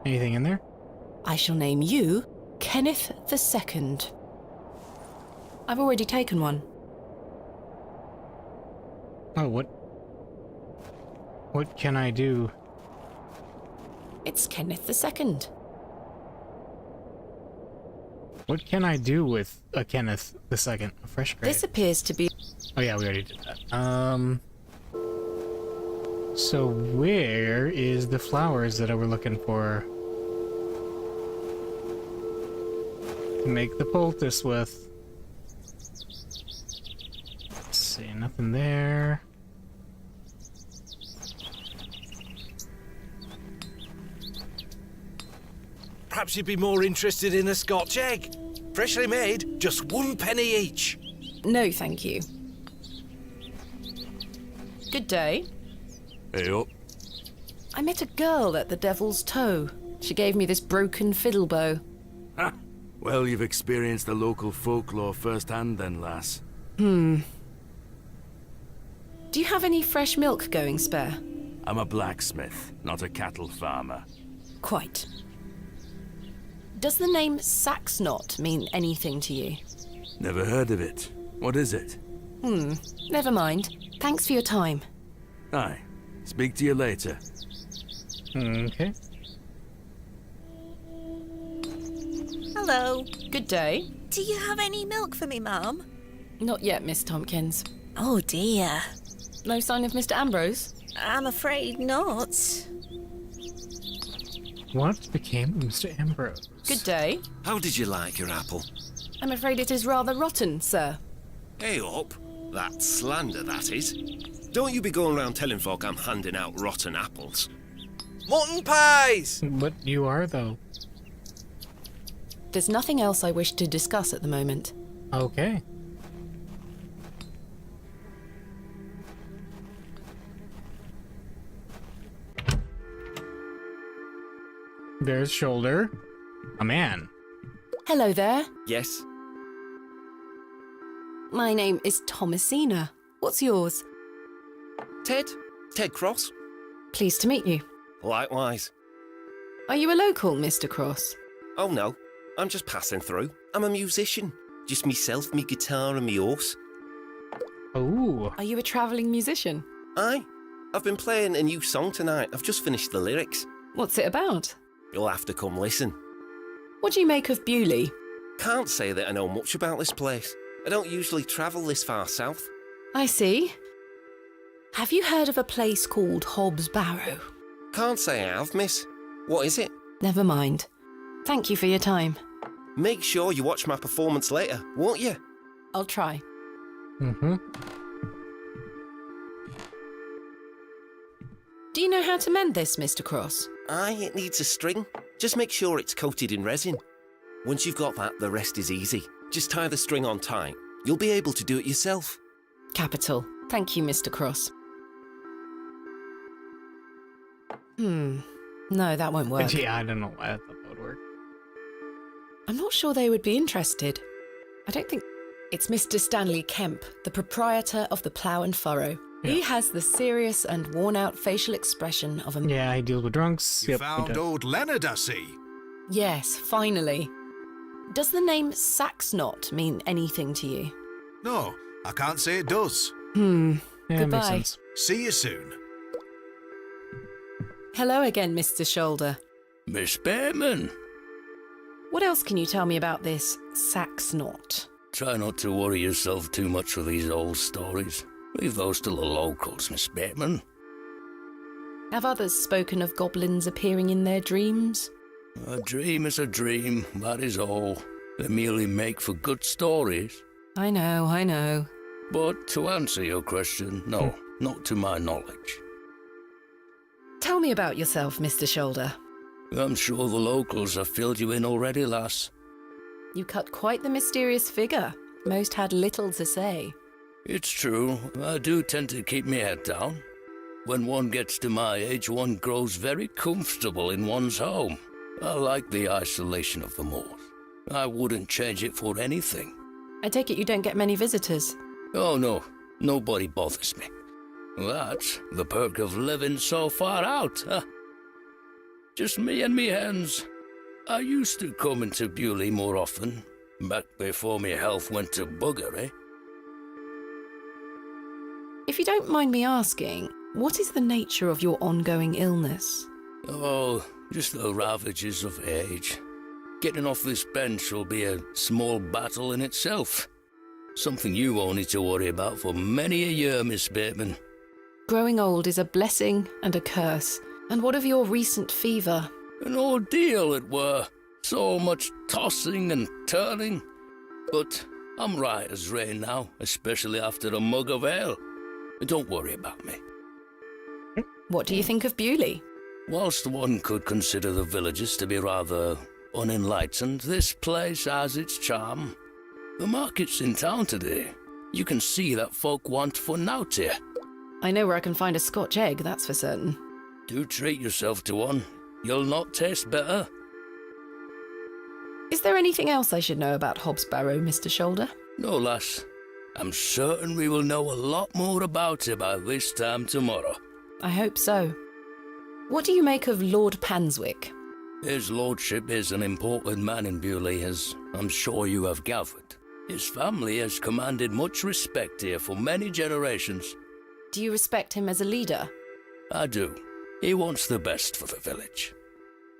Anything in there? I shall name you Kenneth II. I've already taken one. Oh, what can I do? It's Kenneth II. What can I do with a Kenneth II? A fresh grave? This appears to be... Oh yeah, we already did that. So where is the flowers that I were looking for? To make the poultice with. Let's see, nothing there. Perhaps you'd be more interested in a Scotch egg. Freshly made, just 1 penny each. No, thank you. Good day. Hey up. I met a girl at the Devil's Toe. She gave me this broken fiddle bow. Ha! Well, you've experienced the local folklore firsthand then, lass. Do you have any fresh milk going spare? I'm a blacksmith, not a cattle farmer. Quite. Does the name Saxnot mean anything to you? Never heard of it. What is it? Never mind. Thanks for your time. Aye. Speak to you later. Okay. Hello. Good day. Do you have any milk for me, Mum? Not yet, Miss Tompkins. Oh dear. No sign of Mr. Ambrose? I'm afraid not. What became of Mr. Ambrose? Good day. How did you like your apple? I'm afraid it is rather rotten, sir. Hey up. That's slander, that is. Don't you be going around telling folk I'm handing out rotten apples. Mutton pies! But you are, though. There's nothing else I wish to discuss at the moment. Okay. There's Shoulder. A man. Hello there. Yes? My name is Thomasina. What's yours? Ted? Ted Cross? Pleased to meet you. Likewise. Are you a local, Mr. Cross? Oh no, I'm just passing through. I'm a musician. Just myself, me guitar and me horse. Oh. Are you a travelling musician? Aye. I've been playing a new song tonight. I've just finished the lyrics. What's it about? You'll have to come listen. What do you make of Bewley? Can't say that I know much about this place. I don't usually travel this far south. I see. Have you heard of a place called Hobbs Barrow? Can't say I have, miss. What is it? Never mind. Thank you for your time. Make sure you watch my performance later, won't you? I'll try. Mm-hmm. Do you know how to mend this, Mr. Cross? Aye, it needs a string. Just make sure it's coated in resin. Once you've got that, the rest is easy. Just tie the string on tight. You'll be able to do it yourself. Capital. Thank you, Mr. Cross. No, that won't work. Yeah, I don't know why I thought that would work. I'm not sure they would be interested. I don't think... It's Mr. Stanley Kemp, the proprietor of the Plough and Furrow. Yeah. He has the serious and worn-out facial expression of a... Yeah, he deals with drunks. You Yep, he found does. old Leonard, I see. Yes, finally. Does the name Saxnot mean anything to you? No, I can't say it does. Yeah, makes Goodbye. sense. See you soon. Hello again, Mr. Shoulder. Miss Bateman. What else can you tell me about this Saxnot? Try not to worry yourself too much with these old stories. Leave those to the locals, Miss Bateman. Have others spoken of goblins appearing in their dreams? A dream is a dream, that is all. They merely make for good stories. I know. But to answer your question, no, not to my knowledge. Tell me about yourself, Mr. Shoulder. I'm sure the locals have filled you in already, lass. You cut quite the mysterious figure. Most had little to say. It's true, I do tend to keep my head down. When one gets to my age, one grows very comfortable in one's home. I like the isolation of the moors. I wouldn't change it for anything. I take it you don't get many visitors? Oh no, nobody bothers me. That's the perk of living so far out, huh? Just me and me hens. I used to come into Bewley more often, back before my health went to bugger, eh? If you don't mind me asking, what is the nature of your ongoing illness? Oh, just the ravages of age. Getting off this bench will be a small battle in itself. Something you won't need to worry about for many a year, Miss Bateman. Growing old is a blessing and a curse. And what of your recent fever? An ordeal it were. So much tossing and turning. But I'm right as rain now, especially after a mug of ale. Don't worry about me. What do you think of Bewley? Whilst one could consider the villagers to be rather unenlightened, this place has its charm. The market's in town today. You can see that folk want fun out here. I know where I can find a Scotch egg, that's for certain. Do treat yourself to one. You'll not taste better. Is there anything else I should know about Hobbs Barrow, Mr. Shoulder? No, lass. I'm certain we will know a lot more about it by this time tomorrow. I hope so. What do you make of Lord Panswick? His lordship is an important man in Bewley, as I'm sure you have gathered. His family has commanded much respect here for many generations. Do you respect him as a leader? I do. He wants the best for the village.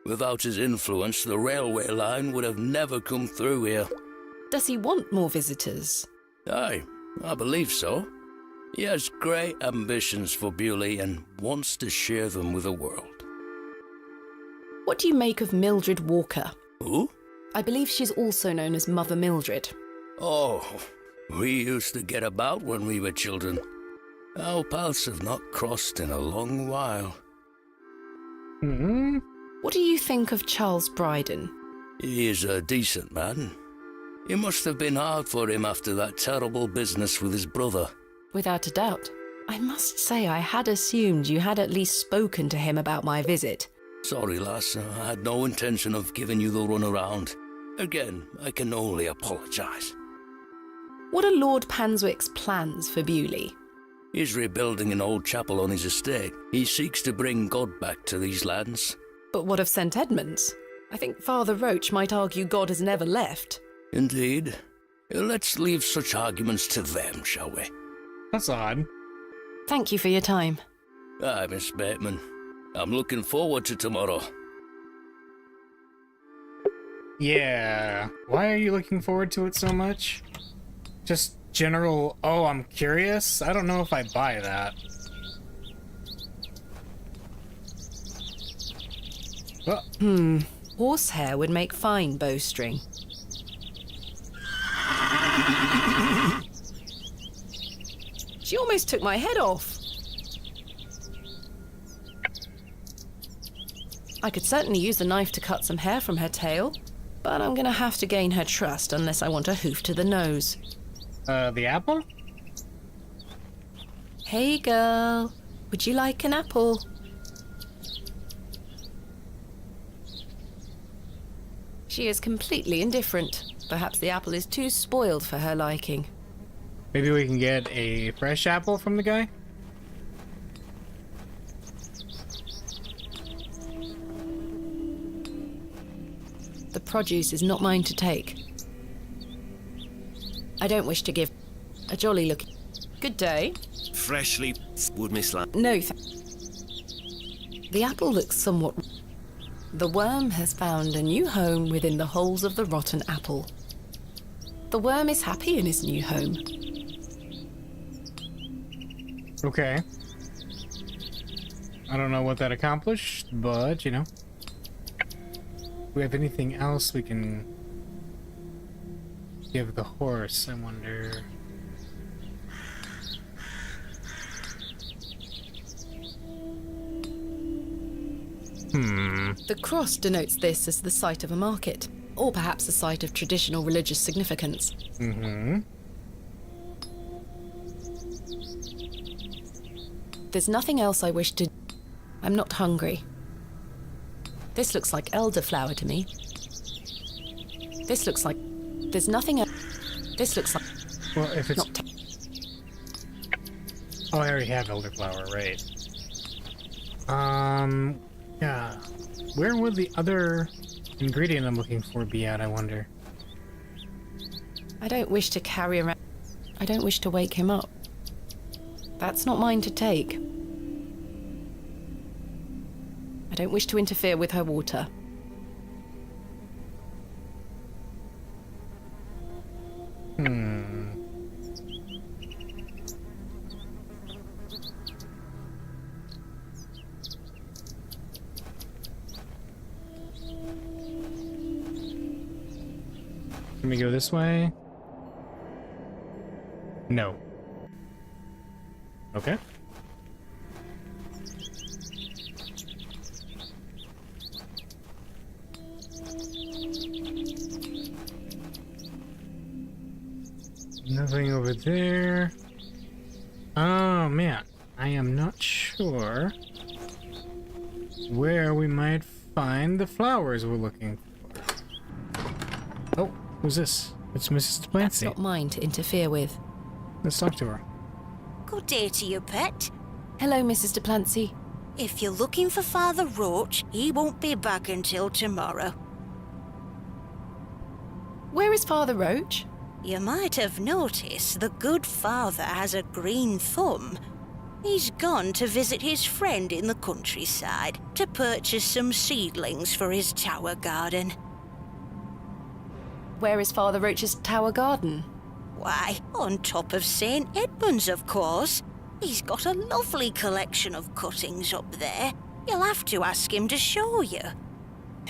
Without his influence, the railway line would have never come through here. Does he want more visitors? Aye, I believe so. He has great ambitions for Bewley and wants to share them with the world. What do you make of Mildred Walker? Who? I believe she's also known as Mother Mildred. Oh, we used to get about when we were children. Our paths have not crossed in a long while. What do you think of Charles Bryden? He is a decent man. It must have been hard for him after that terrible business with his brother. Without a doubt. I must say I had assumed you had at least spoken to him about my visit. Sorry, lass. I had no intention of giving you the runaround. Again, I can only apologise. What are Lord Panswick's plans for Bewley? He's rebuilding an old chapel on his estate. He seeks to bring God back to these lands. But what of St. Edmunds? I think Father Roach might argue God has never left. Indeed. Let's leave such arguments to them, shall we? That's odd. Thank you for your time. Aye, Miss Bateman. I'm looking forward to tomorrow. Yeah. Why are you looking forward to it so much? Just general, oh, I'm curious? I don't know if I buy that. Horsehair would make fine bowstring. She almost took my head off. I could certainly use the knife to cut some hair from her tail, but I'm gonna have to gain her trust unless I want a hoof to the nose. The apple? Hey girl, would you like an apple? She is completely indifferent. Perhaps the apple is too spoiled for her liking. Maybe we can get a fresh apple from the guy? The produce is not mine to take. I don't wish to give a jolly look. Good day. Freshly would Miss No, the apple looks somewhat... The worm has found a new home within the holes of the rotten apple. The worm is happy in his new home. Okay. I don't know what that accomplished, but, you know. Do we have anything else we can give the horse, I wonder? The cross denotes this as the site of a market, or perhaps a site of traditional religious significance. Mm-hmm. There's nothing else I wish to... I'm not hungry. This looks like elderflower to me. This looks like... There's nothing else... This looks like... Well, if it's... Not Oh, I already have elderflower, right. Yeah. Where would the other ingredient I'm looking for be at, I wonder? I don't wish to carry around... I don't wish to wake him up. That's not mine to take. I don't wish to interfere with her water. Can we go this way? No. Okay. Nothing over there. Oh man, I am not sure where we might find the flowers we're looking for. Oh, who's this? It's Mrs. That's Delancey. not mine to interfere with. Let's talk to her. Good day to you, pet. Hello, Mrs. Delancey. If you're looking for Father Roach, he won't be back until tomorrow. Where is Father Roach? You might have noticed the good father has a green thumb. He's gone to visit his friend in the countryside to purchase some seedlings for his tower garden. Where is Father Roach's tower garden? Why, on top of St. Edmund's, of course. He's got a lovely collection of cuttings up there. You'll have to ask him to show you.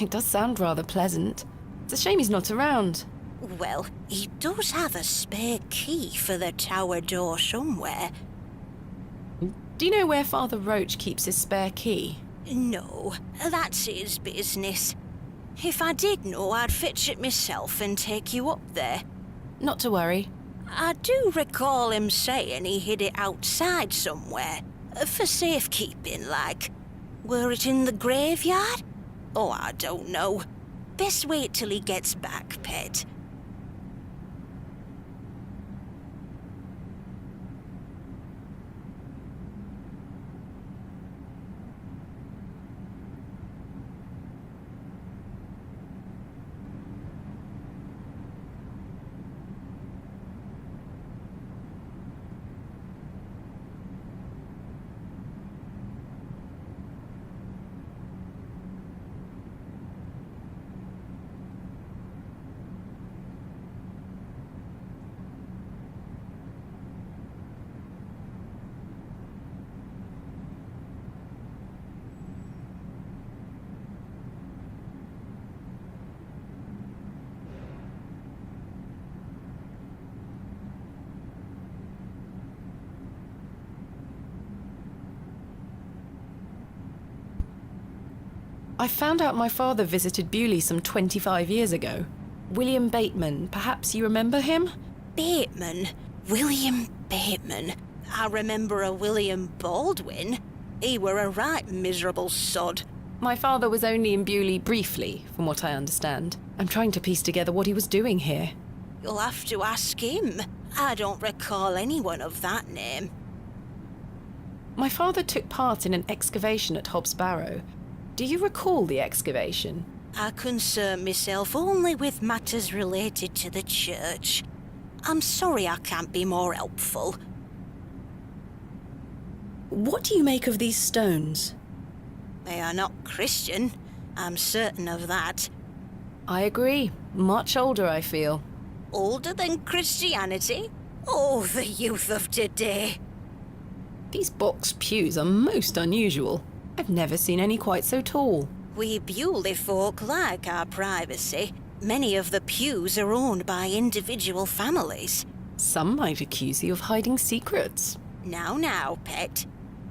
It does sound rather pleasant. It's a shame he's not around. Well, he does have a spare key for the tower door somewhere. Do you know where Father Roach keeps his spare key? No, that's his business. If I did know, I'd fetch it myself and take you up there. Not to worry. I do recall him saying he hid it outside somewhere, for safekeeping, like. Were it in the graveyard? Oh, I don't know. Best wait till he gets back, pet. I found out my father visited Bewley some 25 years ago. William Bateman, perhaps you remember him? Bateman? William Bateman? I remember a William Baldwin. He were a right miserable sod. My father was only in Bewley briefly, from what I understand. I'm trying to piece together what he was doing here. You'll have to ask him. I don't recall anyone of that name. My father took part in an excavation at Hobbs Barrow. Do you recall the excavation? I concern myself only with matters related to the church. I'm sorry I can't be more helpful. What do you make of these stones? They are not Christian. I'm certain of that. I agree. Much older, I feel. Older than Christianity? Oh, the youth of today. These box pews are most unusual. I've never seen any quite so tall. We Bewley folk like our privacy. Many of the pews are owned by individual families. Some might accuse you of hiding secrets. Now, pet.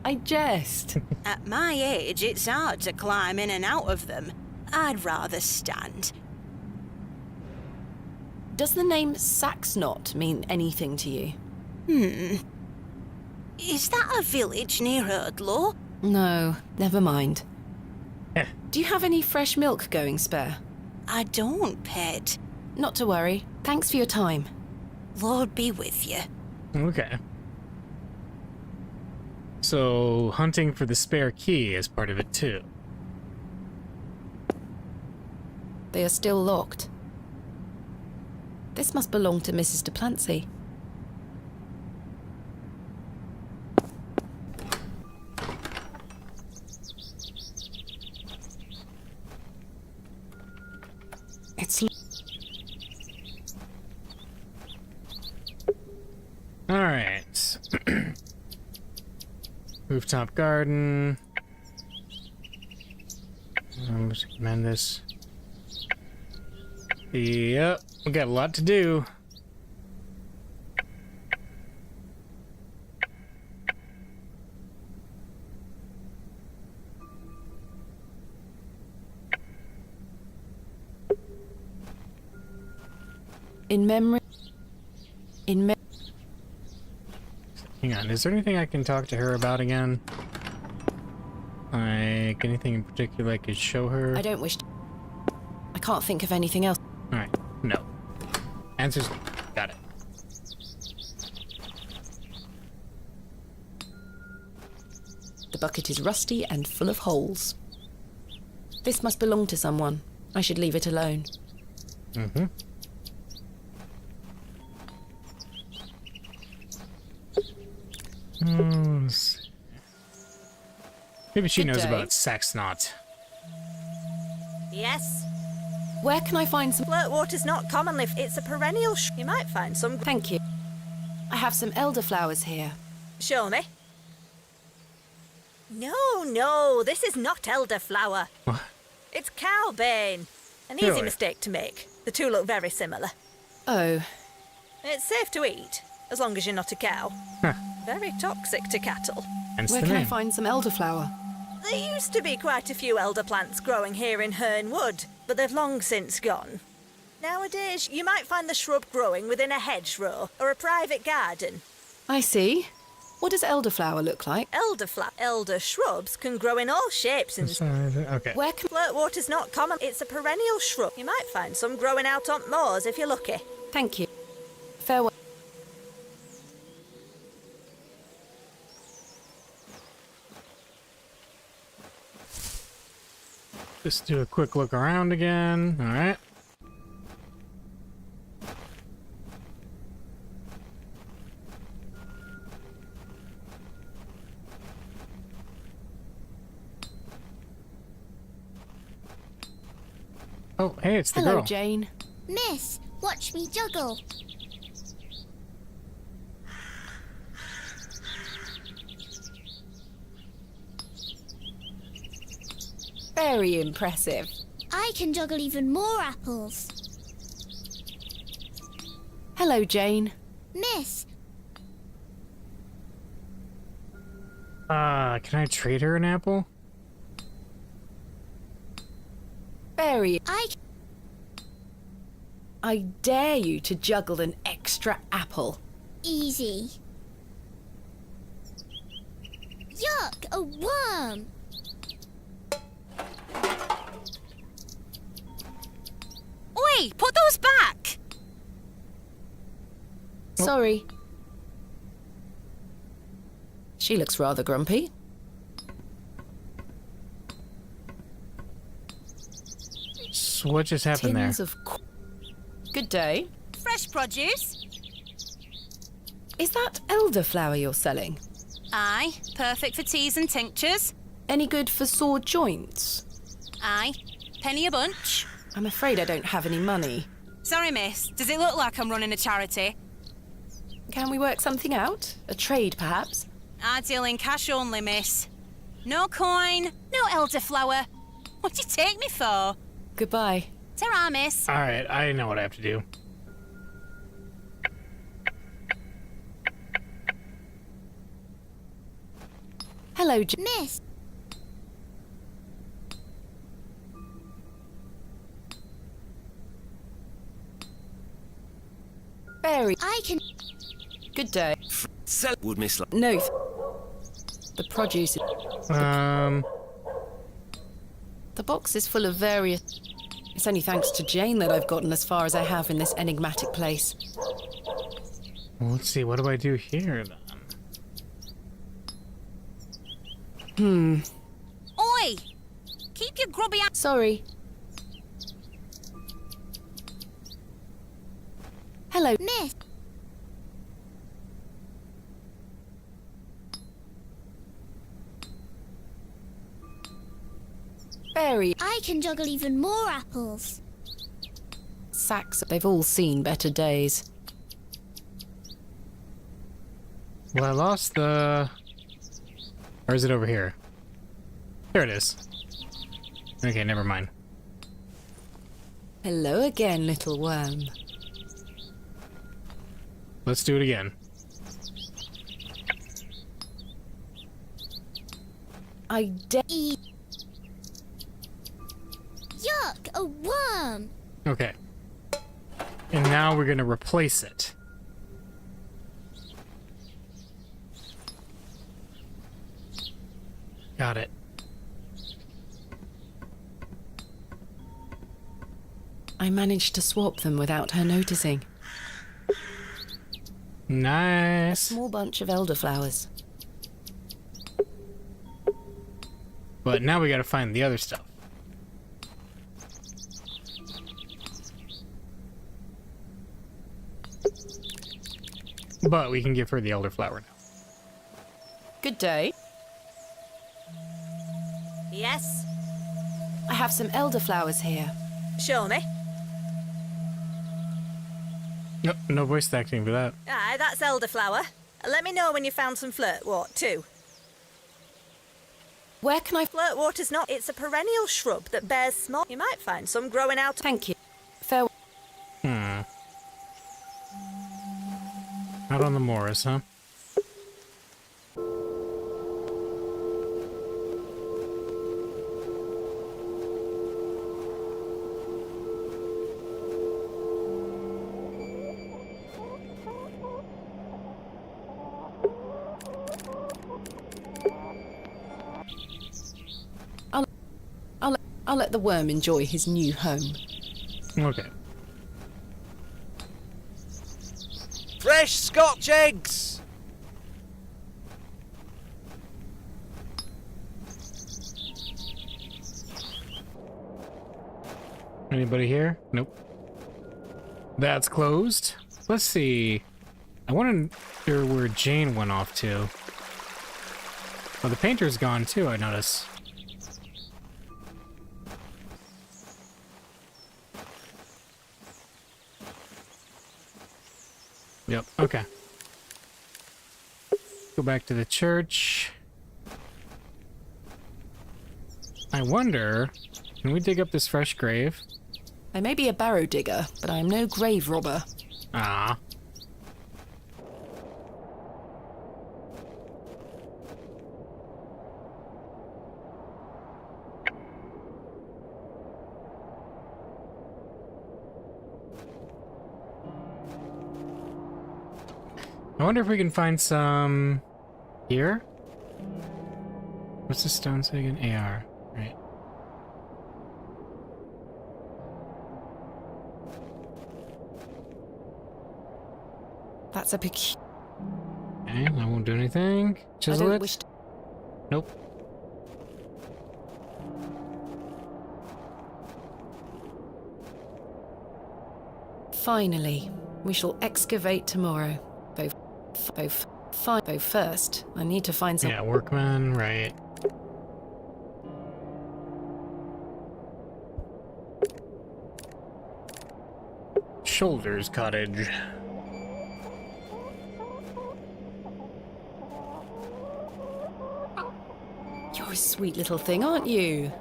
I jest. At my age, it's hard to climb in and out of them. I'd rather stand. Does the name Saxnot mean anything to you? Is that a village near Erdlaw? No, never mind. Do you have any fresh milk going spare? I don't, Ped. Not to worry. Thanks for your time. Lord be with you. Okay. So, hunting for the spare key is part of it too. They are still locked. This must belong to Mrs. de Plancy. It's... Alright. Rooftop garden. Just amend this. Yep, we got a lot to do. Hang on, is there anything I can talk to her about again? Like, anything in particular I could show her? I don't wish to... I can't think of anything else. Alright, no. Answers, got it. The bucket is rusty and full of holes. This must belong to someone. I should leave it alone. Mm-hmm. Maybe she knows about Saxnot. Yes? Where can I find some... Flirt water's not commonly... It's a perennial You might find some... Thank you. I have some elderflowers here. Show me. No, this is not elderflower. What? It's cowbane. An easy Really? mistake to make. The two look very similar. Oh. It's safe to eat, as long as you're not a cow. Huh. Very toxic to cattle. Hence Where the can I name. find some elderflower? There used to be quite a few elder plants growing here in Herne Wood, but they've long since gone. Nowadays, you might find the shrub growing within a hedgerow or a private garden. I see. What does elderflower look like? Elder shrubs can grow in all shapes and... Okay. Where can... Flirt water's not common. It's a perennial shrub. You might find some growing out on moors if you're lucky. Thank you. Farewell. Just do a quick look around again. Alright. Oh, hey, it's the Hello, girl. Jane. Miss, watch me juggle. Very impressive. I can juggle even more apples. Hello, Jane. Miss, Can I trade her an apple? Very... I dare you to juggle an extra apple. easy. Yuck, a worm. Oi, put those back! Sorry. She looks rather grumpy. So what just happened Tins there? of... Good day. Fresh produce? Is that elderflower you're selling? Aye, perfect for teas and tinctures. Any good for sore joints? Aye, penny a bunch. I'm afraid I don't have any money. Sorry, miss, does it look like I'm running a charity? Can we work something out? A trade, perhaps? I deal in cash only, miss. No coin, no elderflower. What do you take me for? Goodbye. Ta-ra, miss. Alright, I know what I have to do. Hello, Miss. Berry. I can. Good day. Sell would miss. No. The produce. Um. The box is full of various. It's only thanks to Jane that I've gotten as far as I have in this enigmatic place. Well, let's see. What do I do here then? Oi! Keep your grubby ass. Sorry. Hello, Miss. Berry. I can juggle even more apples. Sacks. They've all seen better days. Well, I lost the... Or is it over here? There it is. Okay, never mind. Hello again, little worm. Let's do it again. I dare. Yuck! A worm! Okay. And now we're gonna replace it. Got it. I managed to swap them without her noticing. Nice. Small bunch of elderflowers. But now we gotta find the other stuff. But we can give her the elderflower now. Good day. Yes? I have some elderflowers here. Show me. Nope, no voice acting for that. Aye, that's elderflower. Let me know when you found some flirtwort, too. Where can I... Flirtwort is not... It's a perennial shrub that bears small... You might find some growing out... Thank you. Farewell. Out on the moors, huh? I'll let the worm enjoy his new home. Okay. Fresh Scotch eggs! Anybody here? Nope. That's closed. Let's see. I wonder where Jane went off to. Oh, the painter's gone too, I notice. Yep, okay. Go back to the church. I wonder, can we dig up this fresh grave? I may be a barrow digger, but I am no grave robber. Ah. I wonder if we can find some here. What's the stone say again? AR, right? That's a peculiar. Okay, I won't do anything. Chisel it. Nope. Finally, we shall excavate tomorrow. Though first, I need to find some. Yeah, workman, right. Shoulders Cottage. You're a sweet little thing, aren't you?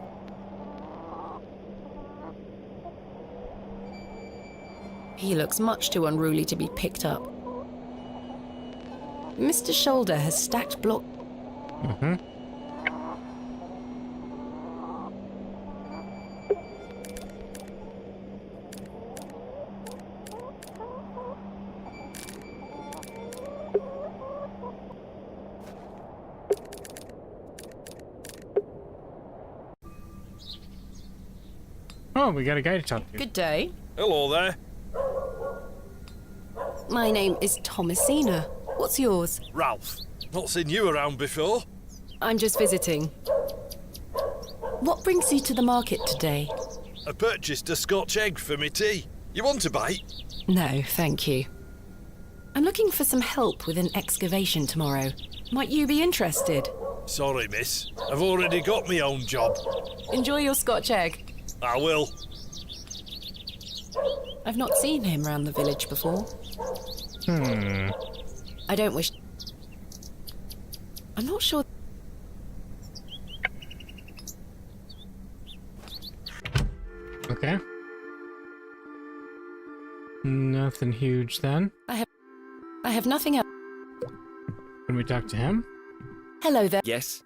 He looks much too unruly to be picked up. Mr. Shoulder has stacked block. Oh, we got a guy to talk to. Good day. Hello there. My name is Thomasina. What's yours? Ralph. Not seen you around before. I'm just visiting. What brings you to the market today? I purchased a Scotch egg for me tea. You want a bite? No, thank you. I'm looking for some help with an excavation tomorrow. Might you be interested? Sorry, miss. I've already got my own job. Enjoy your Scotch egg. I will. I've not seen him round the village before. I don't wish... I'm not sure... Okay. Nothing huge then. I have nothing else. Can we talk to him? Hello there. Yes?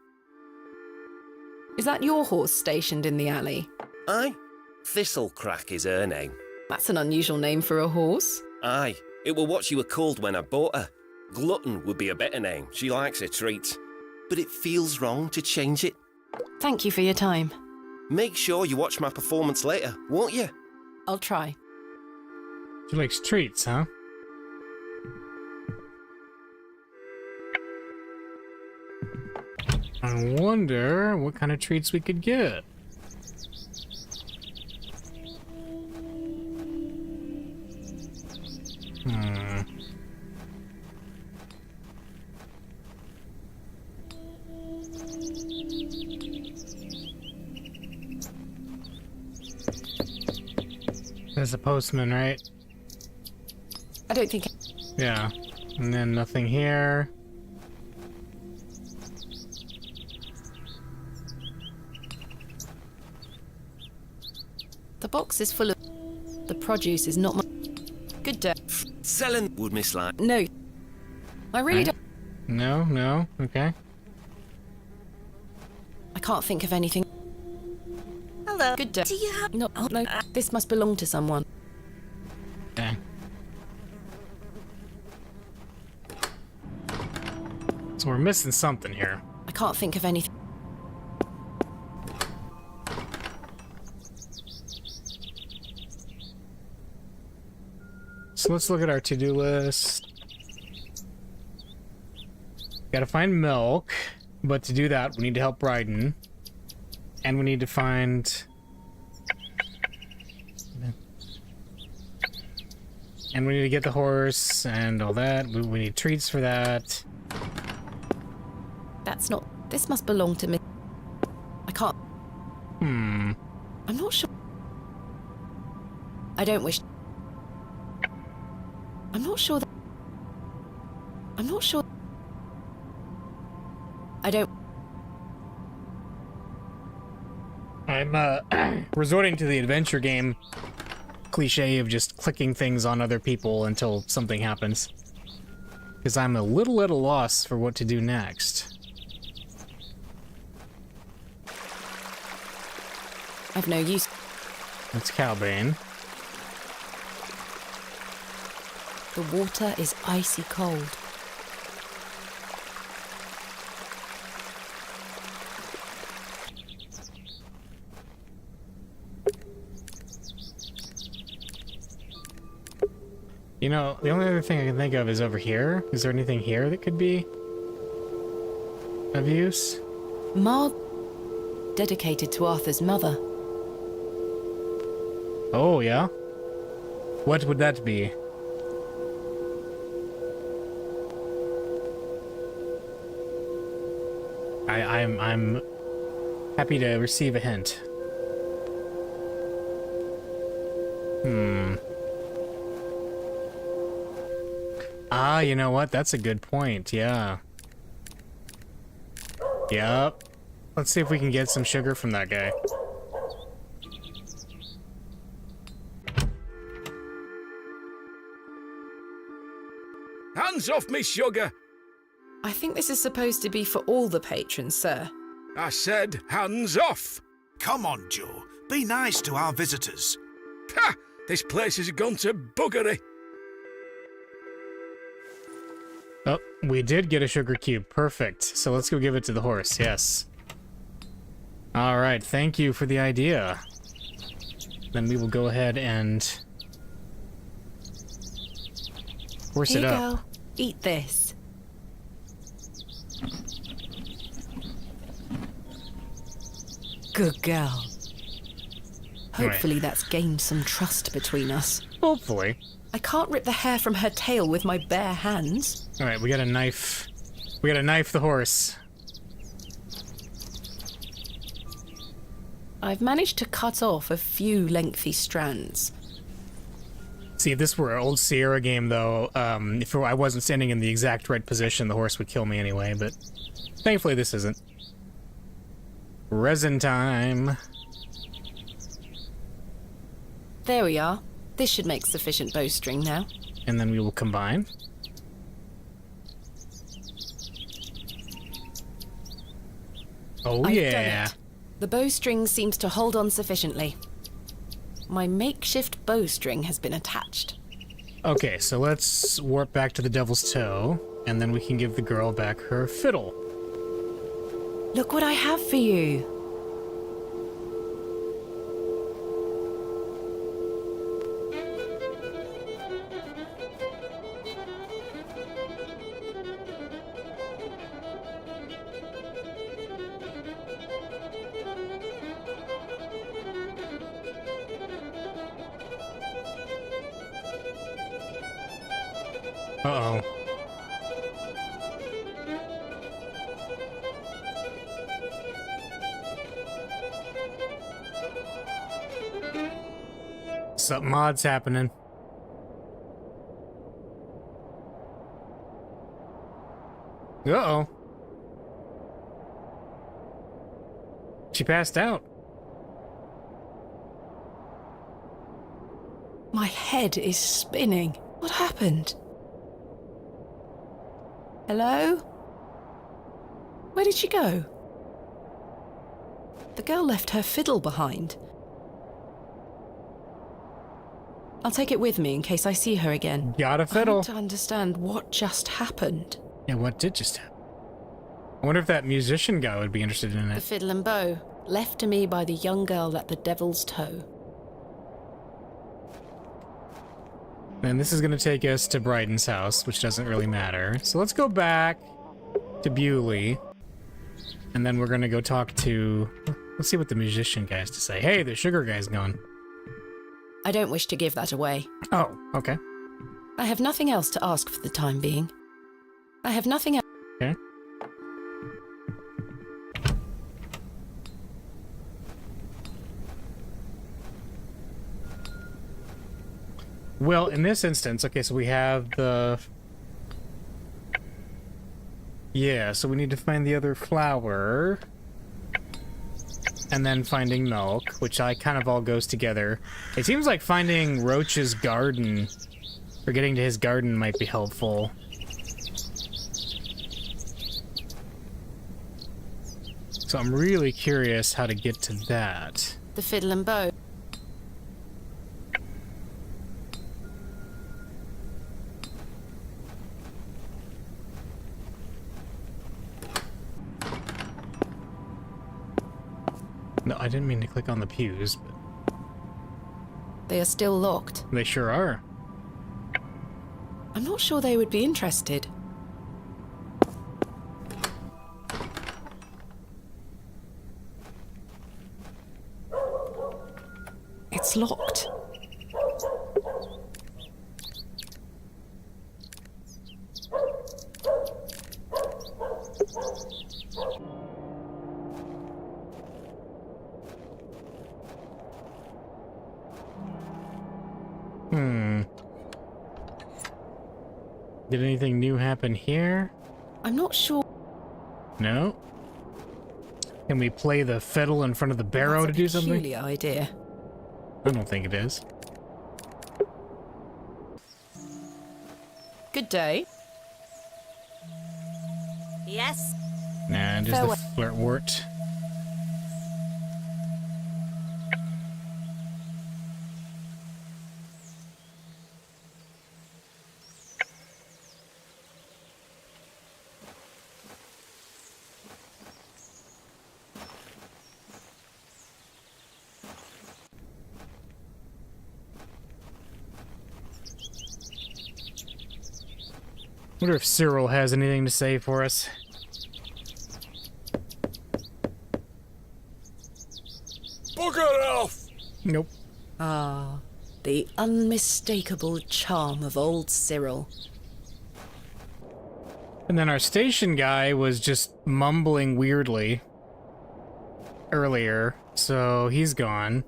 Is that your horse stationed in the alley? Aye. Thistlecrack is her name. That's an unusual name for a horse. Aye. It were what she were called when I bought her. Glutton would be a better name. She likes her treats. But it feels wrong to change it. Thank you for your time. Make sure you watch my performance later, won't you? I'll try. She likes treats, huh? I wonder what kind of treats we could get. There's a postman, right? I don't think... Yeah. And then nothing here. The box is full of... The produce is not my... Good day. Selling would mislike. No. I really don't... No, okay. I can't think of anything. Hello. Good day. Do you have... No, this must belong to someone. Okay. So we're missing something here. I can't think of anything. So let's look at our to-do list. Gotta find milk, but to do that, we need to help Bryden. And we need to find... And we need to get the horse and all that. We need treats for that. That's not... This must belong to me. I can't... I'm not sure. I don't wish... I'm not sure that... I'm not sure... I don't... I'm, resorting to the adventure game cliche of just clicking things on other people until something happens. Because I'm a little at a loss for what to do next. I've no use. That's Cowbane. The water is icy cold. You know, the only other thing I can think of is over here. Is there anything here that could be of use? Marl, dedicated to Arthur's mother. Oh, yeah? What would that be? I'm happy to receive a hint. Ah, you know what? That's a good point, yeah. Yep. Let's see if we can get some sugar from that guy. Hands off me, sugar! I think this is supposed to be for all the patrons, sir. I said hands off! Come on, Joe. Be nice to our visitors. Ha! This place has gone to buggery. Oh, we did get a sugar cube. Perfect. So let's go give it to the horse. Yes. All right. Thank you for the idea. Then we will go ahead and horse Here it you up. go. Eat this. Good girl. Hopefully that's gained some trust between us. Hopefully. I can't rip the hair from her tail with my bare hands. All right, we got a knife. We got to knife the horse. I've managed to cut off a few lengthy strands. See, if this were an old Sierra game, though, if I wasn't standing in the exact right position, the horse would kill me anyway, but thankfully this isn't. Resin time. There we are. This should make sufficient bowstring now. And then we will combine. Oh, I've yeah. done it. The bowstring seems to hold on sufficiently. My makeshift bowstring has been attached. Okay, so let's warp back to the Devil's Toe, and then we can give the girl back her fiddle. Look what I have for you. Uh-oh. Something odd's happening. Uh-oh. She passed out. My head is spinning. What happened? Hello? Where did she go? The girl left her fiddle behind. I'll take it with me in case I see her again. Got a fiddle. I want to understand what just happened. Yeah, what did just happen? I wonder if that musician guy would be interested in The it. fiddle and bow, left to me by the young girl at the Devil's Toe. And this is going to take us to Bryden's house, which doesn't really matter. So let's go back to Bewley. And then we're going to go talk to... Let's see what the musician guy has to say. Hey, the sugar guy's gone. I don't wish to give that away. Oh, okay. I have nothing else to ask for the time being. I have nothing else. Okay. Well, in this instance, okay, so we have the... Yeah, so we need to find the other flower. And then finding milk, which kind of all goes together. It seems like finding Roach's garden, or getting to his garden might be helpful. So I'm really curious how to get to that. The fiddle and bow. No, I didn't mean to click on the pews, but They are still locked. they sure are. I'm not sure they would be interested. It's locked. Did anything new happen here? I'm not sure. No? Can we play the fiddle in front of the barrow to do something? Peculiar idea. I don't think it is. Good day. Yes? Nah, just Farewell. the flirtwort. Wonder if Cyril has anything to say for us. Bugger off! Nope. Ah, the unmistakable charm of old Cyril. And then our station guy was just mumbling weirdly earlier, so he's gone.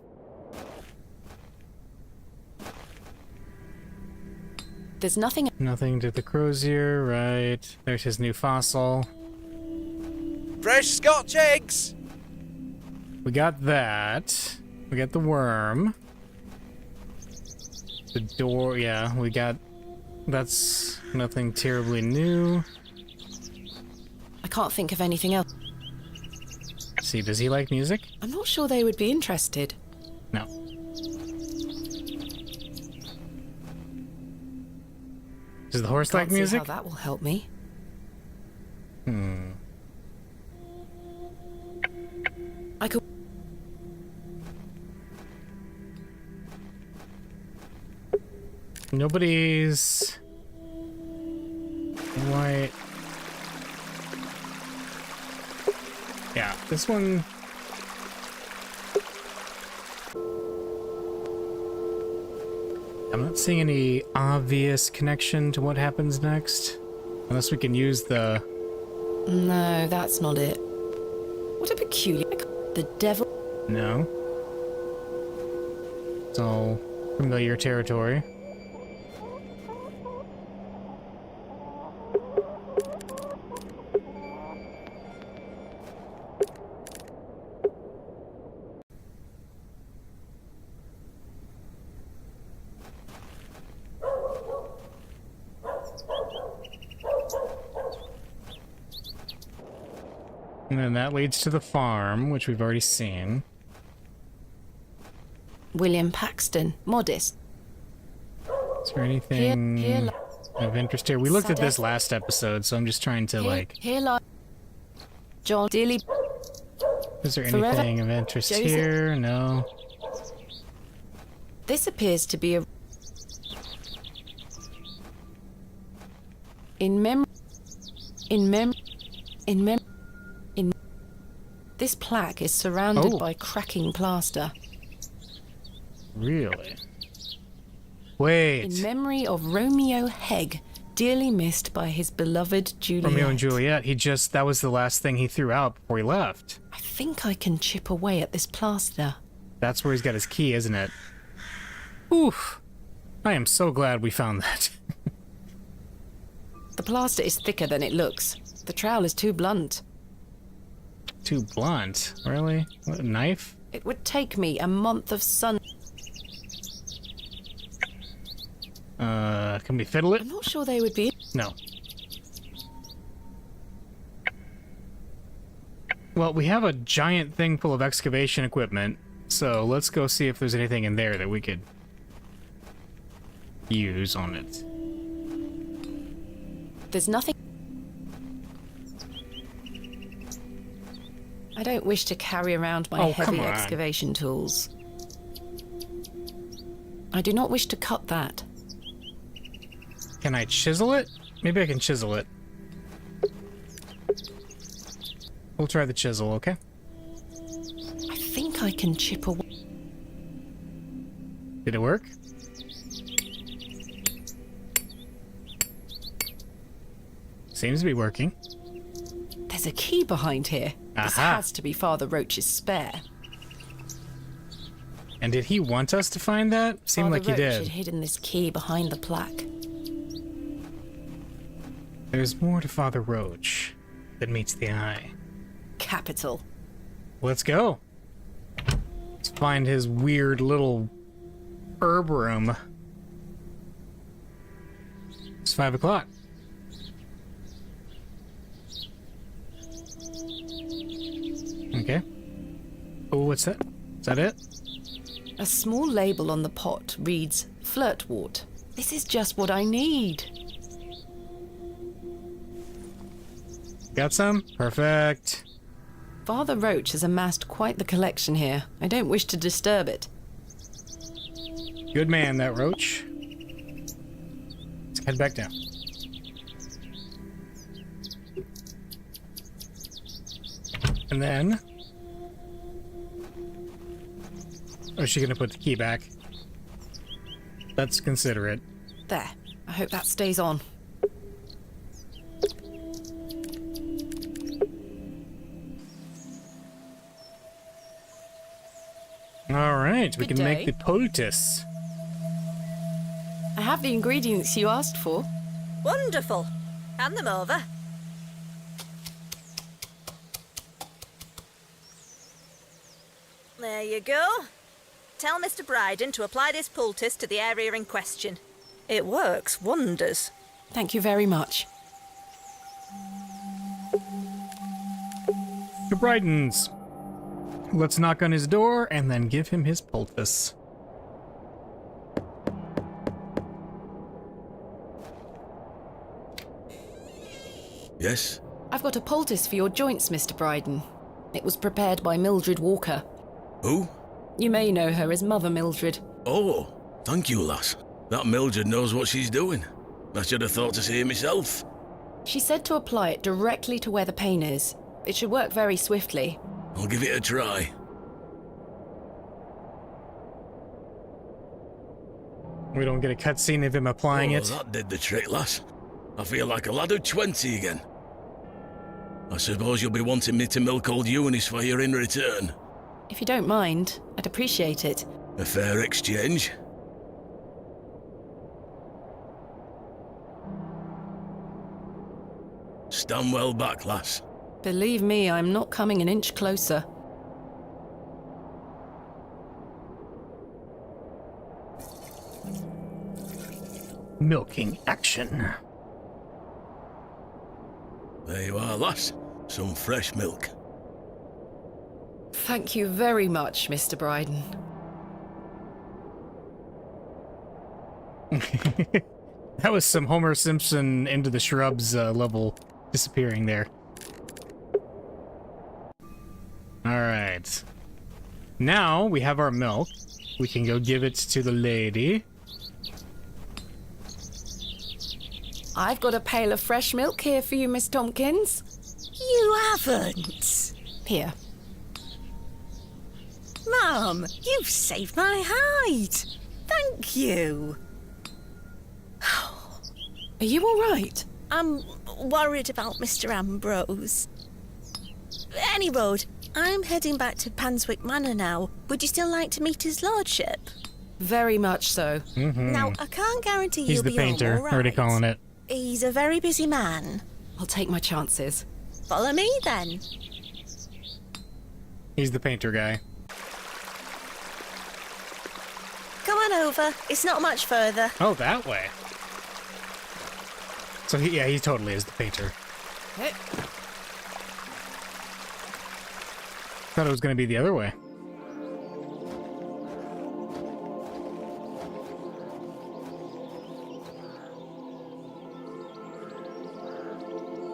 There's nothing. Nothing to the crozier, right. There's his new fossil. Fresh Scotch eggs! We got that. We got the worm. The door, yeah, we got... That's nothing terribly new. I can't think of anything else. See, does he like music? I'm not sure they would be interested. No. Does the horse like Can't see music? how that will help me. I could. Nobody's... Why... Yeah, this one... I'm not seeing any obvious connection to what happens next. Unless we can use the... No, that's not it. What a peculiar... The devil... No. It's all familiar territory. And then that leads to the farm, which we've already seen. William Paxton, modest. Is there anything Here of interest here? We looked at this last episode, so I'm just trying to, Here lie John dearly. Is there Forever. anything of interest Joseph. here? No. This appears to be a... In mem... This plaque is surrounded Oh. by cracking plaster. Really? Wait. In memory of Romeo Hegg, dearly missed by his beloved Juliet. Romeo and Juliet. That was the last thing he threw out before he left. I think I can chip away at this plaster. That's where he's got his key, isn't it? Oof. I am so glad we found that. The plaster is thicker than it looks. The trowel is too blunt. Too blunt. Really? What, a knife? It would take me a month of sun. Can we fiddle it? I'm not sure they would be. No. Well, we have a giant thing full of excavation equipment, so let's go see if there's anything in there that we could use on it. There's nothing. I don't wish to carry around my heavy come on. excavation tools. I do not wish to cut that. Can I chisel it? Maybe I can chisel it. We'll try the chisel, okay? I think I can chip away. Did it work? Seems to be working. There's a key behind here. This Aha. has to be Father Roach's spare. And did he want us to find that? Seemed Father like he Roach did. had hidden this key behind the plaque. There's more to Father Roach than meets the eye. Capital. Let's go. Let's find his weird little herb room. It's 5 o'clock. Okay. Oh, what's that? Is that it? A small label on the pot reads Flirtwort. This is just what I need. Got some? Perfect. Father Roach has amassed quite the collection here. I don't wish to disturb it. Good man, that Roach. Let's head back down. And then... Oh, is she gonna put the key back? Let's consider it. There. I hope that stays on. Alright, we Good can day. make the poultice. I have the ingredients you asked for. Wonderful. Hand them over. There you go. Tell Mr. Bryden to apply this poultice to the area in question. It works wonders. Thank you very much. To Bryden's. Let's knock on his door and then give him his poultice. Yes? I've got a poultice for your joints, Mr. Bryden. It was prepared by Mildred Walker. Who? You may know her as Mother Mildred. Oh, thank you, lass. That Mildred knows what she's doing. I should have thought to see it myself. She said to apply it directly to where the pain is. It should work very swiftly. I'll give it a try. We don't get a cutscene of him applying it. That did the trick, lass. I feel like a lad of 20 again. I suppose you'll be wanting me to milk old Eunice for you in return. If you don't mind, I'd appreciate it. A fair exchange. Stand well back, lass. Believe me, I'm not coming an inch closer. Milking action. There you are, lass. Some fresh milk. Thank you very much, Mr. Bryden. That was some Homer Simpson into the shrubs level disappearing there. Alright. Now we have our milk. We can go give it to the lady. I've got a pail of fresh milk here for you, Miss Tompkins. You haven't. Here. Mum, you've saved my hide. Thank you. Are you all right? I'm worried about Mr. Ambrose. Any road, I'm heading back to Panswick Manor now. Would you still like to meet his lordship? Very much so. Now, I can't guarantee He's you'll the be painter, home all right. already calling it. He's a very busy man. I'll take my chances. Follow me then. He's the painter guy. Come on over. It's not much further. Oh, that way. So he totally is the painter. Hey. Thought it was going to be the other way.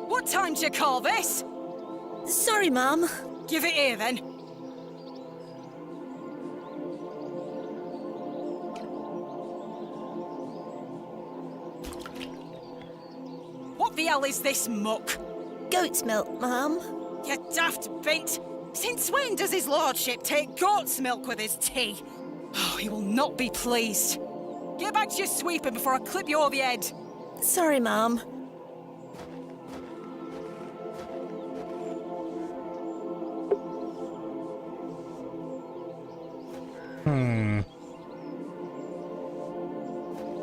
What time do you call this? Sorry, Mum. Give it here, then. What the hell is this muck? Goat's milk, Mum. You daft bint. Since when does his lordship take goat's milk with his tea? Oh, he will not be pleased. Get back to your sweeping before I clip you over the head. Sorry, Mum.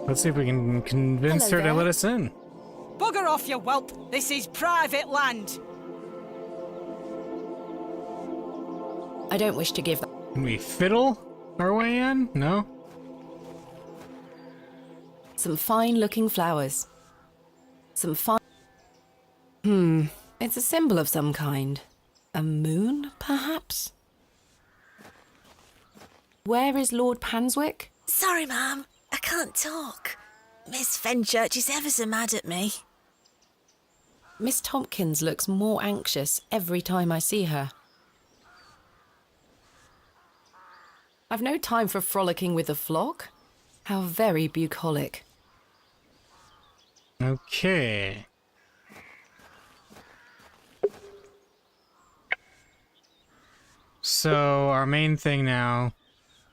Let's see if we can convince Hello her to there. let us in. Bugger off, you whelp. This is private land. I don't wish to give that. Can we fiddle our way in? No? Some fine-looking flowers. Some fine... It's a symbol of some kind. A moon, perhaps? Where is Lord Panswick? Sorry, Mum. I can't talk. Miss Fenchurch is ever so mad at me. Miss Tompkins looks more anxious every time I see her. I've no time for frolicking with the flock. How very bucolic. Okay. so our main thing now.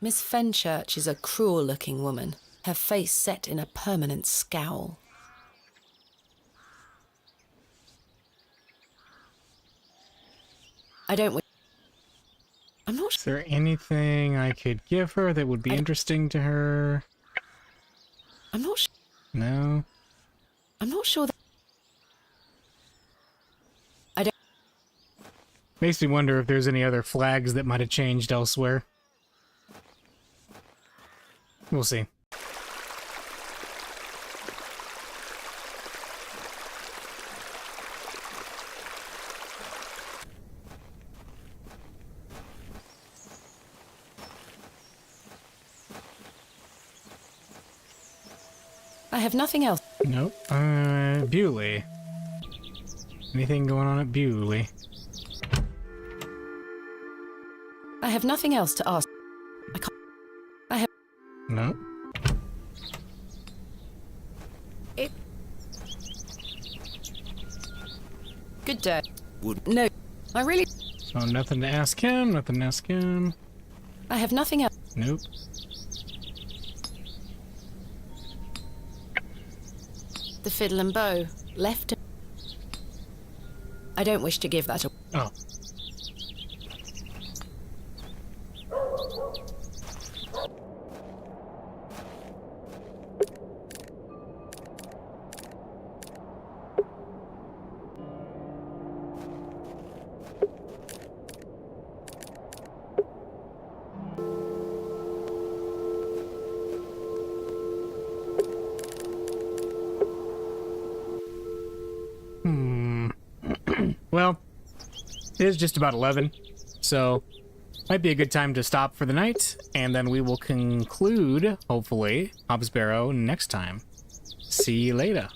Miss Fenchurch is a cruel-looking woman, her face set in a permanent scowl. I'm not Is there anything I could give her that would be interesting to her? I'm not sure. No. I'm not sure that... I don't... Makes me wonder if there's any other flags that might have changed elsewhere. We'll see. I have nothing else. Nope. Bewley. Anything going on at Bewley? I have nothing else to ask. I can't... I have... Nope. Good day. No, I really... So nothing to ask him, nothing to ask him. I have nothing else. Nope. The fiddle and bow left. I don't wish to give that a... Oh. Well, it is just about 11, so might be a good time to stop for the night, and then we will conclude, hopefully, Hobbs Barrow next time. See you later.